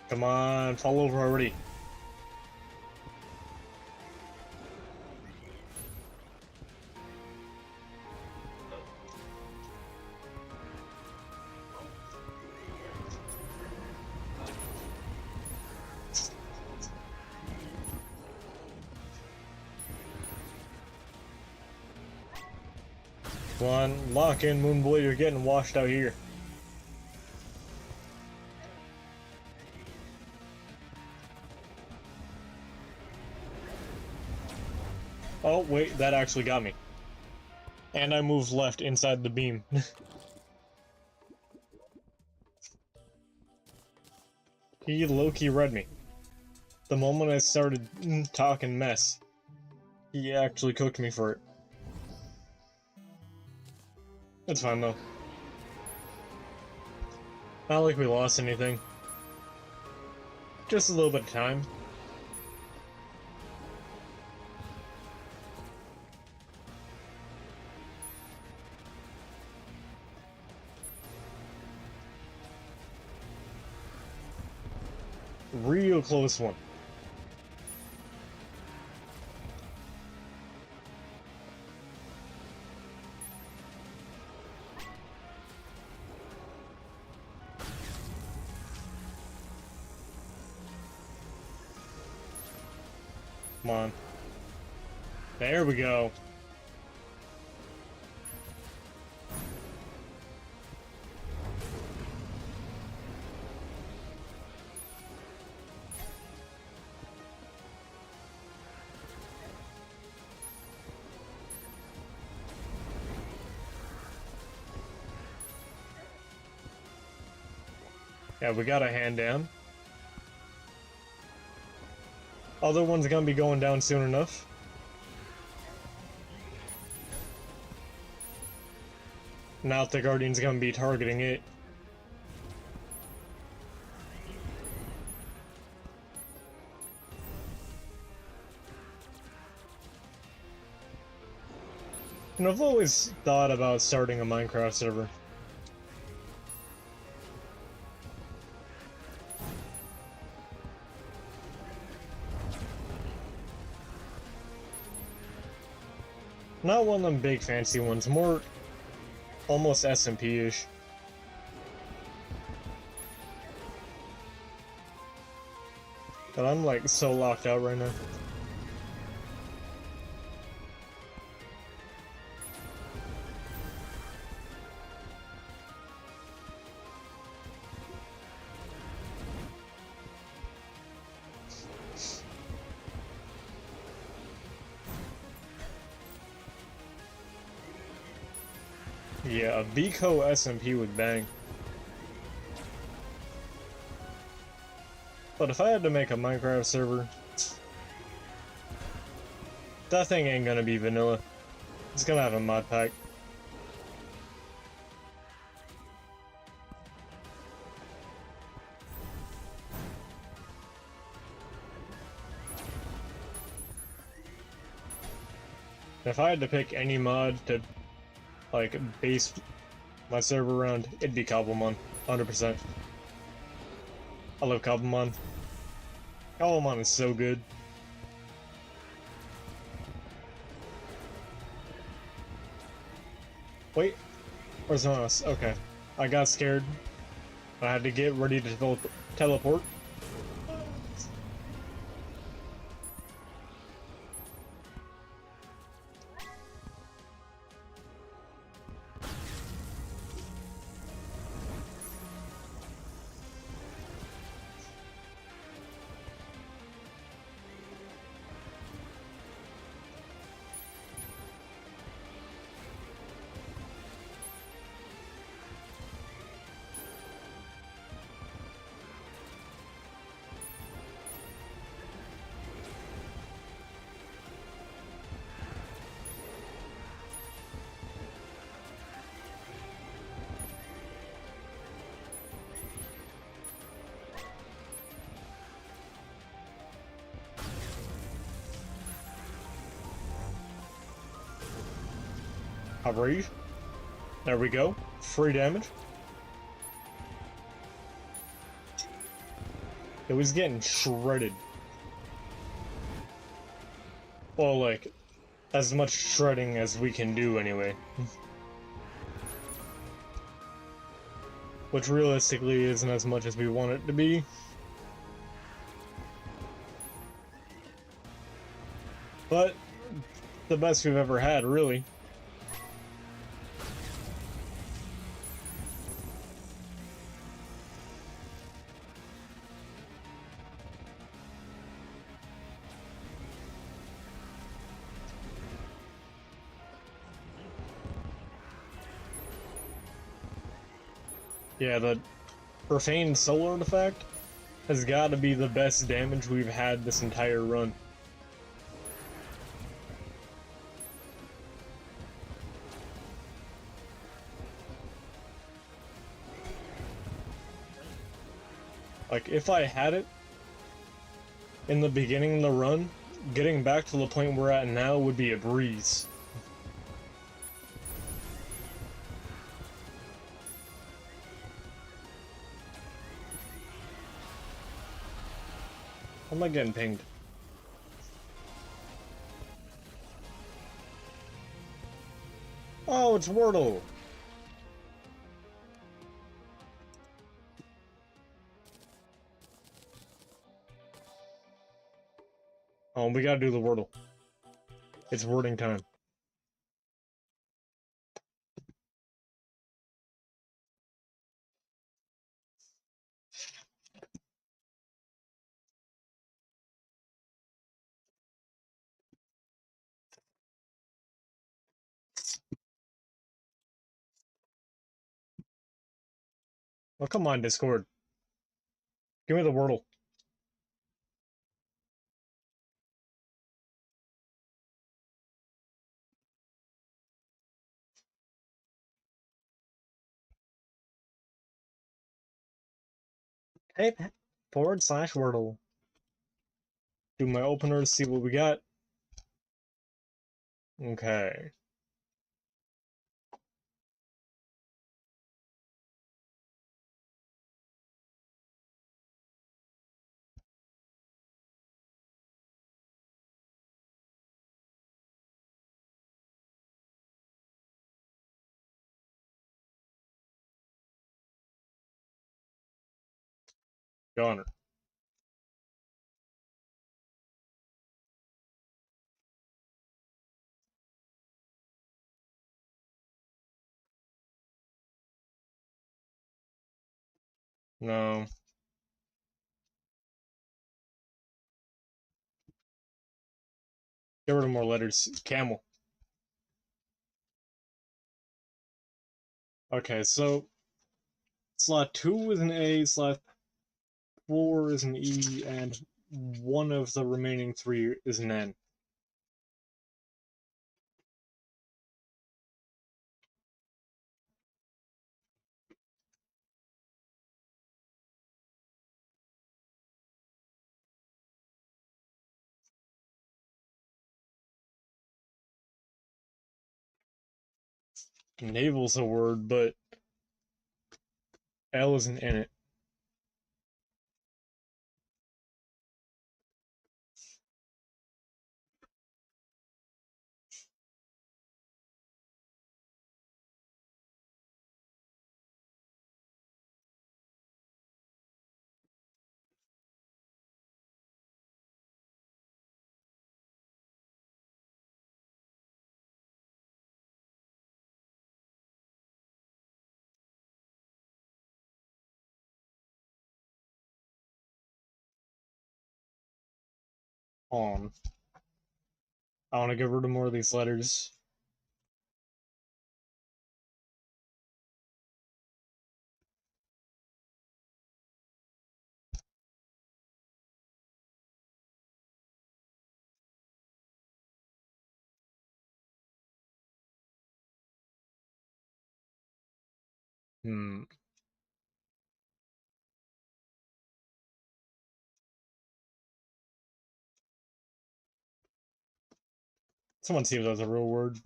Come on, fall over already. Come on, lock in, Moonboy, you're getting washed out here. Oh, wait, that actually got me. And I moved left inside the beam. He low-key read me. The moment I started talking mess, he actually cooked me for it. It's fine though. Not like we lost anything. Just a little bit of time. Real close one. Come on. There we go. Yeah, we got a hand down. Other one's gonna be going down soon enough. Now the Guardian's gonna be targeting it. And I've always thought about starting a Minecraft server. Not one of them big fancy ones, more almost SMP-ish. But I'm like so locked out right now. Yeah, a Vico SMP would bang. But if I had to make a Minecraft server, that thing ain't gonna be vanilla. It's gonna have a mod pack. If I had to pick any mod to like base my server around, it'd be Cobblemon, 100%. I love Cobblemon. Cobblemon is so good. Wait, where's someone else? Okay, I got scared. I had to get ready to teleport. Alright. There we go. Free damage. It was getting shredded. Well, like, as much shredding as we can do anyway. Which realistically isn't as much as we want it to be. But, the best we've ever had, really. Yeah, the Profaned Soul Artifact has got to be the best damage we've had this entire run. Like, if I had it in the beginning of the run, getting back to the point we're at now would be a breeze. How am I getting pinged? Oh, it's Wordle! Oh, we gotta do the Wordle. It's wording time. Oh, come on, Discord. Give me the Wordle. Hey, /Wordle. Do my openers, see what we got. Okay. Goner. No. Get rid of more letters. Camel. Okay, so slot 2 is an A, slot 4 is an E, and one of the remaining 3 is an N. Navel's a word, but L isn't in it. On. I want to get rid of more of these letters. Hmm. Someone see if that's a real word.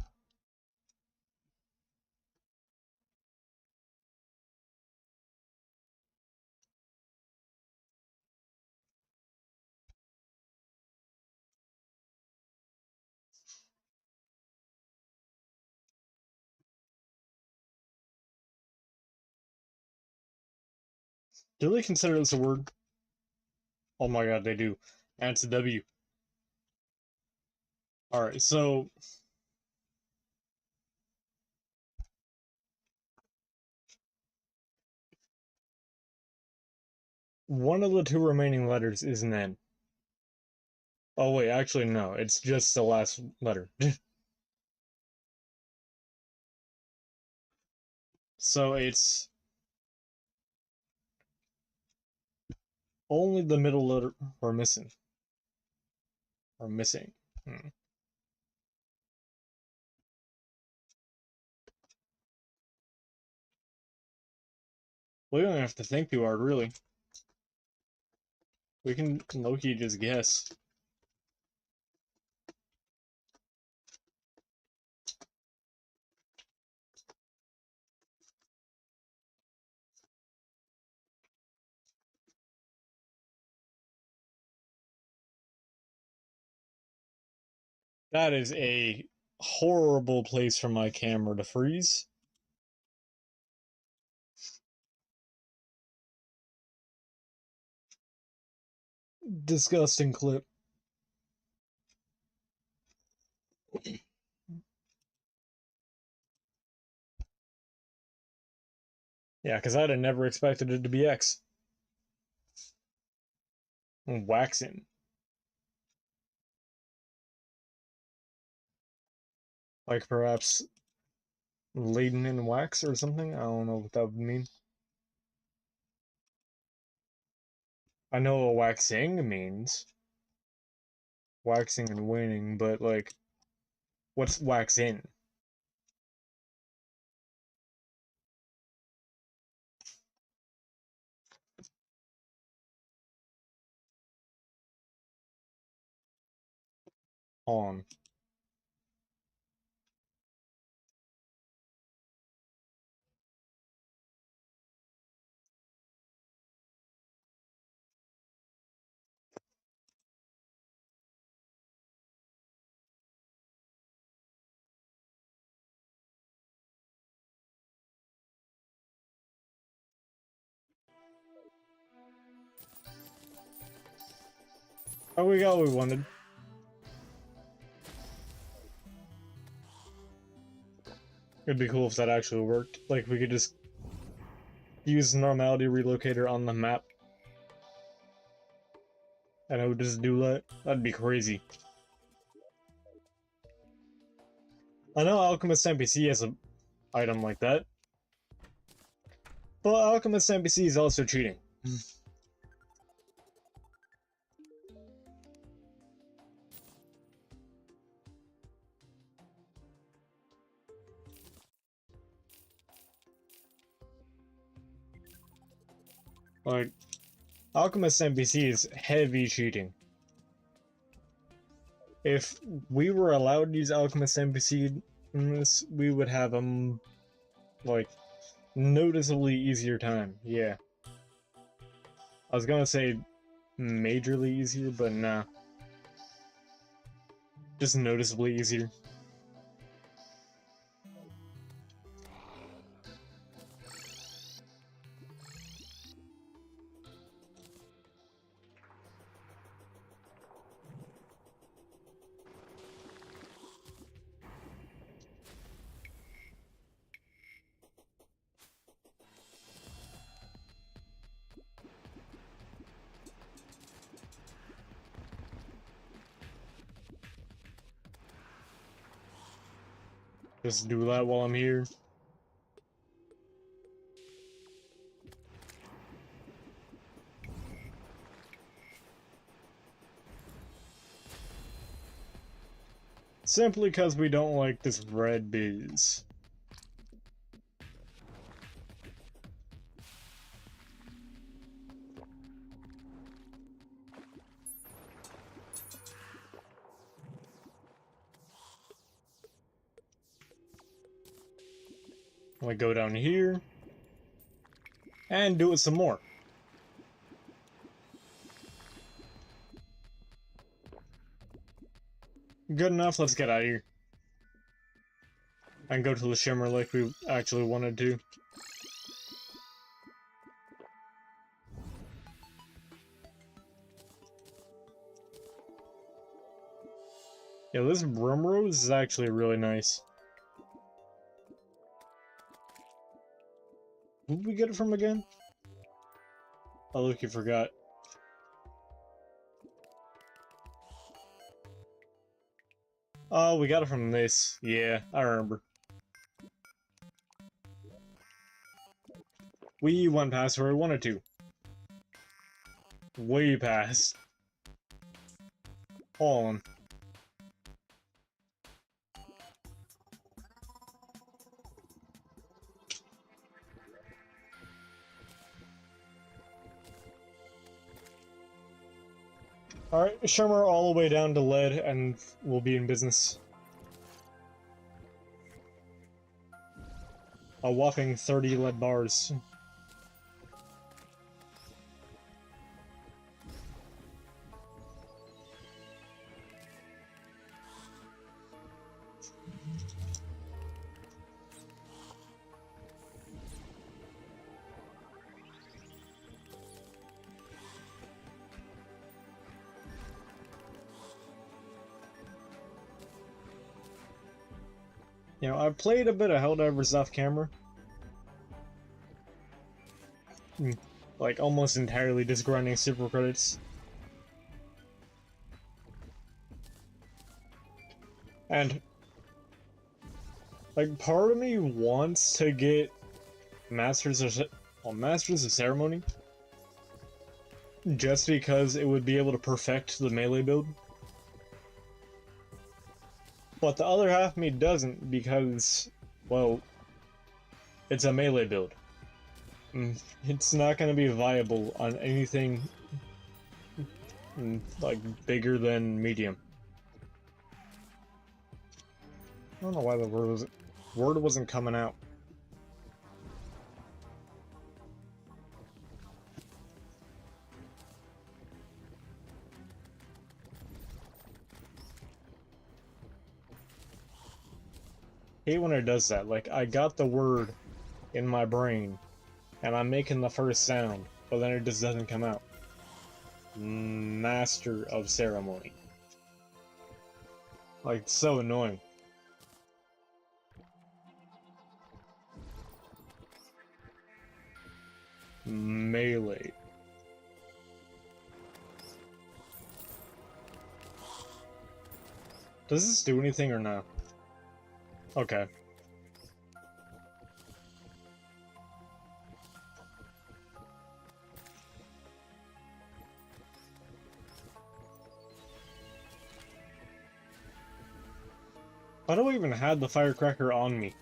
Do they consider this a word? Oh my god, they do. And it's a W. Alright, so one of the two remaining letters is an N. Oh wait, actually no, it's just the last letter. So it's only the middle letter are missing. Are missing. We don't have to think too hard, really. We can low-key just guess. That is a horrible place for my camera to freeze. Disgusting clip. Yeah, because I'd have never expected it to be X. Waxing. Like perhaps laden in wax or something? I don't know what that would mean. I know what waxing means. Waxing and waning, but like, what's wax in? On. Oh, we got what we wanted. It'd be cool if that actually worked. Like, we could just use the normality relocator on the map. And it would just do that. That'd be crazy. I know Alchemist NPC has an item like that. But Alchemist NPC is also cheating. Like, Alchemist NPC is heavy cheating. If we were allowed to use Alchemist NPC in this, we would have a, like, noticeably easier time. Yeah. I was gonna say majorly easier, but nah. Just noticeably easier. Just do that while I'm here. Simply because we don't like this red biz. We go down here and do it some more. Good enough, let's get out of here. And go to the shimmer like we actually wanted to. Yeah, this Brum Rose is actually really nice. Who did we get it from again? Oh, look, you forgot. Oh, we got it from this. Yeah, I remember. We went past where we wanted to. Way past. Hold on. Alright, shimmer all the way down to lead, and we'll be in business. A whopping 30 lead bars. You know, I played a bit of Helldivers off camera. Like, almost entirely just grinding super credits. And, like, part of me wants to get Masters of Ceremony, just because it would be able to perfect the melee build. But the other half of me doesn't, because, well, it's a melee build. It's not going to be viable on anything like bigger than medium. I don't know why the word wasn't coming out. I hate when it does that. Like, I got the word in my brain, and I'm making the first sound, but then it just doesn't come out. Master of Ceremony. Like, it's so annoying. Melee. Does this do anything or no? Okay. Why do I even have the firecracker on me?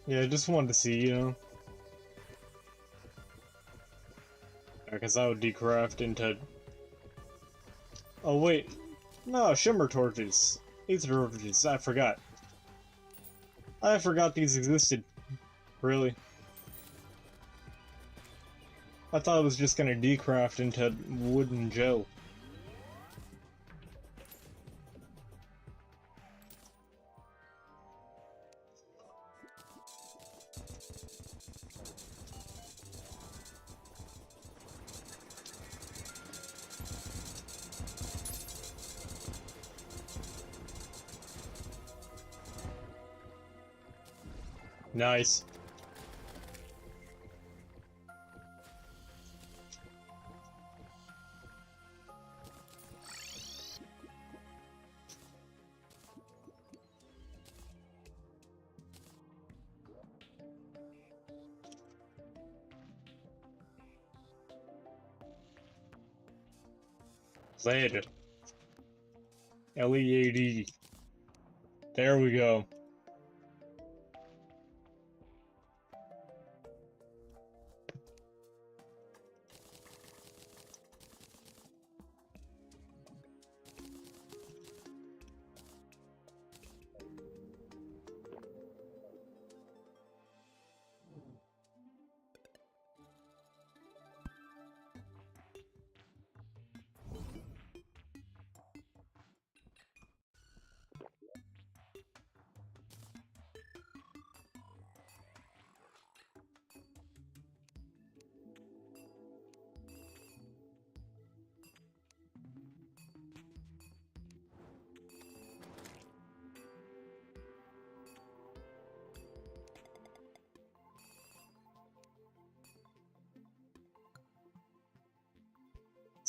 Yeah, I just wanted to see, you know? Because I would decraft into... Oh, wait. No, shimmer torches. Ether torches, I forgot. I forgot these existed. Really. I thought I was just gonna decraft into wooden gel. Nice. Lead. L-E-A-D. There we go.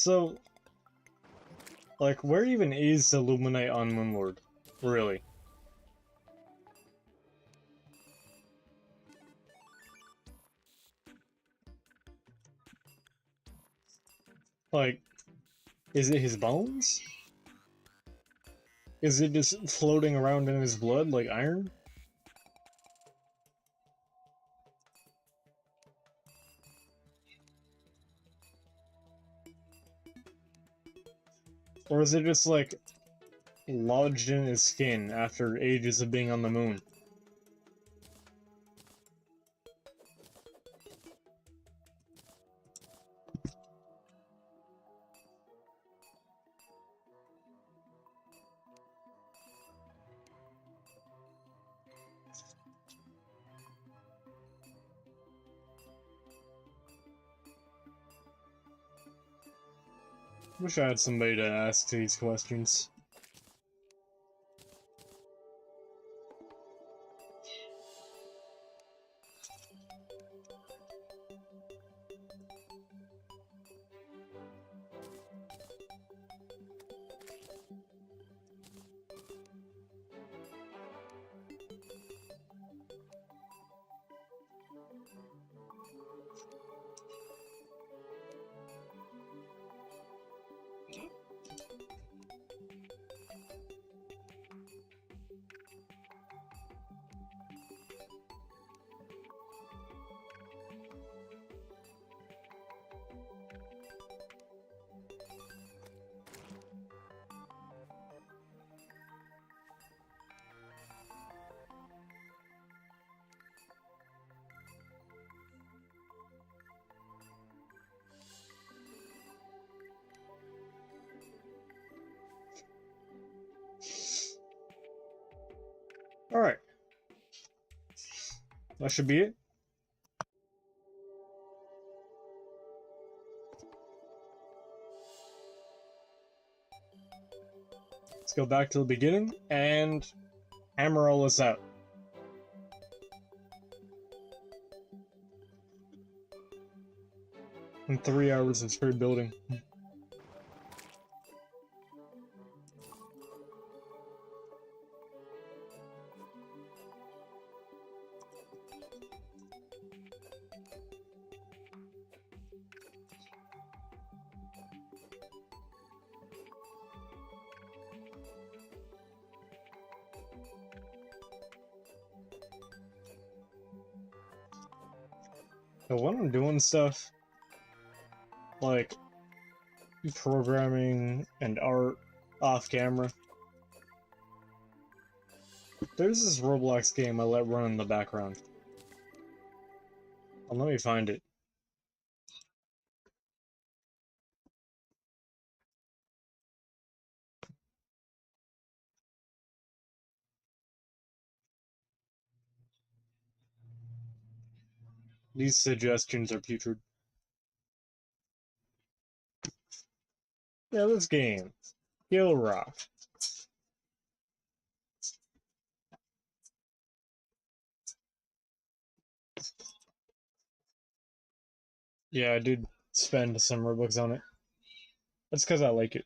So, like, where even is the Luminite on Moonlord? Really? Like, is it his bones? Is it just floating around in his blood like iron? Or is it just like lodged in his skin after ages of being on the moon? Wish I had somebody to ask these questions. Alright. That should be it. Let's go back to the beginning and hammer all this out. In 3 hours of straight building. So when I'm doing stuff like programming and art off camera, there's this Roblox game I let run in the background. Let me find it. These suggestions are putrid. Yeah, this game. Kill Rock. Yeah, I did spend some Robux on it. That's because I like it.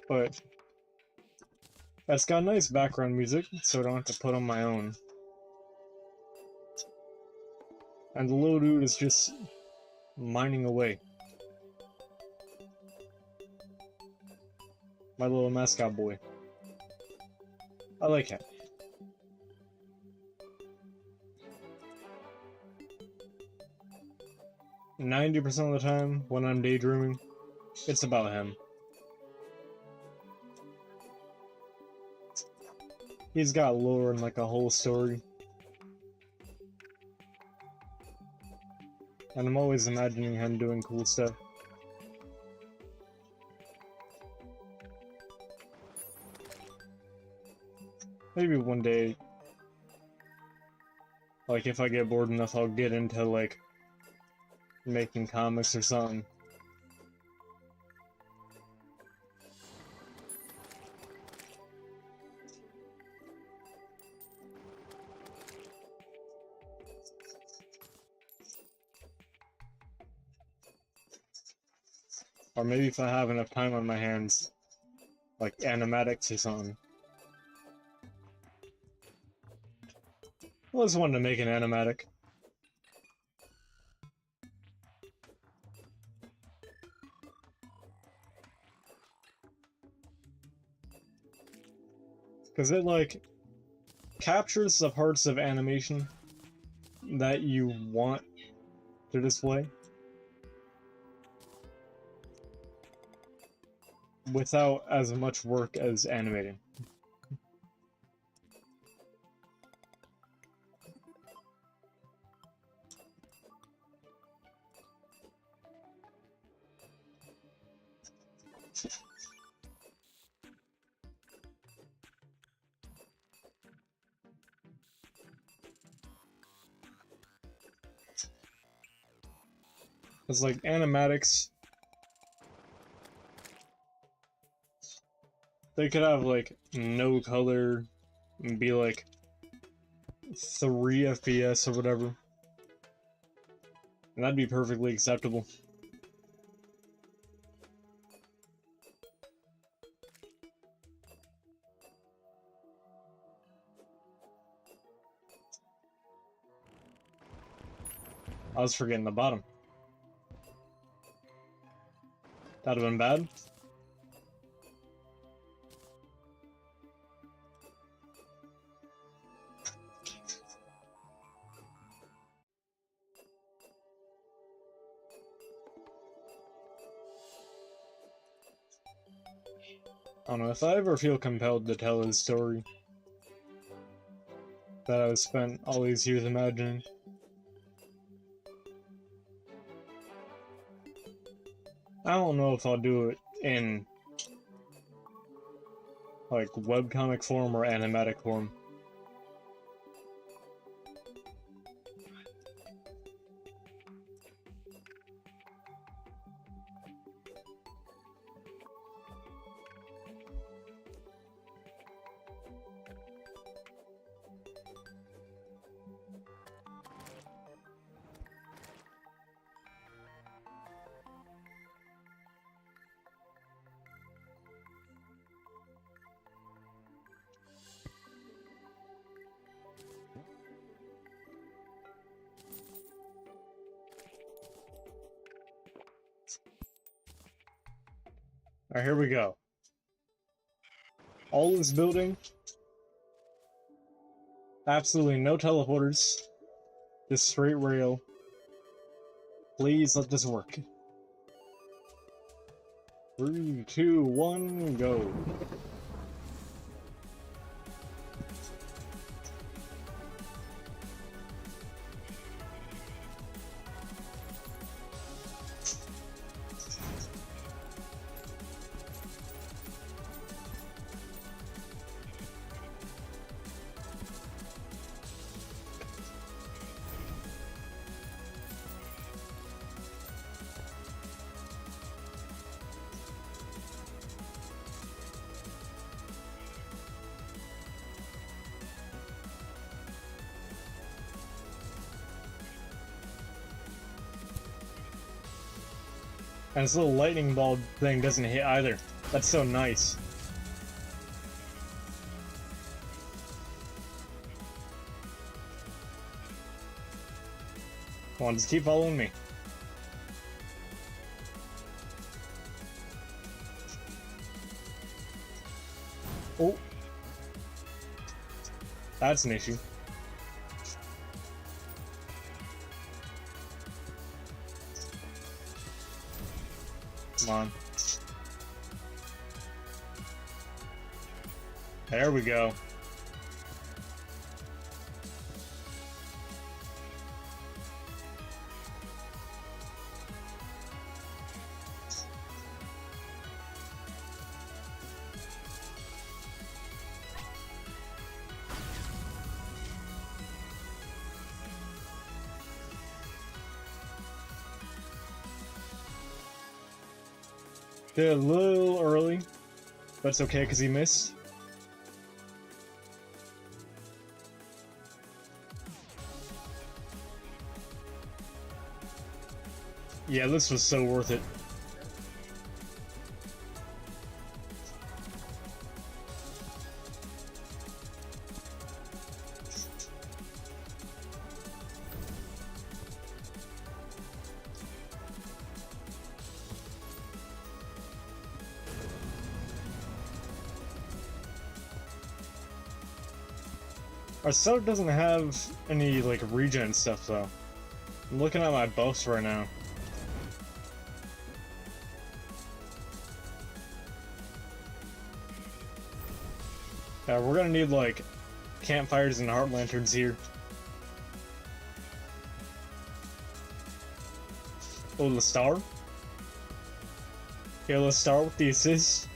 But that's got nice background music, so I don't have to put on my own. And the little dude is just mining away. My little mascot boy. I like him. 90% of the time, when I'm daydreaming, it's about him. He's got lore and like a whole story. And I'm always imagining him doing cool stuff. Maybe one day, like if I get bored enough, I'll get into like making comics or something. Or maybe if I have enough time on my hands, like animatics or something. I just wanted to make an animatic. Because it, like, captures the parts of animation that you want to display without as much work as animating. It's like animatics, they could have like no color and be like 3 FPS or whatever. And that'd be perfectly acceptable. I was forgetting the bottom. That'd have been bad. I don't know, if I ever feel compelled to tell his story that I've spent all these years imagining, I don't know if I'll do it in like webcomic form or animatic form. Alright, here we go. All this building, absolutely no teleporters, just straight rail. Please let this work. 3, 2, 1, go. And this little lightning bulb thing doesn't hit either. That's so nice. Come on, just keep following me. Oh. That's an issue. Come on. There we go. Did it a little early, but it's okay because he missed. Yeah, this was so worth it. Our setup doesn't have any, like, regen stuff, though. I'm looking at my buffs right now. Yeah, we're gonna need, like, campfires and heart lanterns here. Oh, let's start? Yeah, let's start with the assist.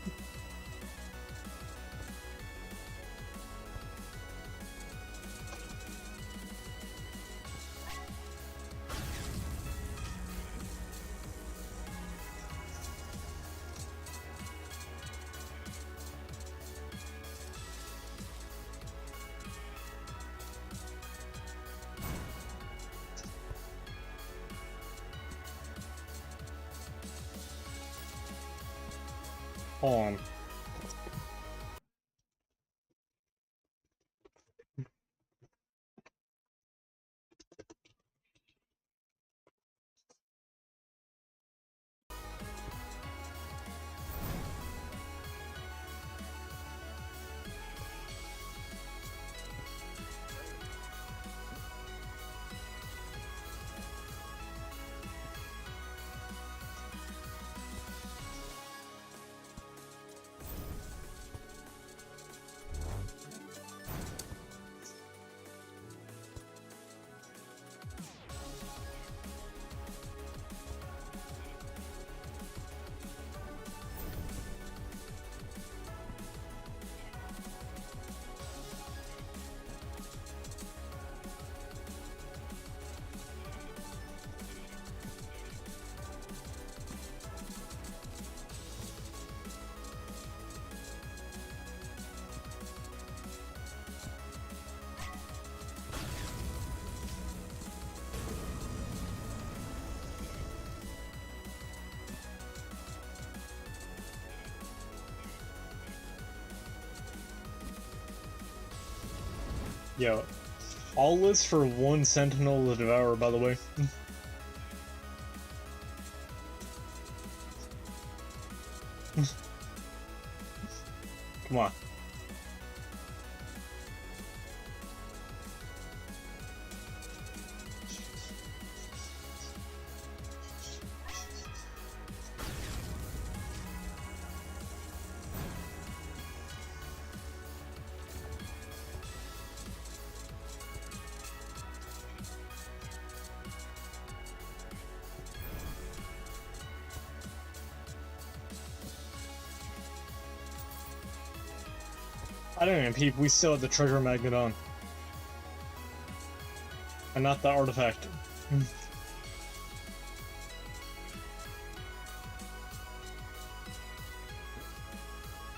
Hold on. Yo, all this for one sentinel to devour, by the way. Come on. I don't even peep, we still have the treasure magnet on. And not the artifact.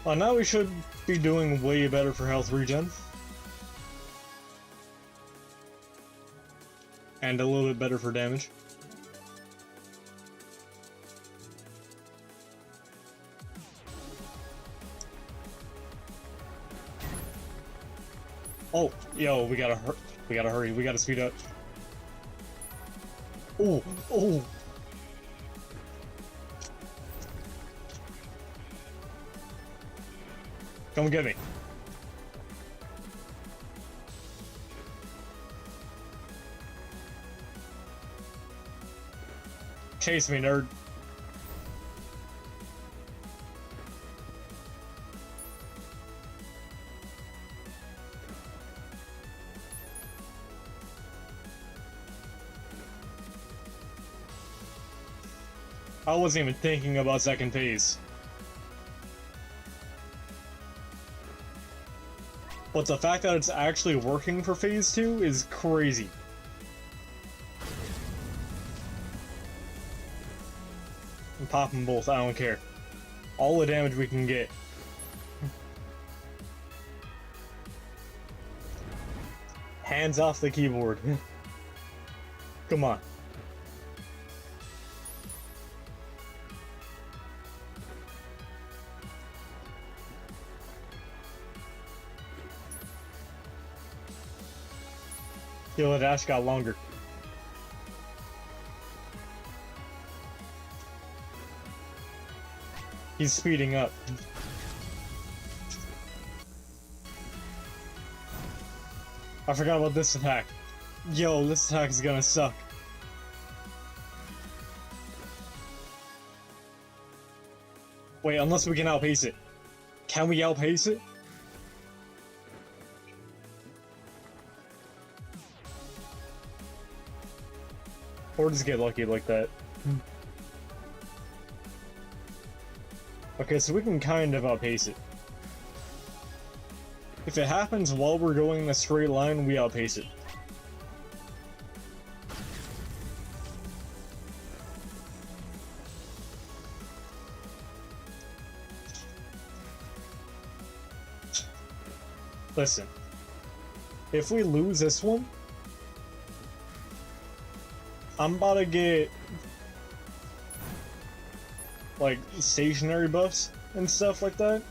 Well, now we should be doing way better for health regen. And a little bit better for damage. Oh, yo, we gotta hurry, we gotta speed up. Oh, oh! Come get me. Chase me, nerd. I wasn't even thinking about second phase. But the fact that it's actually working for phase 2 is crazy. I'm popping both, I don't care. All the damage we can get. Hands off the keyboard. Come on. Yo, the dash got longer. He's speeding up. I forgot about this attack. Yo, this attack is gonna suck. Wait, unless we can outpace it. Can we outpace it? Or just get lucky like that. Okay, so we can kind of outpace it. If it happens while we're going in a straight line, we outpace it. Listen, if we lose this one, I'm about to get like stationary buffs and stuff like that,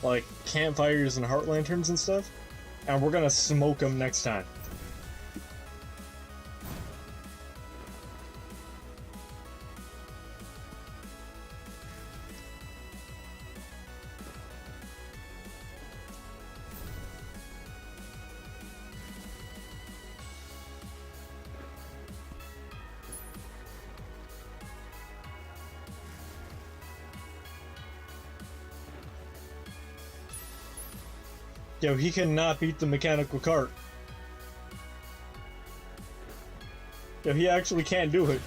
like campfires and heart lanterns and stuff, and we're gonna smoke them next time. Yo, he cannot beat the mechanical cart. Yo, he actually can't do it.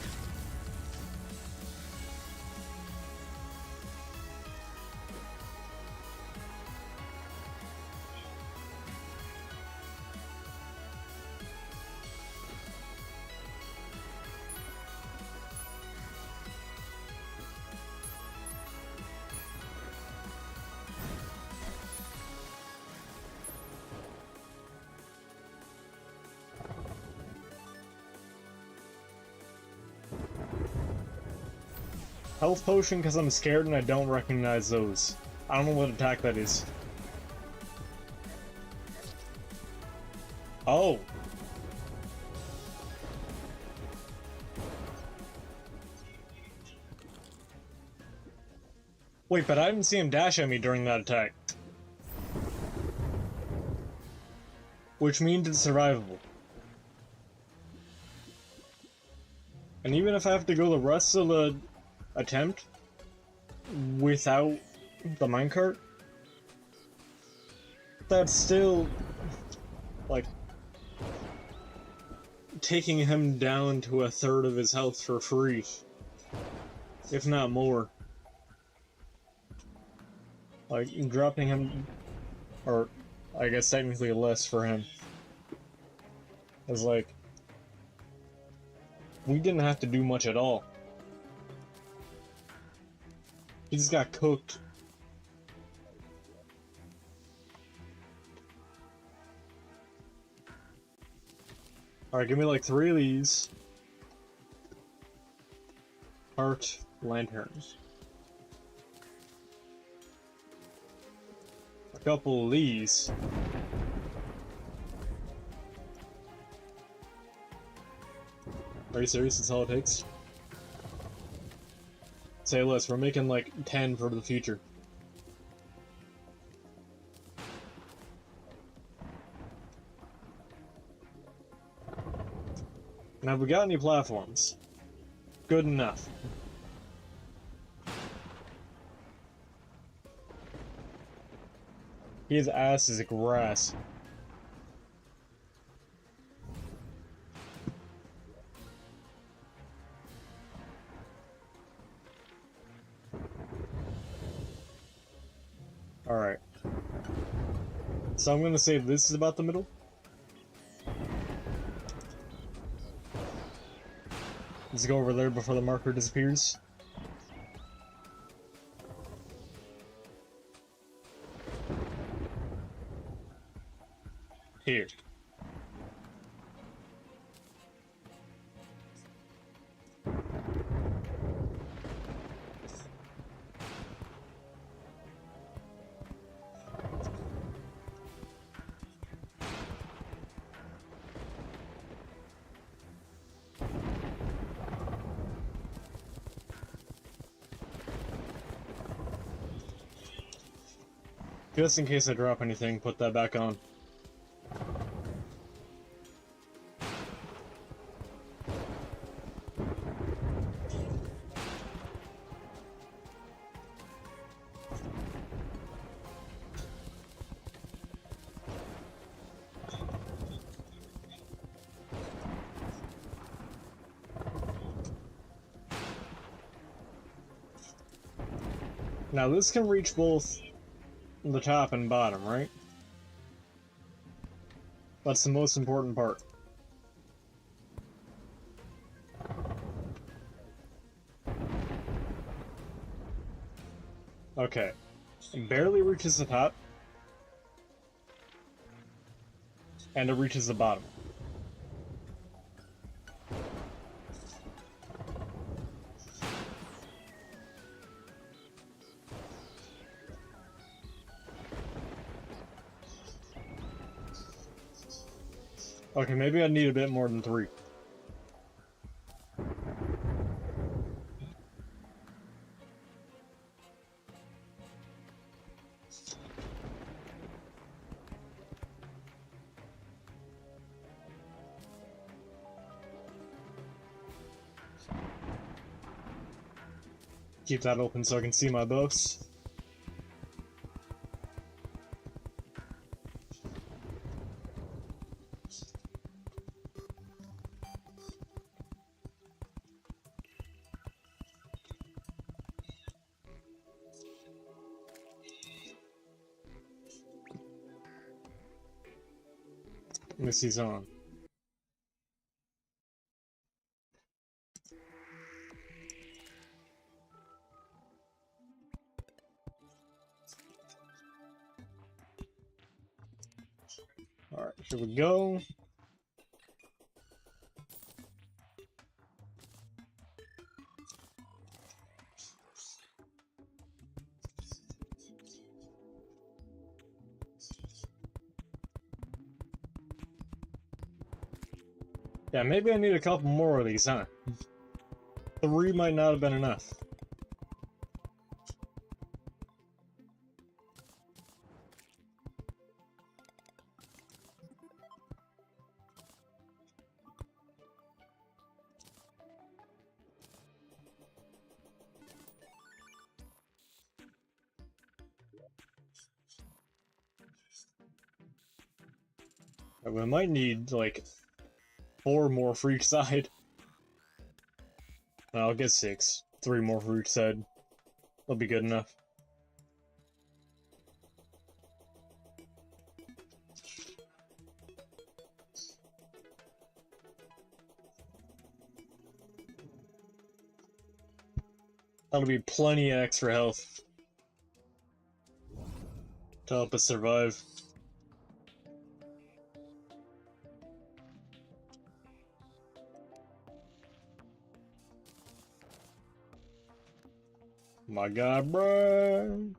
Health potion because I'm scared and I don't recognize those. I don't know what attack that is. Oh! Wait, but I didn't see him dash at me during that attack. Which means it's survivable. And even if I have to go the rest of the attempt without the minecart, that's still like taking him down to a third of his health for free, if not more. Like dropping him, or I guess technically less for him, is like we didn't have to do much at all. He just got cooked. Alright, give me like 3 of these. Heart lanterns. A couple of these. Are you serious? That's all it takes? Say less, we're making like 10 for the future. Now, have we got any platforms? Good enough. His ass is grass. Alright. So I'm gonna say this is about the middle. Let's go over there before the marker disappears. Here. Just in case I drop anything, put that back on. Now this can reach both the top and bottom, right? That's the most important part. Okay. It barely reaches the top. And it reaches the bottom. Okay, maybe I need a bit more than 3. Keep that open so I can see my boss. Missy's on. Alright, here we go. Yeah, maybe I need a couple more of these, huh? 3 might not have been enough. We might need, like, 4 more for each side. I'll get 6. 3 more for each side. That'll be good enough. That'll be plenty of extra health to help us survive. My God, bruh.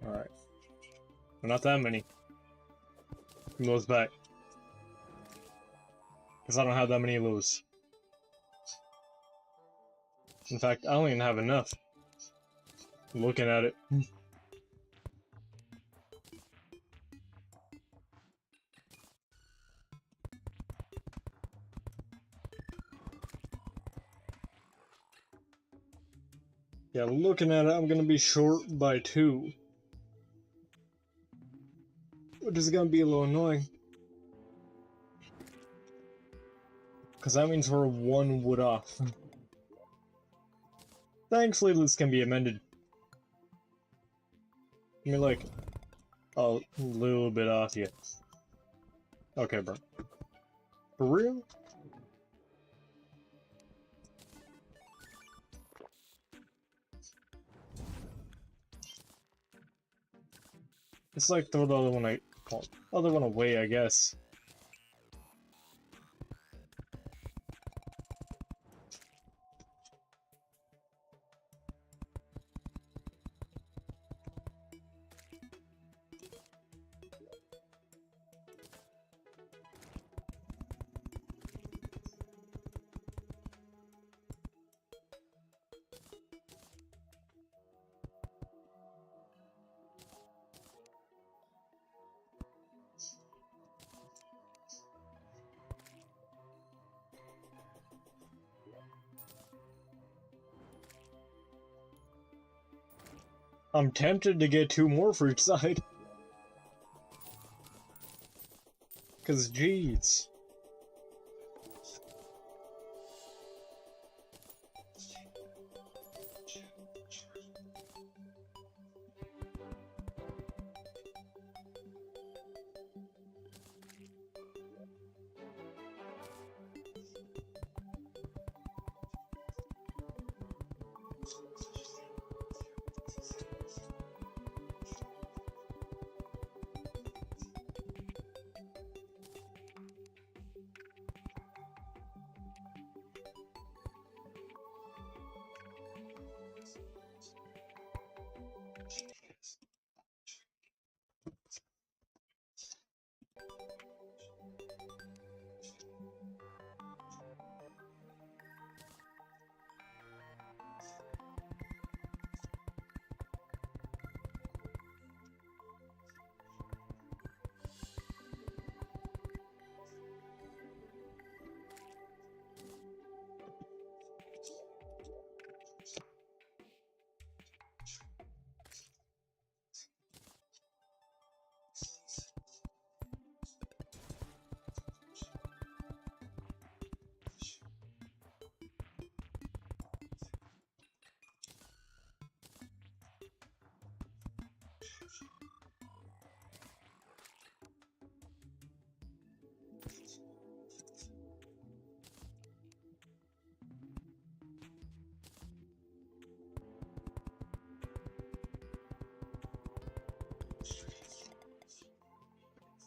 Alright. Not that many. Give those back. Because I don't have that many of those. In fact, I don't even have enough. I'm looking at it. Yeah, looking at it, I'm gonna be short by 2. Which is gonna be a little annoying. Because that means we're 1 wood off. Thankfully, this can be amended. I mean, like, a little bit off, yeah. Okay, bro. For real? It's like throw the other one away, I guess. I'm tempted to get 2 more for each side. Cause jeez.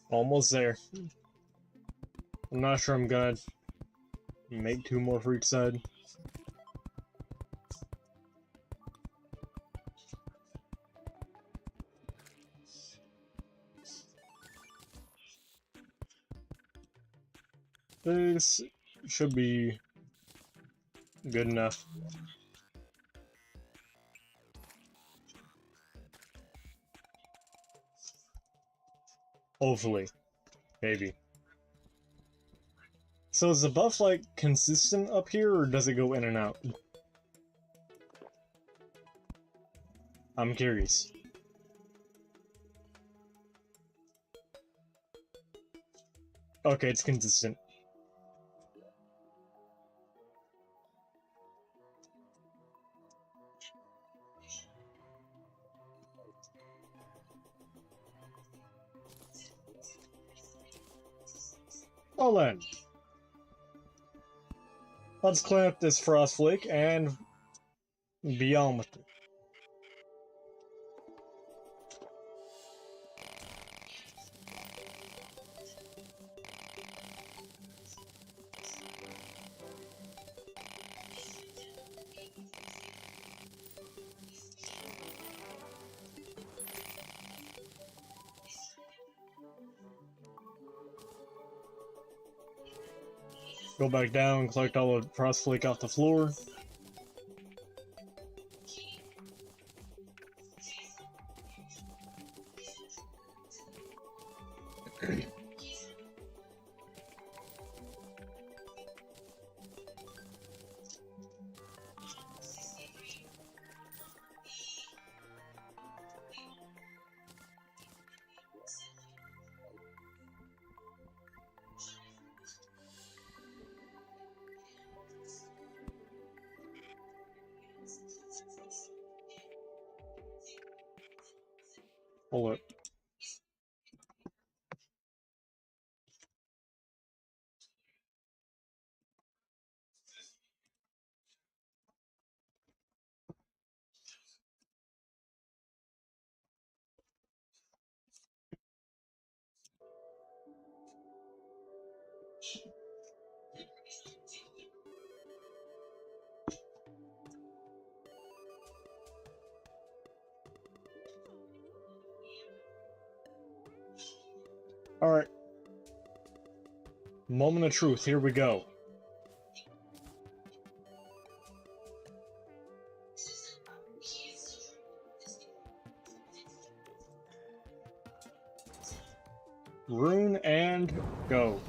Almost there. I'm not sure I'm gonna make 2 more for each side. This should be good enough. Hopefully. Maybe. So is the buff, like, consistent up here, or does it go in and out? I'm curious. Okay, it's consistent. Well then. Let's clean up this frost flake and be on with it. Go back down, collect all the frost flake off the floor. Hold it. Alright. Moment of truth, here we go. Rune and go.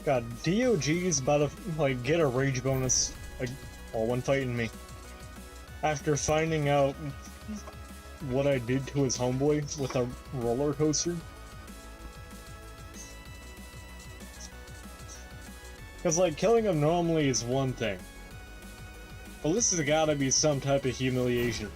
God, DOG's about to, like, get a rage bonus, like, all when fighting me. After finding out what I did to his homeboy with a roller coaster. Because, like, killing him normally is one thing. But this has gotta be some type of humiliation.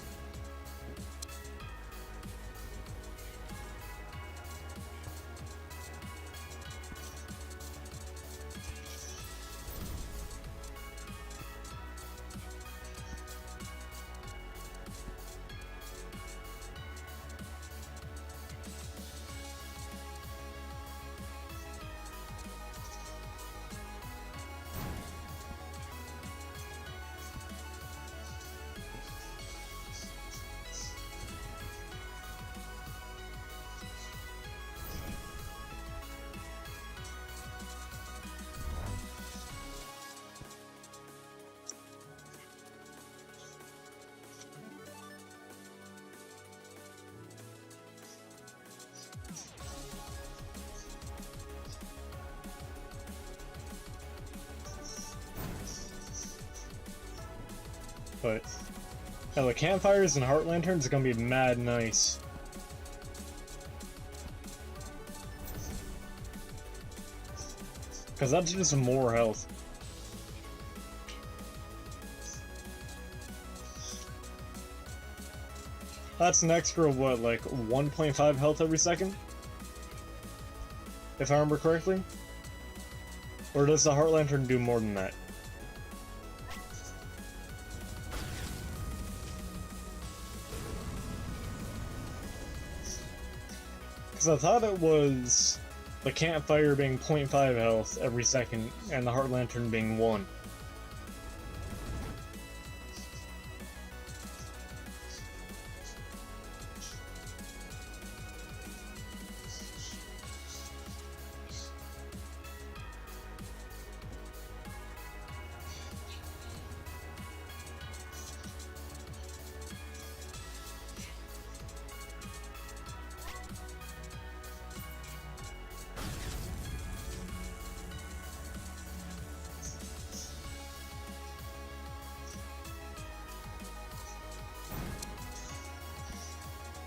But yeah, the campfires and heart lanterns are gonna be mad nice. Cause that's just more health. That's an extra, what, like 1.5 health every second? If I remember correctly? Or does the heart lantern do more than that? Because I thought it was the campfire being 0.5 health every second, and the heart lantern being 1.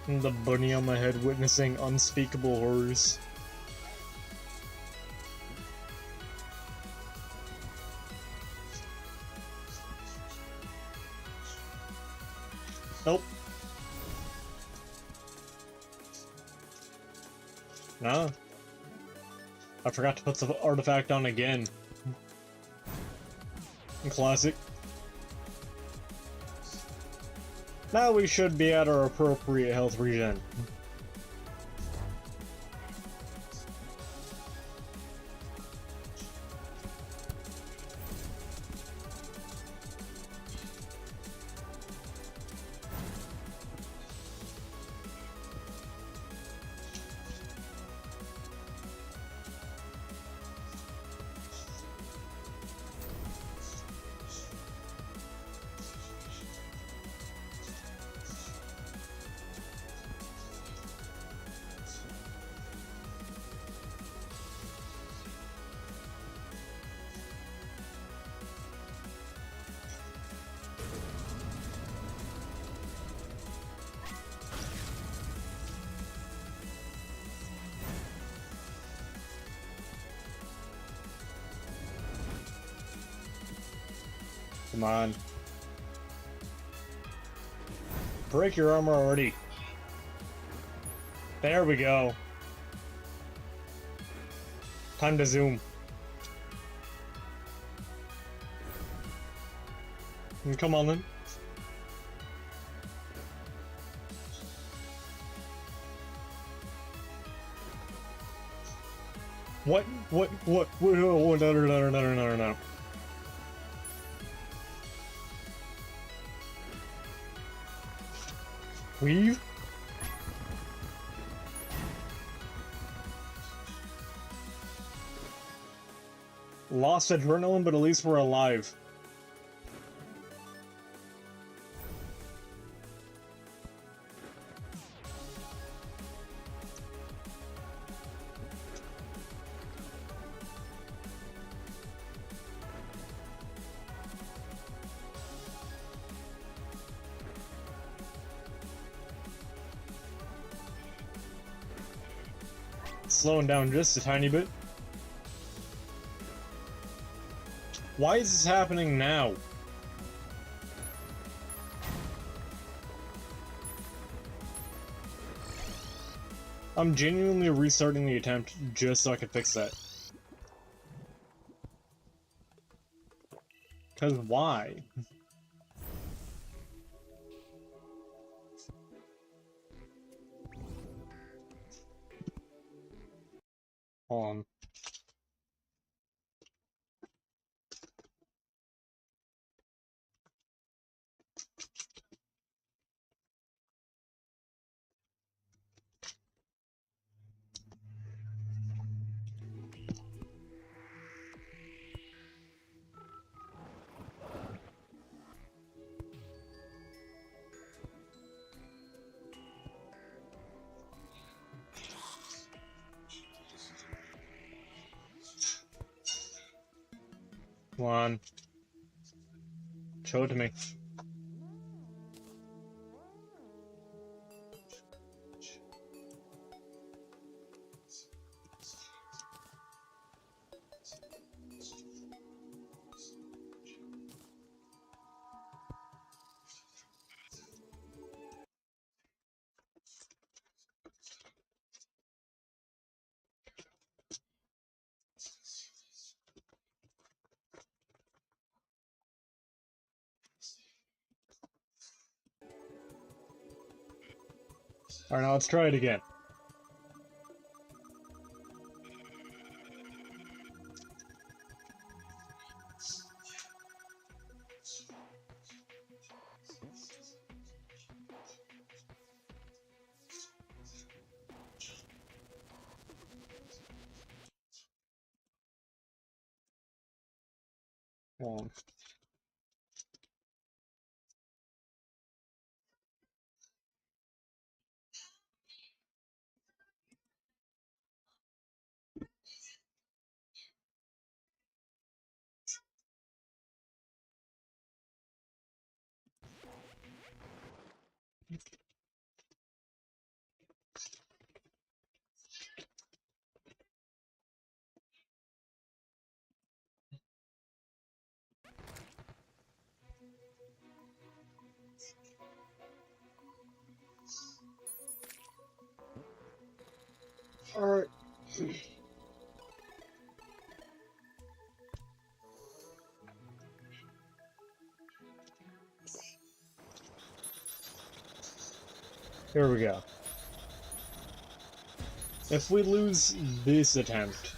And the bunny on my head witnessing unspeakable horrors. Nope. No. I forgot to put the artifact on again. Classic. Now we should be at our appropriate health regen. Come on. Break your armor already. There we go. Time to zoom. Come on then. What? Oh, no. Leave? Lost adrenaline, but at least we're alive. Slowing down just a tiny bit. Why is this happening now? I'm genuinely restarting the attempt just so I can fix that. 'Cause why? Hold on. Come on. Show it to me. Alright, now let's try it again. Hold on. Alright. Here we go. If we lose this attempt...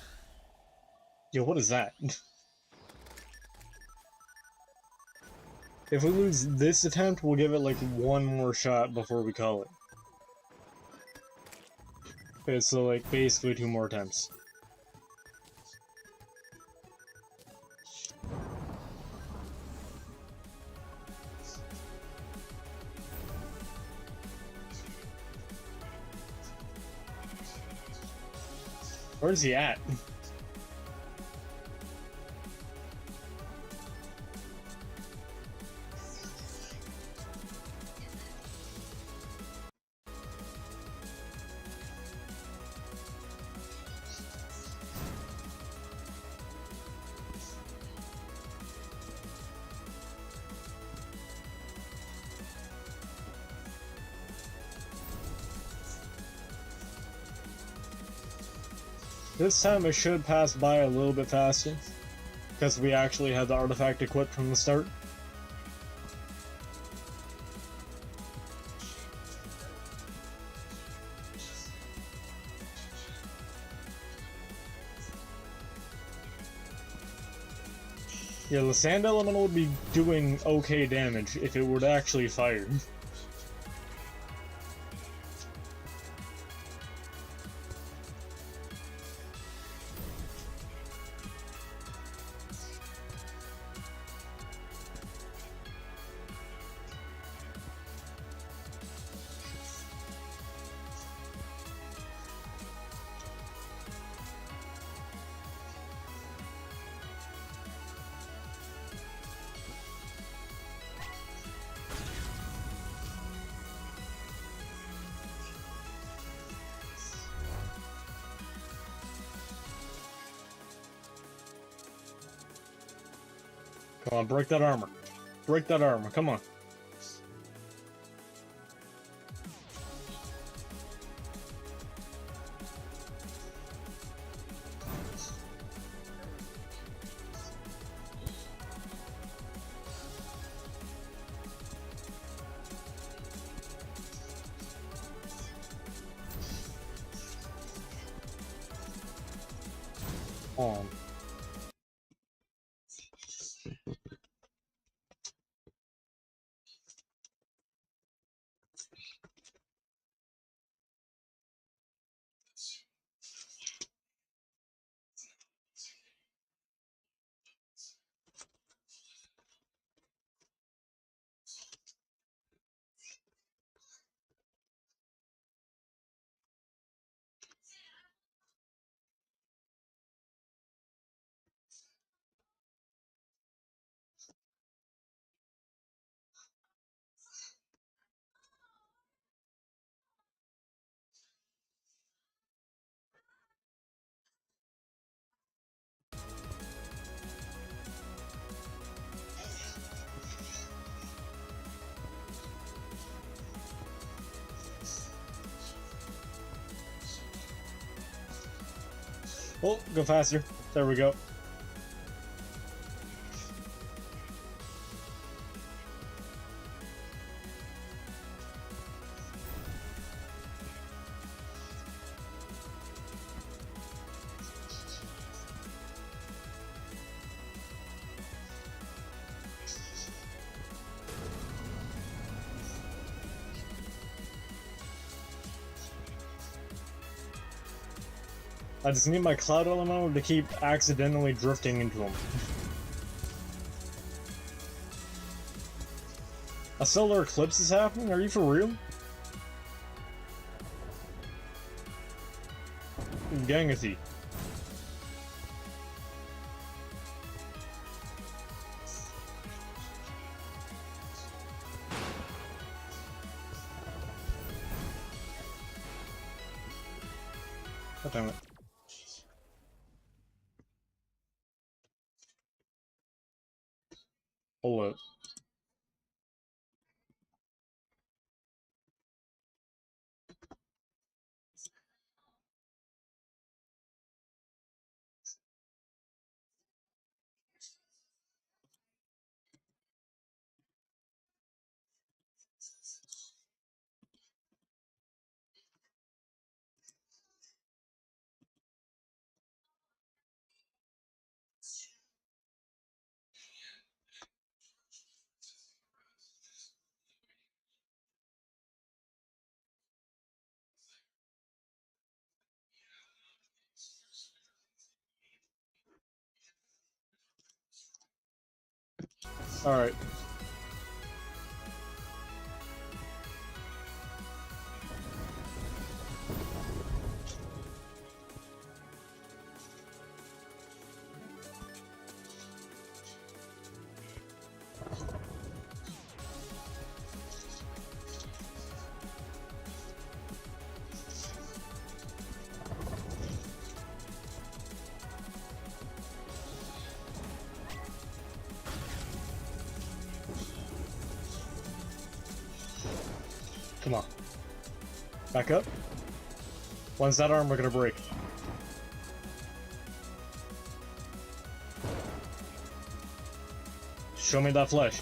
Yo, what is that? If we lose this attempt, we'll give it like one more shot before we call it. Okay, so like basically 2 more attempts. Where's he at? This time it should pass by a little bit faster, because we actually had the artifact equipped from the start. Yeah, the sand elemental would be doing okay damage if it were to actually fire. Come on, break that armor. Break that armor, come on. On. Oh, go faster. There we go. I just need my cloud elemental to keep accidentally drifting into him. A solar eclipse is happening? Are you for real? Gangathy. God damn it. Hold up. Alright. Come on. Back up. When's that armor gonna break? Show me that flesh.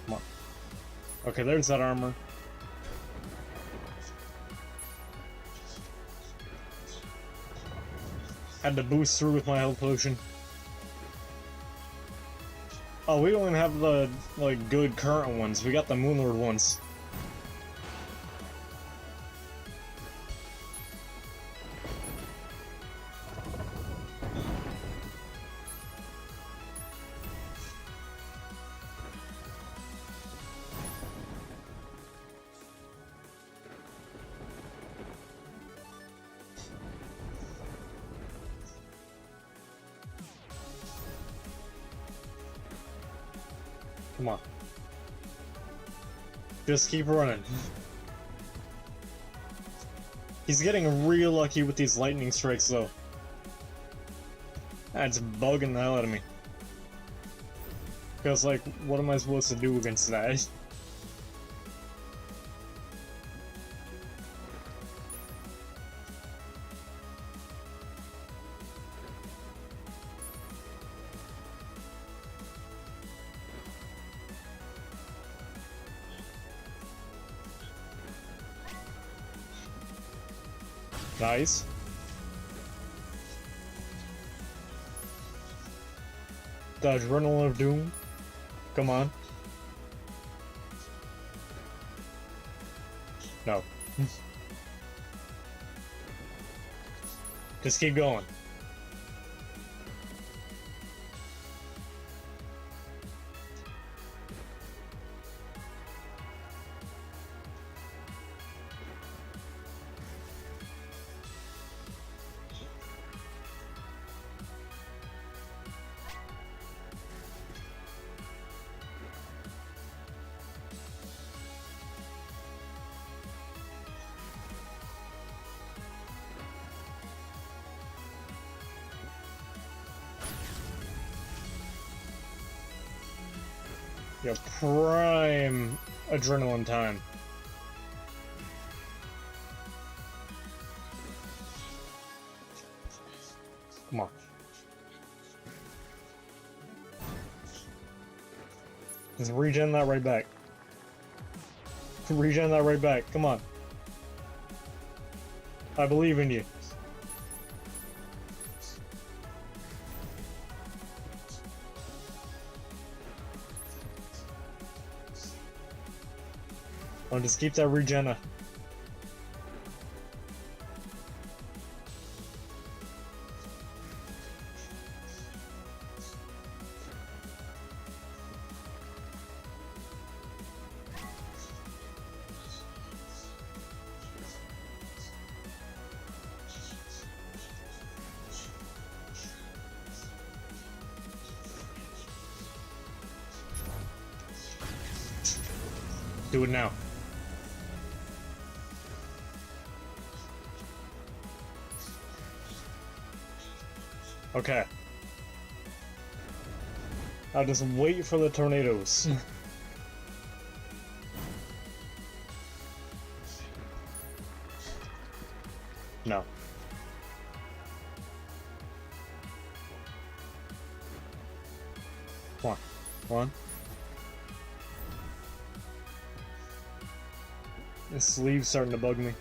Come on. Okay, there's that armor. Had to boost through with my health potion. Oh, we don't even have the, like, good current ones. We got the Moonlord ones. Come on. Just keep running. He's getting real lucky with these lightning strikes, though. That's bugging the hell out of me. Because, like, what am I supposed to do against that? Nice. The Adrenaline of Doom. Come on. No. Just keep going. Your prime adrenaline time. Come on. Just regen that right back. Regen that right back. Come on. I believe in you. I'll just keep that regen up. Do it now. Okay. I'll just wait for the tornadoes. No. Come on. Come on. This sleeve's starting to bug me.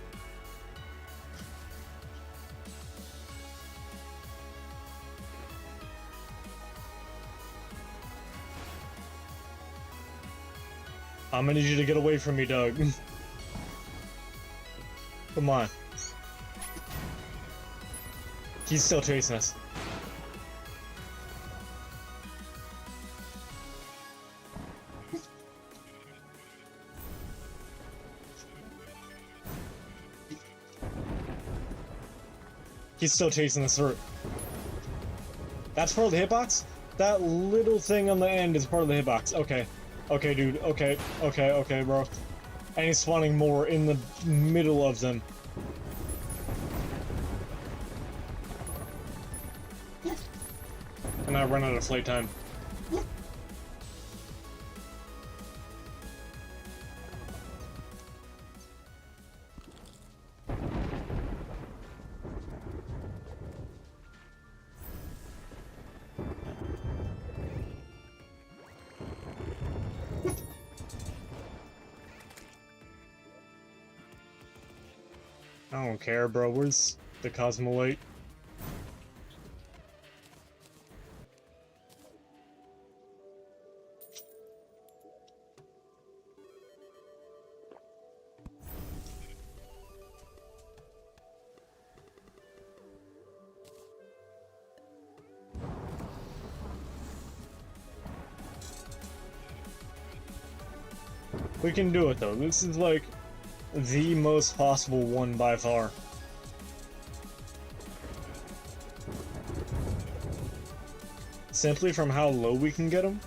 I'm gonna need you to get away from me, Doug. Come on. He's still chasing us. He's still chasing us through. That's part of the hitbox? That little thing on the end is part of the hitbox. Okay. Okay, dude. Okay. Okay, okay, bro. And he's spawning more in the middle of them. And I run out of flight time. I don't care, bro. Where's the Cosmolite? We can do it, though. This is, like, the most possible one by far. Simply from how low we can get him.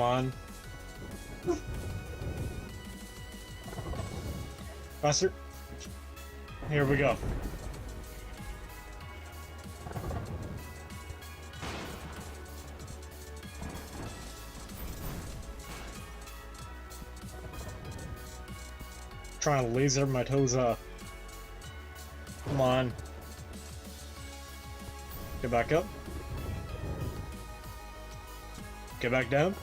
Come on. Faster. Here we go. Trying to laser my toes up. Come on. Get back up. Get back down.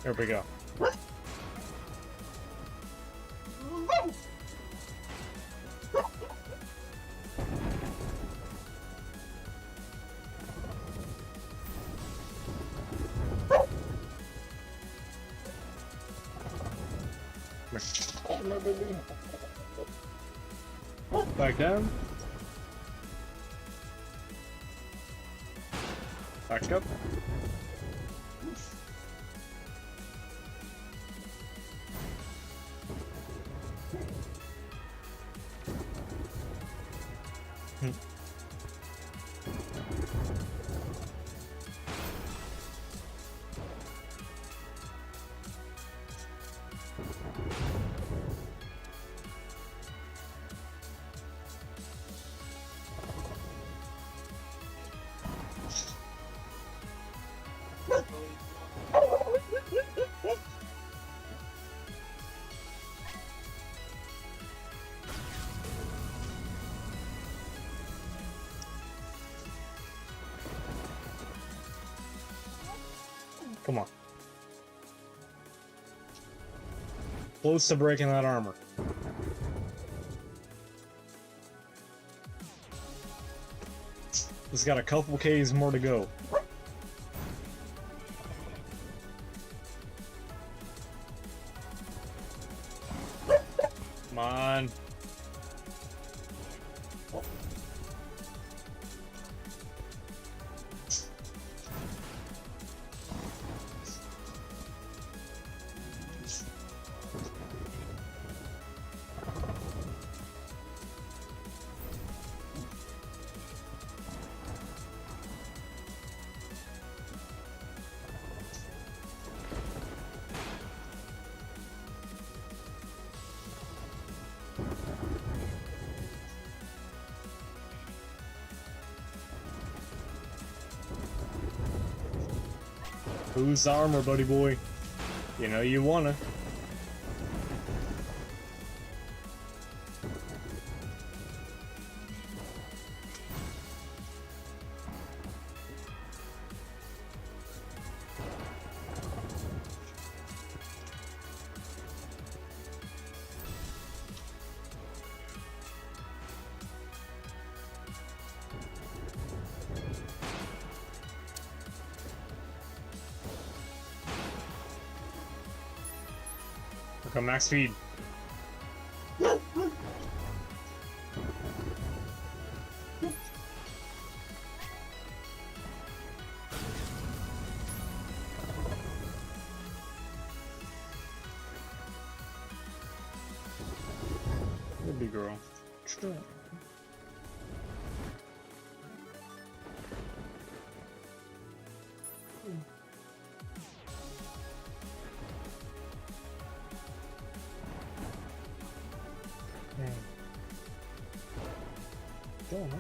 There we go. Back down. Back up. Come on. Close to breaking that armor. It's got a couple Ks more to go. Come on. Who's the armor, buddy boy? You know you wanna. Look at max speed. Good big girl. Sure. Don't know.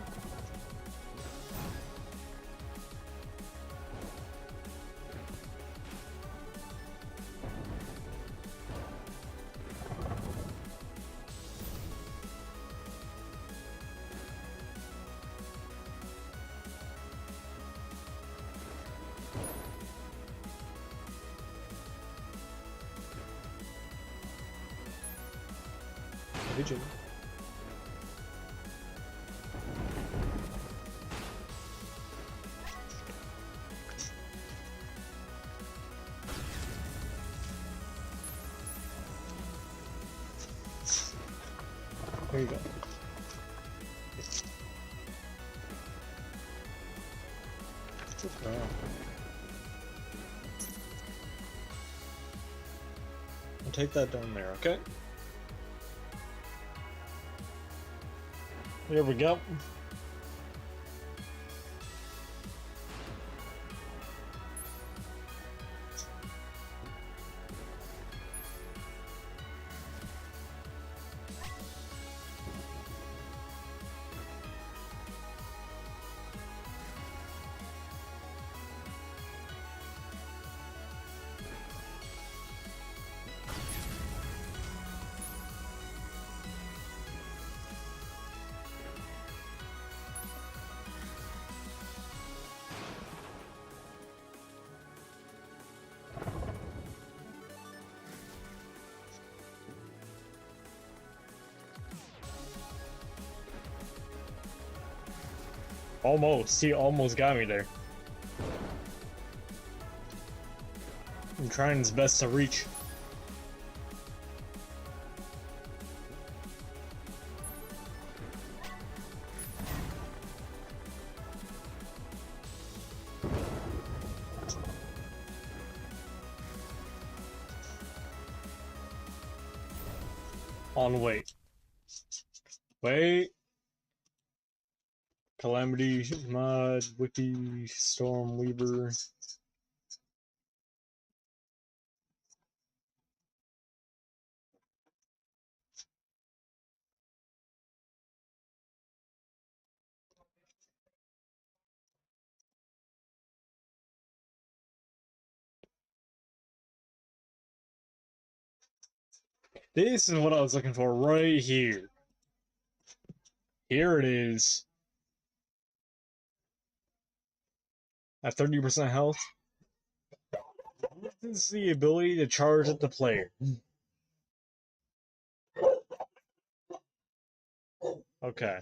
Vision. There you go. I'll take that down there, okay? Here we go. Almost. He almost got me there. I'm trying his best to reach. On wait. Wait. Calamity, Mud, Wiki, Storm, Weaver. This is what I was looking for right here. Here it is. At 30% health. This is the ability to charge at the player. Okay.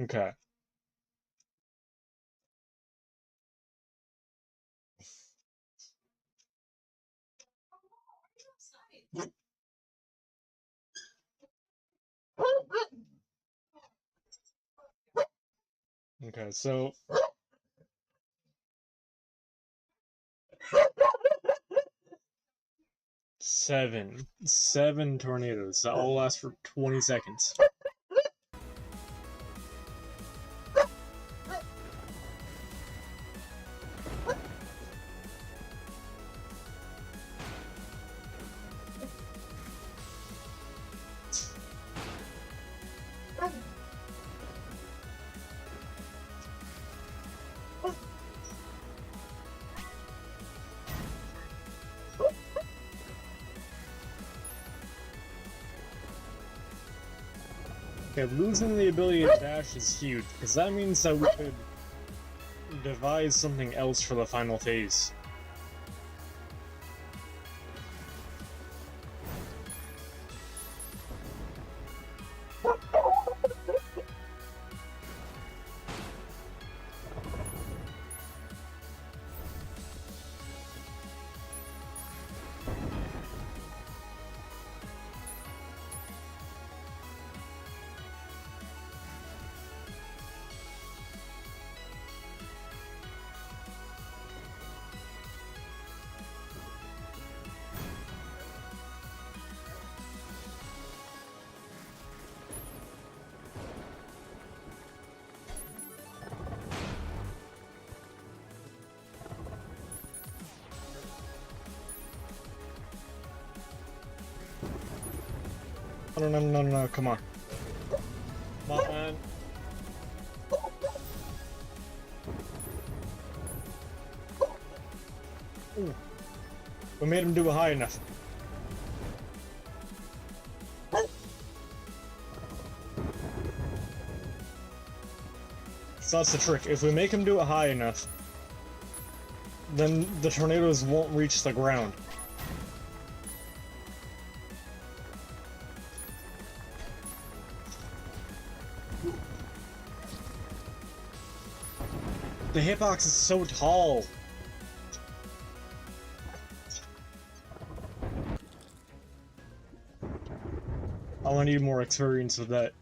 Okay. Okay, so seven tornadoes that all last for 20 seconds. Okay, losing the ability to dash is huge, because that means that we could devise something else for the final phase. No, come on. Come on, man. Ooh. We made him do it high enough. So that's the trick. If we make him do it high enough, then the tornadoes won't reach the ground. The hitbox is so tall. I'll need more experience with that.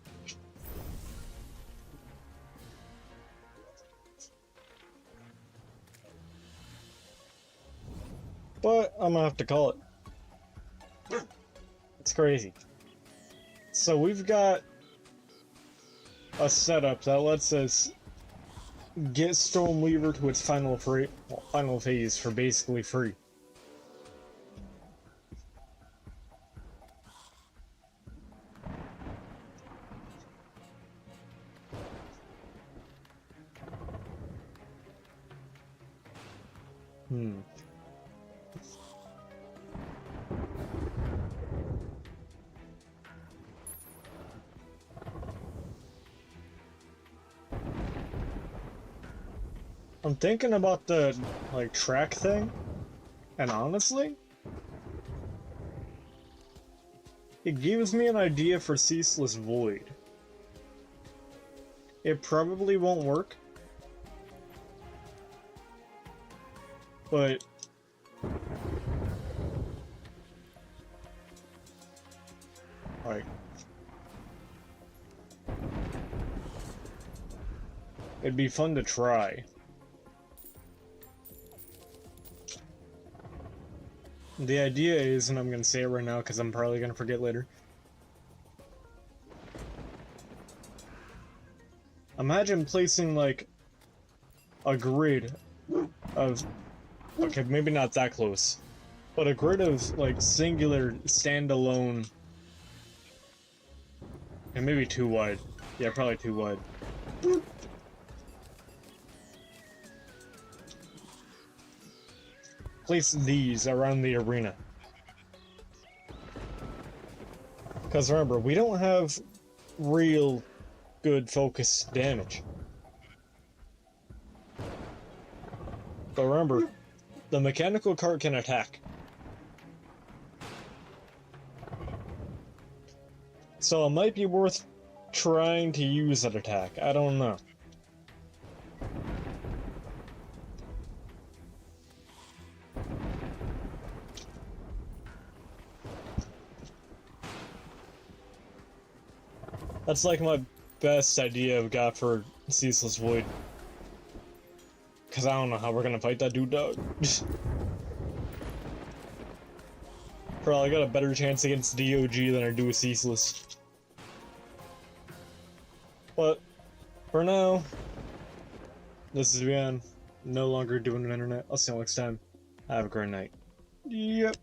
But I'm gonna have to call it. It's crazy. So we've got a setup that lets us get Stormweaver to its final phase for basically free. I'm thinking about the, like, track thing, and honestly, it gives me an idea for Ceaseless Void. It probably won't work, but like, it'd be fun to try. The idea is, and I'm gonna say it right now because I'm probably gonna forget later. Imagine placing like a grid of, okay, maybe not that close, but a grid of like singular standalone, and maybe too wide. Yeah, probably too wide. Place these around the arena. Because remember, we don't have real good focus damage. But remember, the mechanical cart can attack. So it might be worth trying to use that attack. I don't know. That's like my best idea I've got for Ceaseless Void. Because I don't know how we're gonna fight that dude, dog. Probably got a better chance against DOG than I do with Ceaseless. But, for now, this is beyond no longer doing an internet. I'll see you next time. Have a great night. Yep.